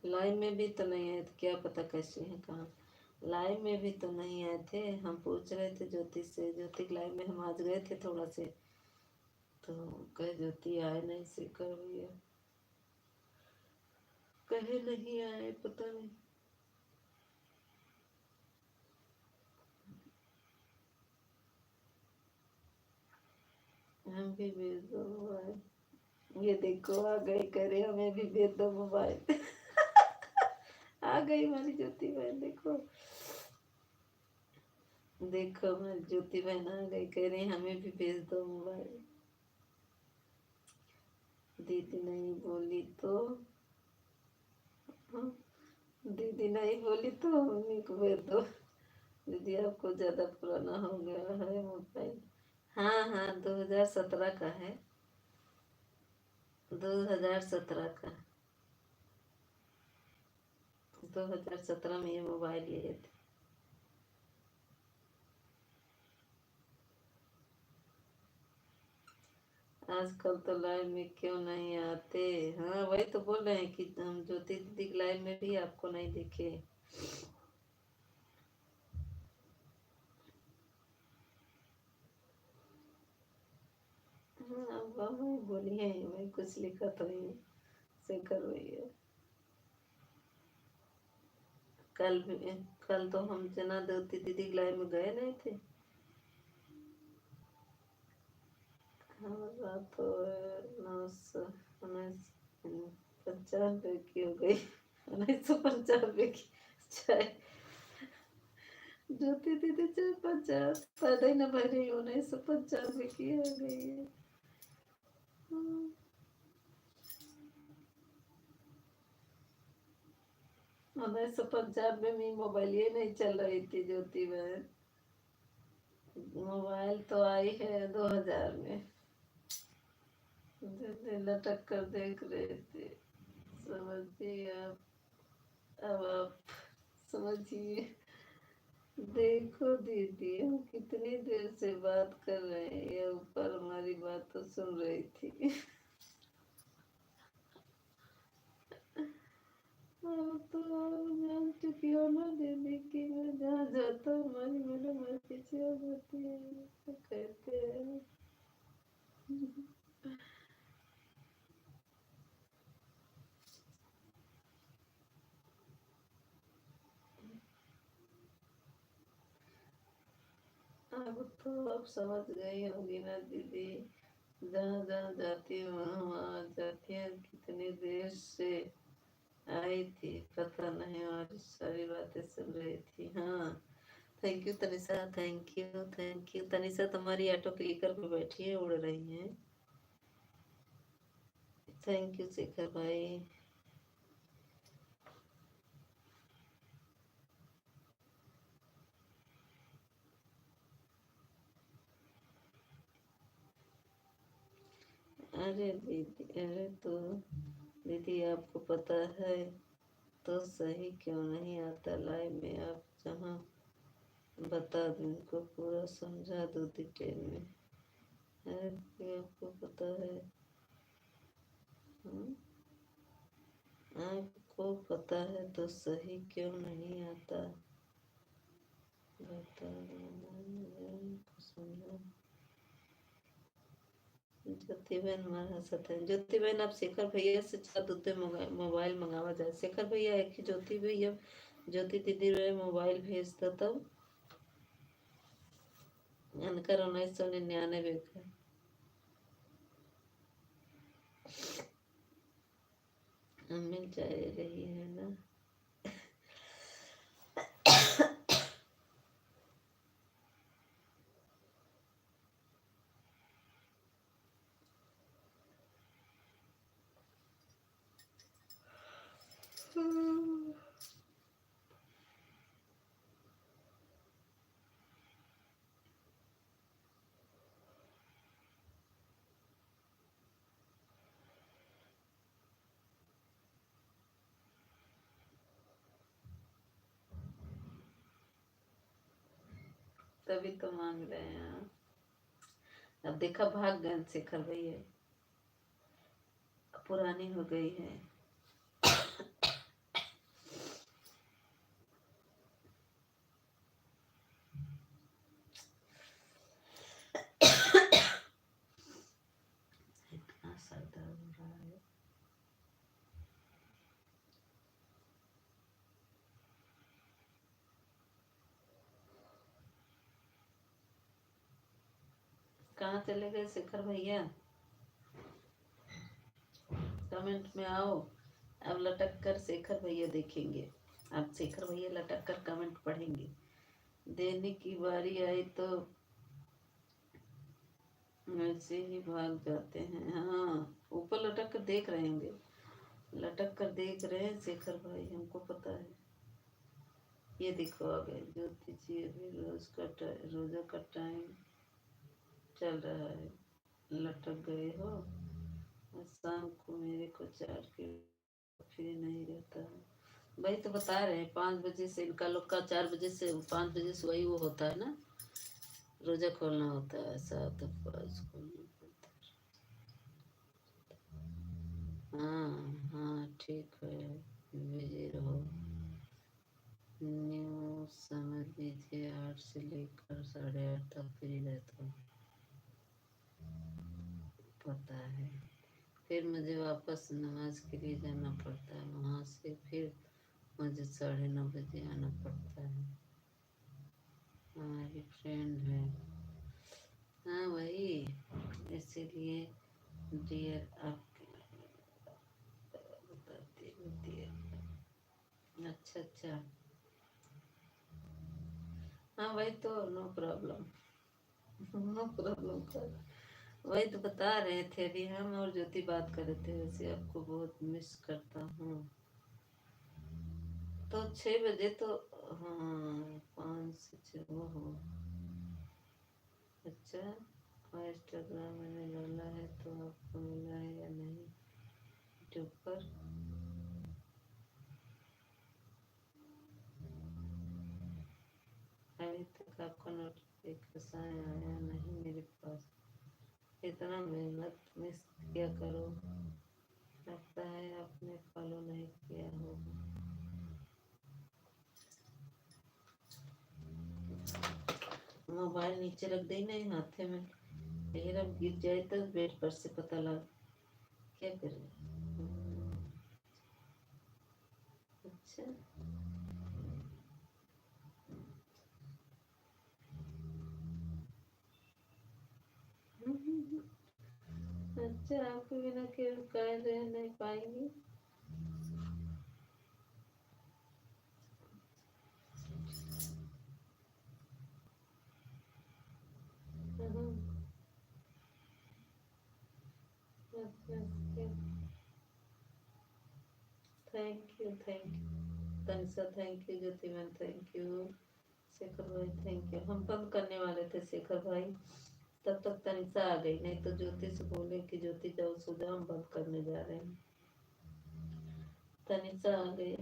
लाइव में भी तो नहीं आए थे, क्या पता कैसे हैं कहाँ। लाइव में भी तो नहीं आए थे, हम पूछ रहे थे ज्योति से, ज्योति के लाइव में हम आज गए थे थोड़ा से, तो कहे ज्योति आए नहीं शेखर भैया, कहे नहीं आए, पता नहीं। हम भी भेज दो मोबाइल, ये देखो आ गई, करे हमें भी भेज दो मोबाइल। आ गई हमारी ज्योति बहन, देखो देखो हमारी ज्योति बहन आ गई, कह रही हमें भी भेज दो मोबाइल। दीदी नहीं बोली तो, हाँ, दीदी नहीं बोली तो मम्मी को भेज दो। दीदी आपको ज्यादा पुराना हो गया है मोबाइल। हाँ हाँ, 2017 का है, 2017 का, 2017 में ये मोबाइल लिए थे। आजकल तो लाइव में क्यों नहीं आते। हाँ वही तो बोल रहे हैं कि हम ज्योति दीदी के लाइव में भी आपको नहीं दिखे। हाँ वही बोली है, वही कुछ लिखा तो ही शेखर भैया। कल भी, कल तो हम जना ज्योति दीदी के लाइव में गए नहीं थे। हमारा तो 995 की हो गई, 1995 की चाय। ज्योति दीदी चाहे 50 पैदा ही न भरी, 1995 की हो गई है। 1995 में मोबाइल ये नहीं चल रही थी ज्योति बहन, मोबाइल तो आई है 2000 में। लटक कर देख रहे थे, समझिए आप, अब आप समझिए। देखो दीदी हम कितनी देर से बात कर रहे हैं, ये ऊपर हमारी बात तो सुन रही थी। अब तो जान चुकी हो ना दीदी की मैं जहाँ जाता हूँ हमारी मैडम मेरे पीछे आ जाती है, तो कहते हैं। अब तो आप समझ गई होगी ना दीदी, जहाँ जहाँ जाती हूँ वहाँ वहाँ जाती है। कितनी देर से आई थी पता नहीं, और सारी बातें सुन रही थी। हाँ, thank you Tanisha, thank you thank you Tanisha, तुम्हारी ऑटो क्लिकर पे बैठी है, उड़ रही है। थैंक यू शेखर भाई। अरे दीदी, अरे तो दीदी आपको पता है तो सही, क्यों नहीं आता लाइव में? आप जहाँ बता दो, इनको पूरा समझा दो डिटेल में। अरे दीदी आपको पता है, हाँ? आपको पता है तो सही, क्यों नहीं आता? बता दो इनको समझा। ज्योति बहन हमारा हंसत है। ज्योति बहन आप शेखर भैया से चार दूसरे मोबाइल मंगावा जाए। शेखर भैया एक ही ज्योति भैया, ज्योति दीदी रे मोबाइल भेजता तब इनकर 1999 का मिल जाए रही है ना। तभी तो मांग रहे हैं। अब देखा भाग गए शेखर भैया, पुरानी हो गई है। इतना सर दर्द हो रहा है। कहाँ चले गए शेखर भैया? कमेंट में आओ। अब लटक कर शेखर भैया देखेंगे। अब शेखर भैया लटक कर कमेंट पढ़ेंगे। देने की बारी आई तो वैसे ही भाग जाते हैं। हाँ, ऊपर लटक कर देख रहे होंगे, लटक कर देख रहे हैं शेखर भाई, हमको पता है। ये देखो आ गए ज्योति जी। अभी रोजा का टाइम चल रहा है, लटक गए हो। और शाम को मेरे को 4 फ्री नहीं रहता है। वही तो बता रहे हैं, 5 बजे से इनका लोग का 4 बजे से 5 बजे से वही वो होता है ना, रोजा खोलना होता है। 7 5 खोलना पड़ता है। हाँ हाँ ठीक है, बिजी रहो। न्यू समझ लीजिए 8 से लेकर 8:30 तक फ्री रहता हूँ, पता है। फिर मुझे वापस नमाज के लिए जाना पड़ता है, वहाँ से फिर मुझे 9:30 बजे आना पड़ता है। हमारी फ्रेंड है। हाँ वही, इसीलिए डियर आपके बताती होती है। अच्छा अच्छा, हाँ वही तो, नो प्रॉब्लम, नो प्रॉब्लम कर। वही तो बता रहे थे, अभी हम और ज्योति बात कर रहे थे। वैसे आपको बहुत मिस करता हूँ। तो 6 बजे तो, हाँ 5 से 6 हो। अच्छा, और इंस्टाग्राम मैंने डाला है तो आपको मिला है या नहीं यूट्यूब पर? अभी तक आपका नोटिफिकेशन आया नहीं मेरे पास। इतना मेहनत मिस किया करो, लगता है आपने फॉलो नहीं किया होगा। मोबाइल नीचे रख दे नहीं हाथे में, फिर अब गिर जाए तो बेड पर से पता लग, क्या करें। अच्छा, बच्चे आपके बिना क्यों कह रह नहीं पाएंगी। Thank you Tanisha, thank you Jyoti ma'am, thank you Shekhar भाई, थैंक यू। हम बंद करने वाले थे शेखर भाई, तब तक तनिषा आ गई, नहीं तो ज्योति से बोले कि ज्योति जाओ सो जाओ, हम बंद करने जा रहे हैं। तनिषा आ गई।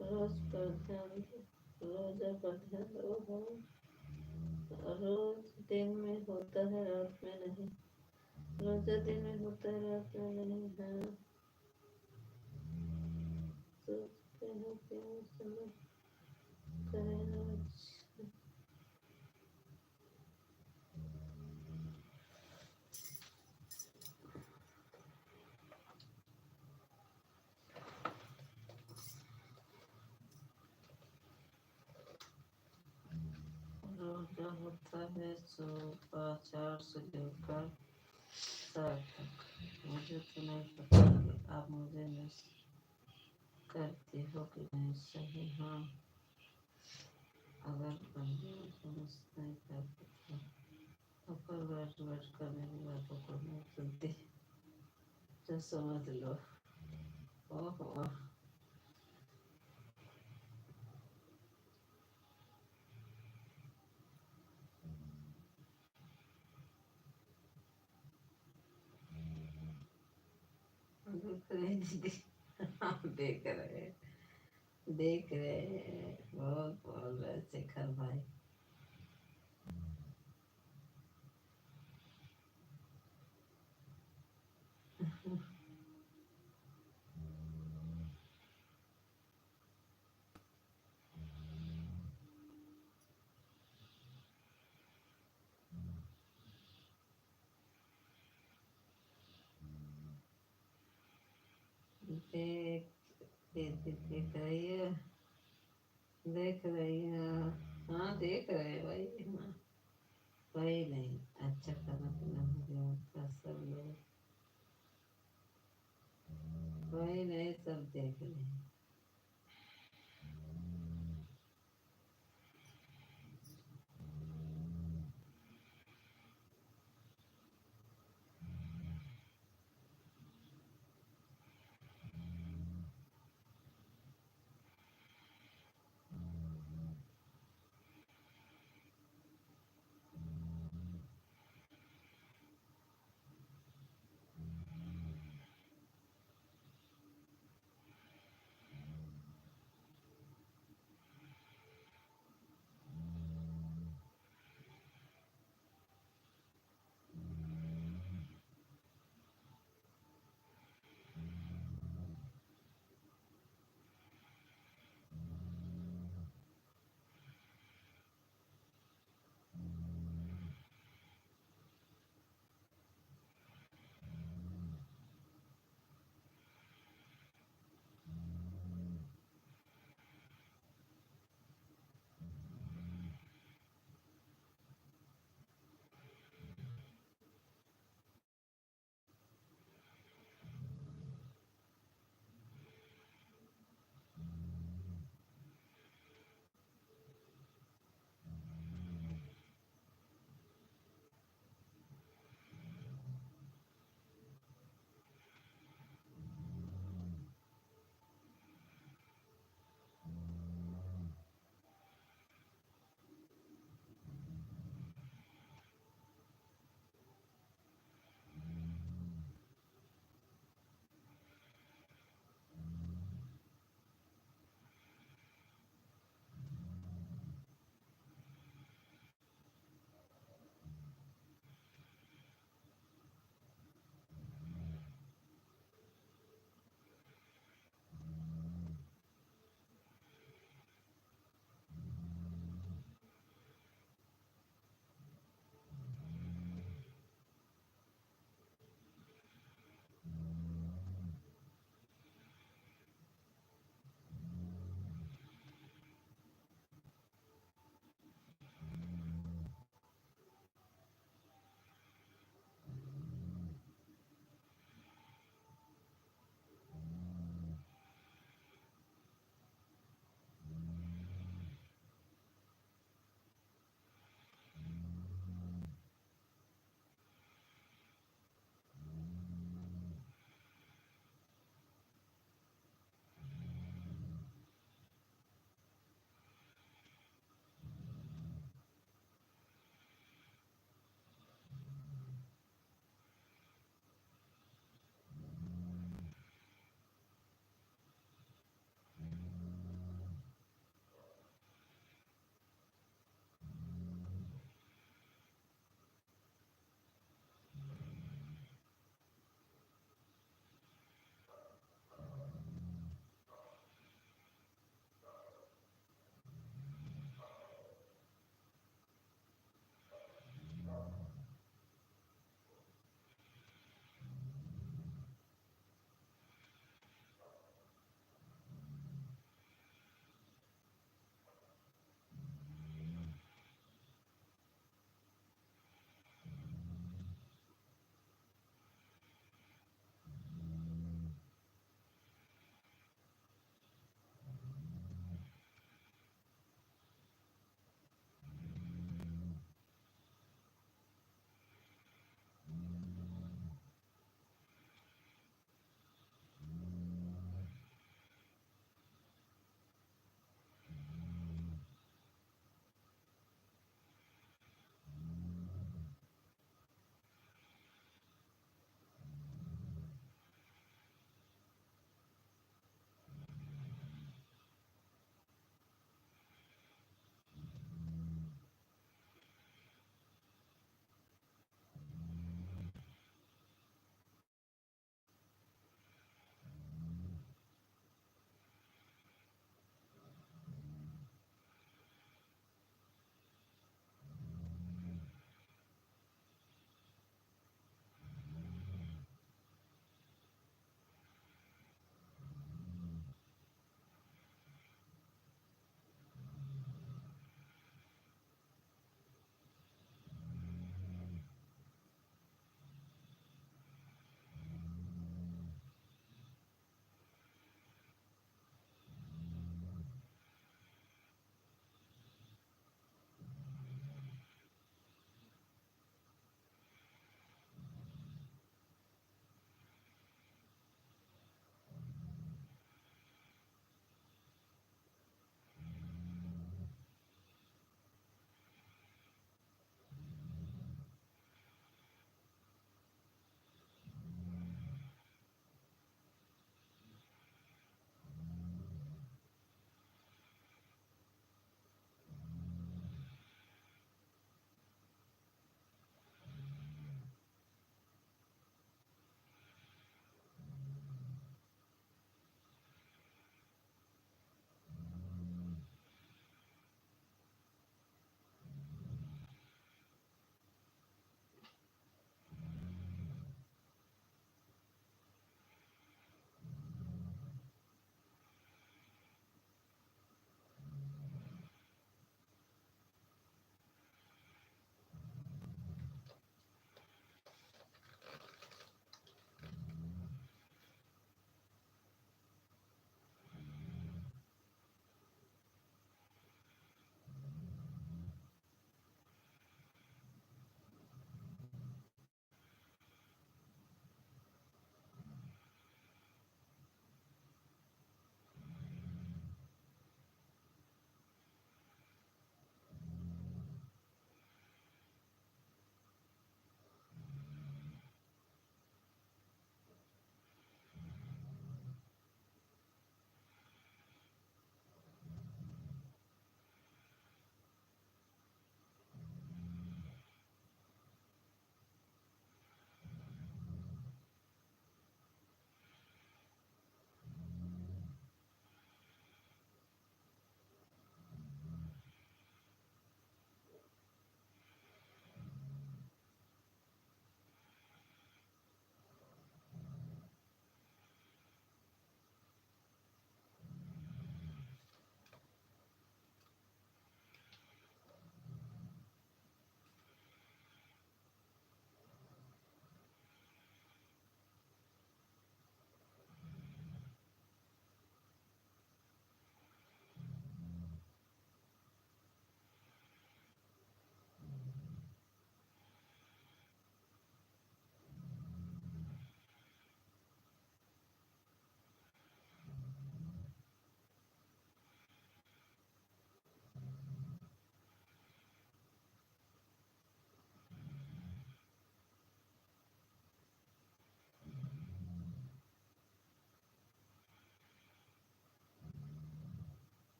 रोज पर ध्यान रोजा पर ध्यान दो हो, रोज दिन में होता है रात में नहीं, रोजा दिन में होता है रात में नहीं। हाँ सोचते हैं कि समय करें रोज। रोजा होता है सुबह 4 से लेकर 7 तक। मुझे तो नहीं पता कि आप मुझे मिस करती हो कि नहीं। सही हाँ, अगर बंदी मुझे मिस नहीं करती तो ऊपर बैठ बैठ कर मेरी बातों को नहीं सुनती, तो समझ लो। ओहो देख रहे दीदी, हम देख रहे हैं, बहुत बोल रहे शेखर भाई। देख दीदी देख रही है, देख रही है। हाँ देख रहे हैं भाई। हाँ वही नहीं, अच्छा खाना पीना हो गया आपका, सब लोग वही नहीं, सब देख रहे हैं।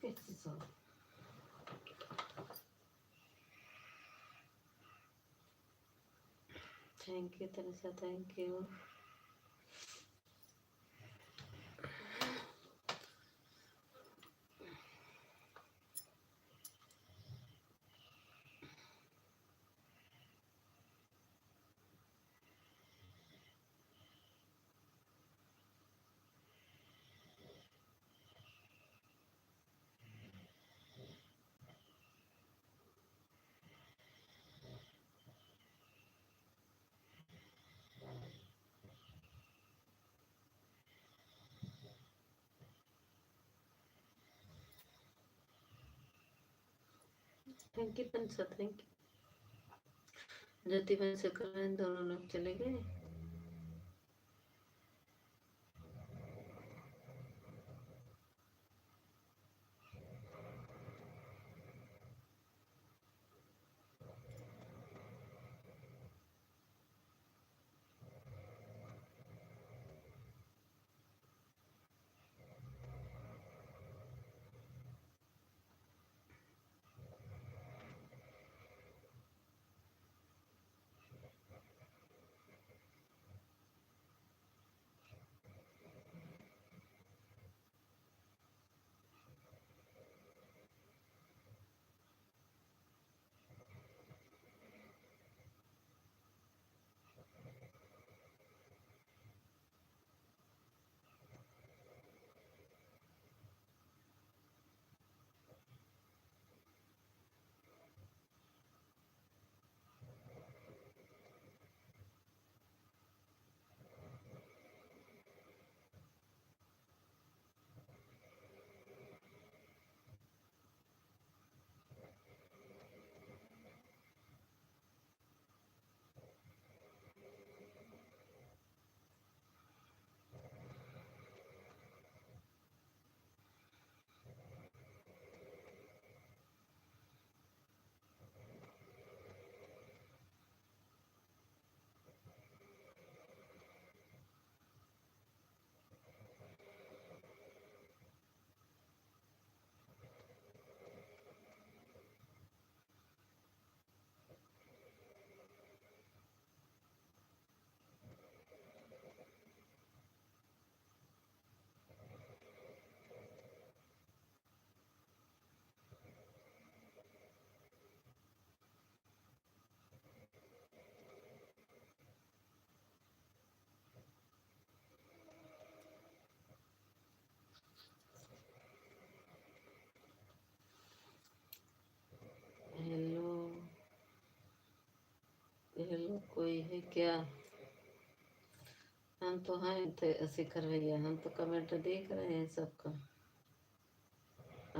कैसी so thank you Tanisha, thank you. Thank you Tanisha, thank you. Jyoti बहन से करण दोनों लोग चले गए। हेलो हेलो, कोई है क्या? हम तो हैं थे शिखर भैया, हम तो कमेंट देख रहे हैं सबका।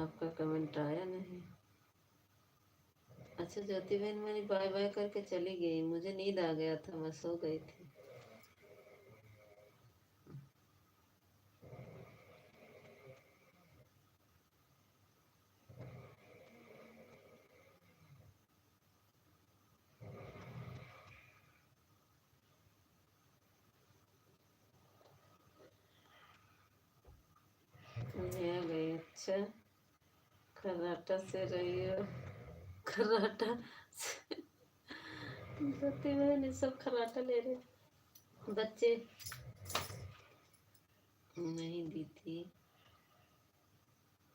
आपका कमेंट आया नहीं। अच्छा ज्योति बहन मेरी बाय बाय करके चली गई, मुझे नींद आ गया था, मैं सो गई थी। मैं आ गई। अच्छा, खर्राटा से रही हो? खर्राटा से ज्योति बहन ये सब खर्राटा ले रहे बच्चे। नहीं दी थी,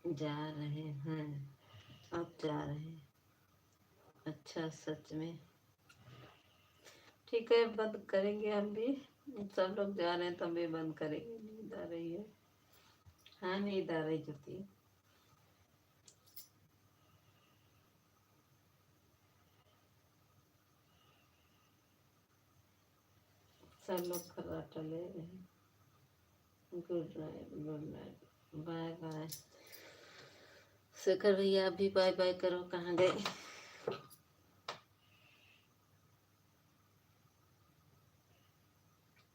जा रहे हैं, अब जा रहे हैं। अच्छा सच में? ठीक है, बंद करेंगे हम भी। सब लोग जा रहे हैं तो हम भी बंद करेंगे। नींद आ रही है। हाँ नींद आ रही ज्योति। सब लोग खर्राटा ले रहे हैं। Good night, good night, bye bye. Shekhar भैया आप भी बाय बाय करो, कहाँ गए?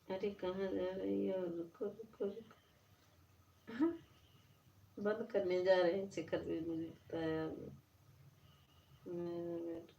अरे कहाँ जा रही हो? रुको रुको रुको। बंद करने जा रहे हैं शिखर भी, मुझे बताया मेरा नेट।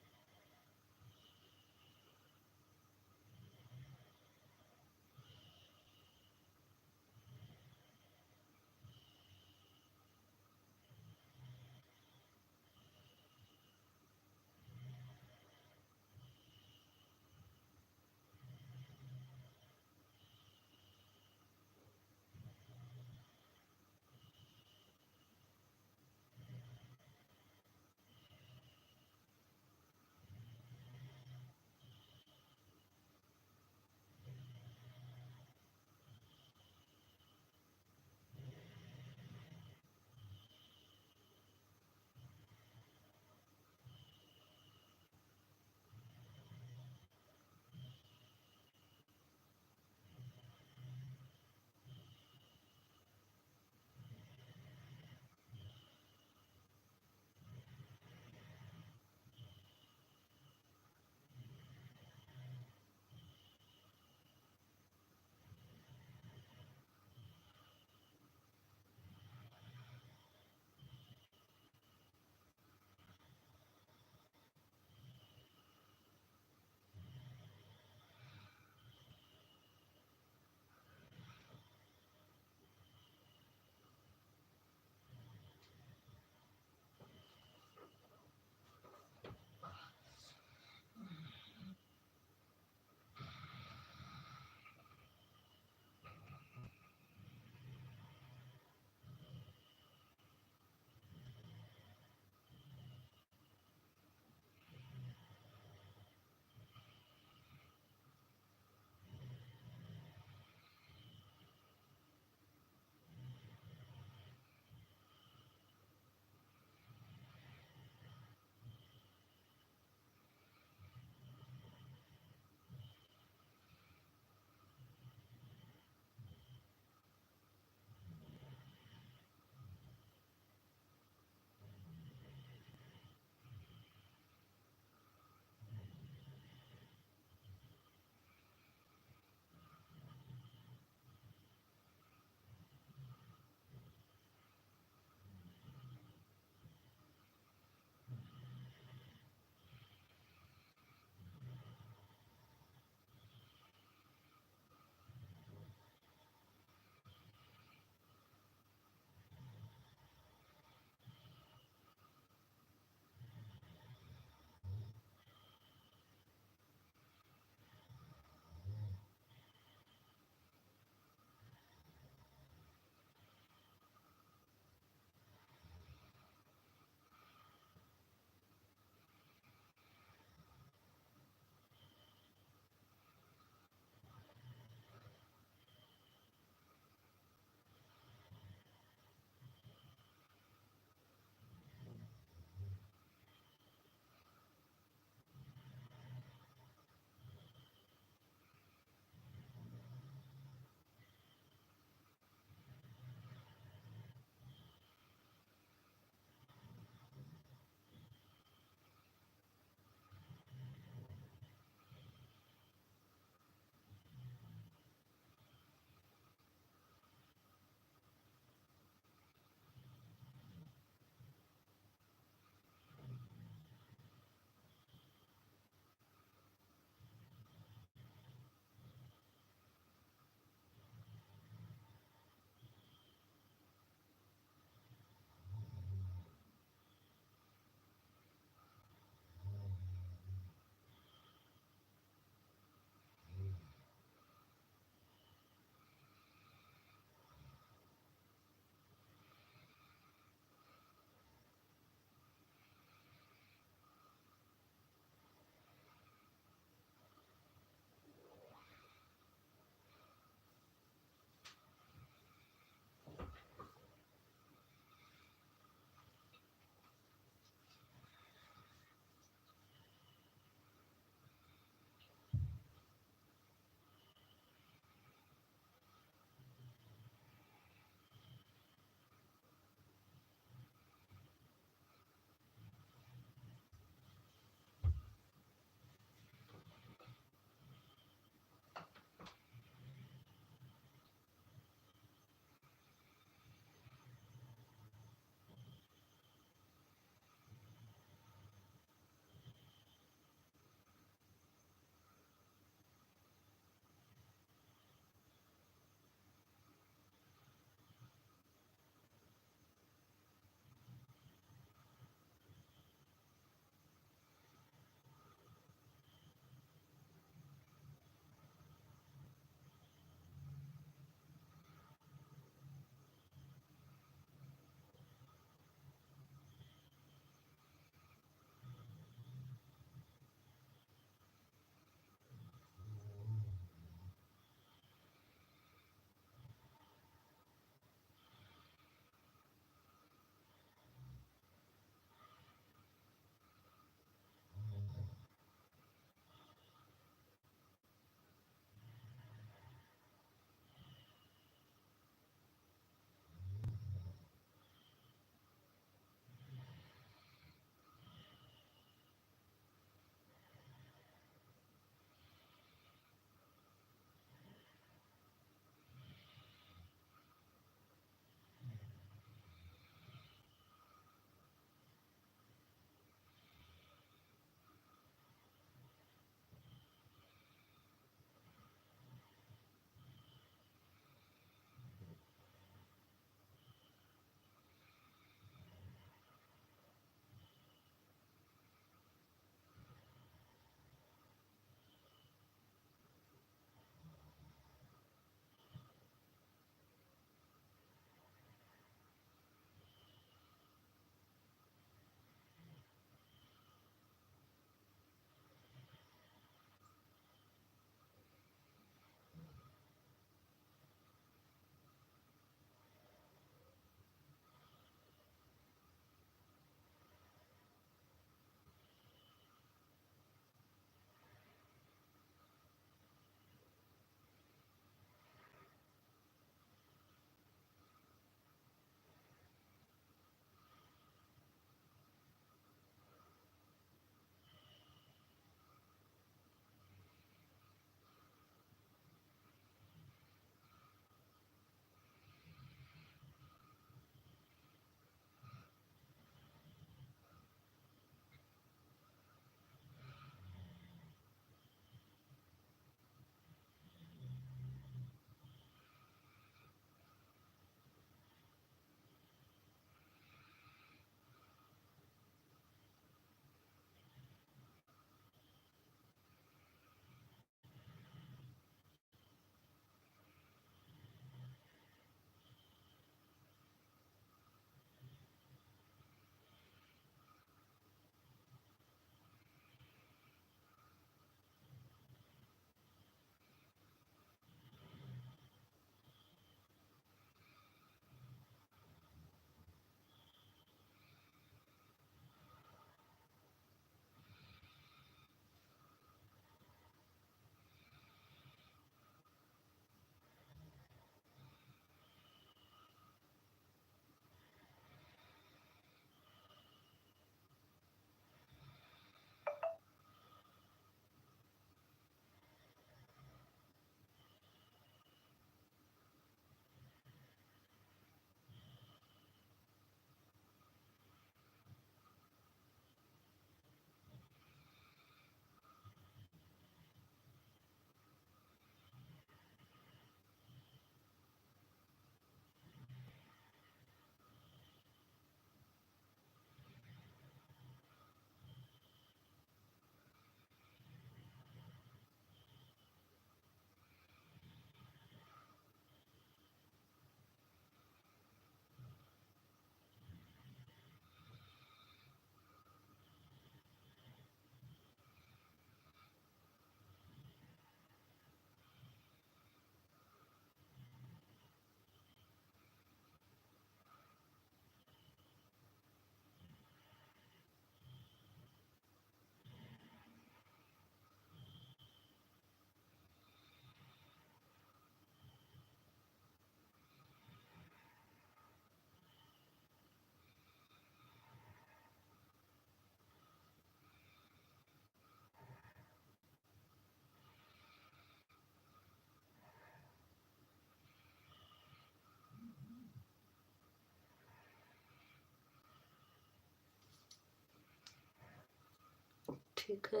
ठीक है,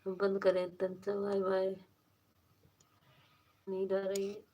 अब बंद करें। तंचा बाय बाय, नींद आ रही है।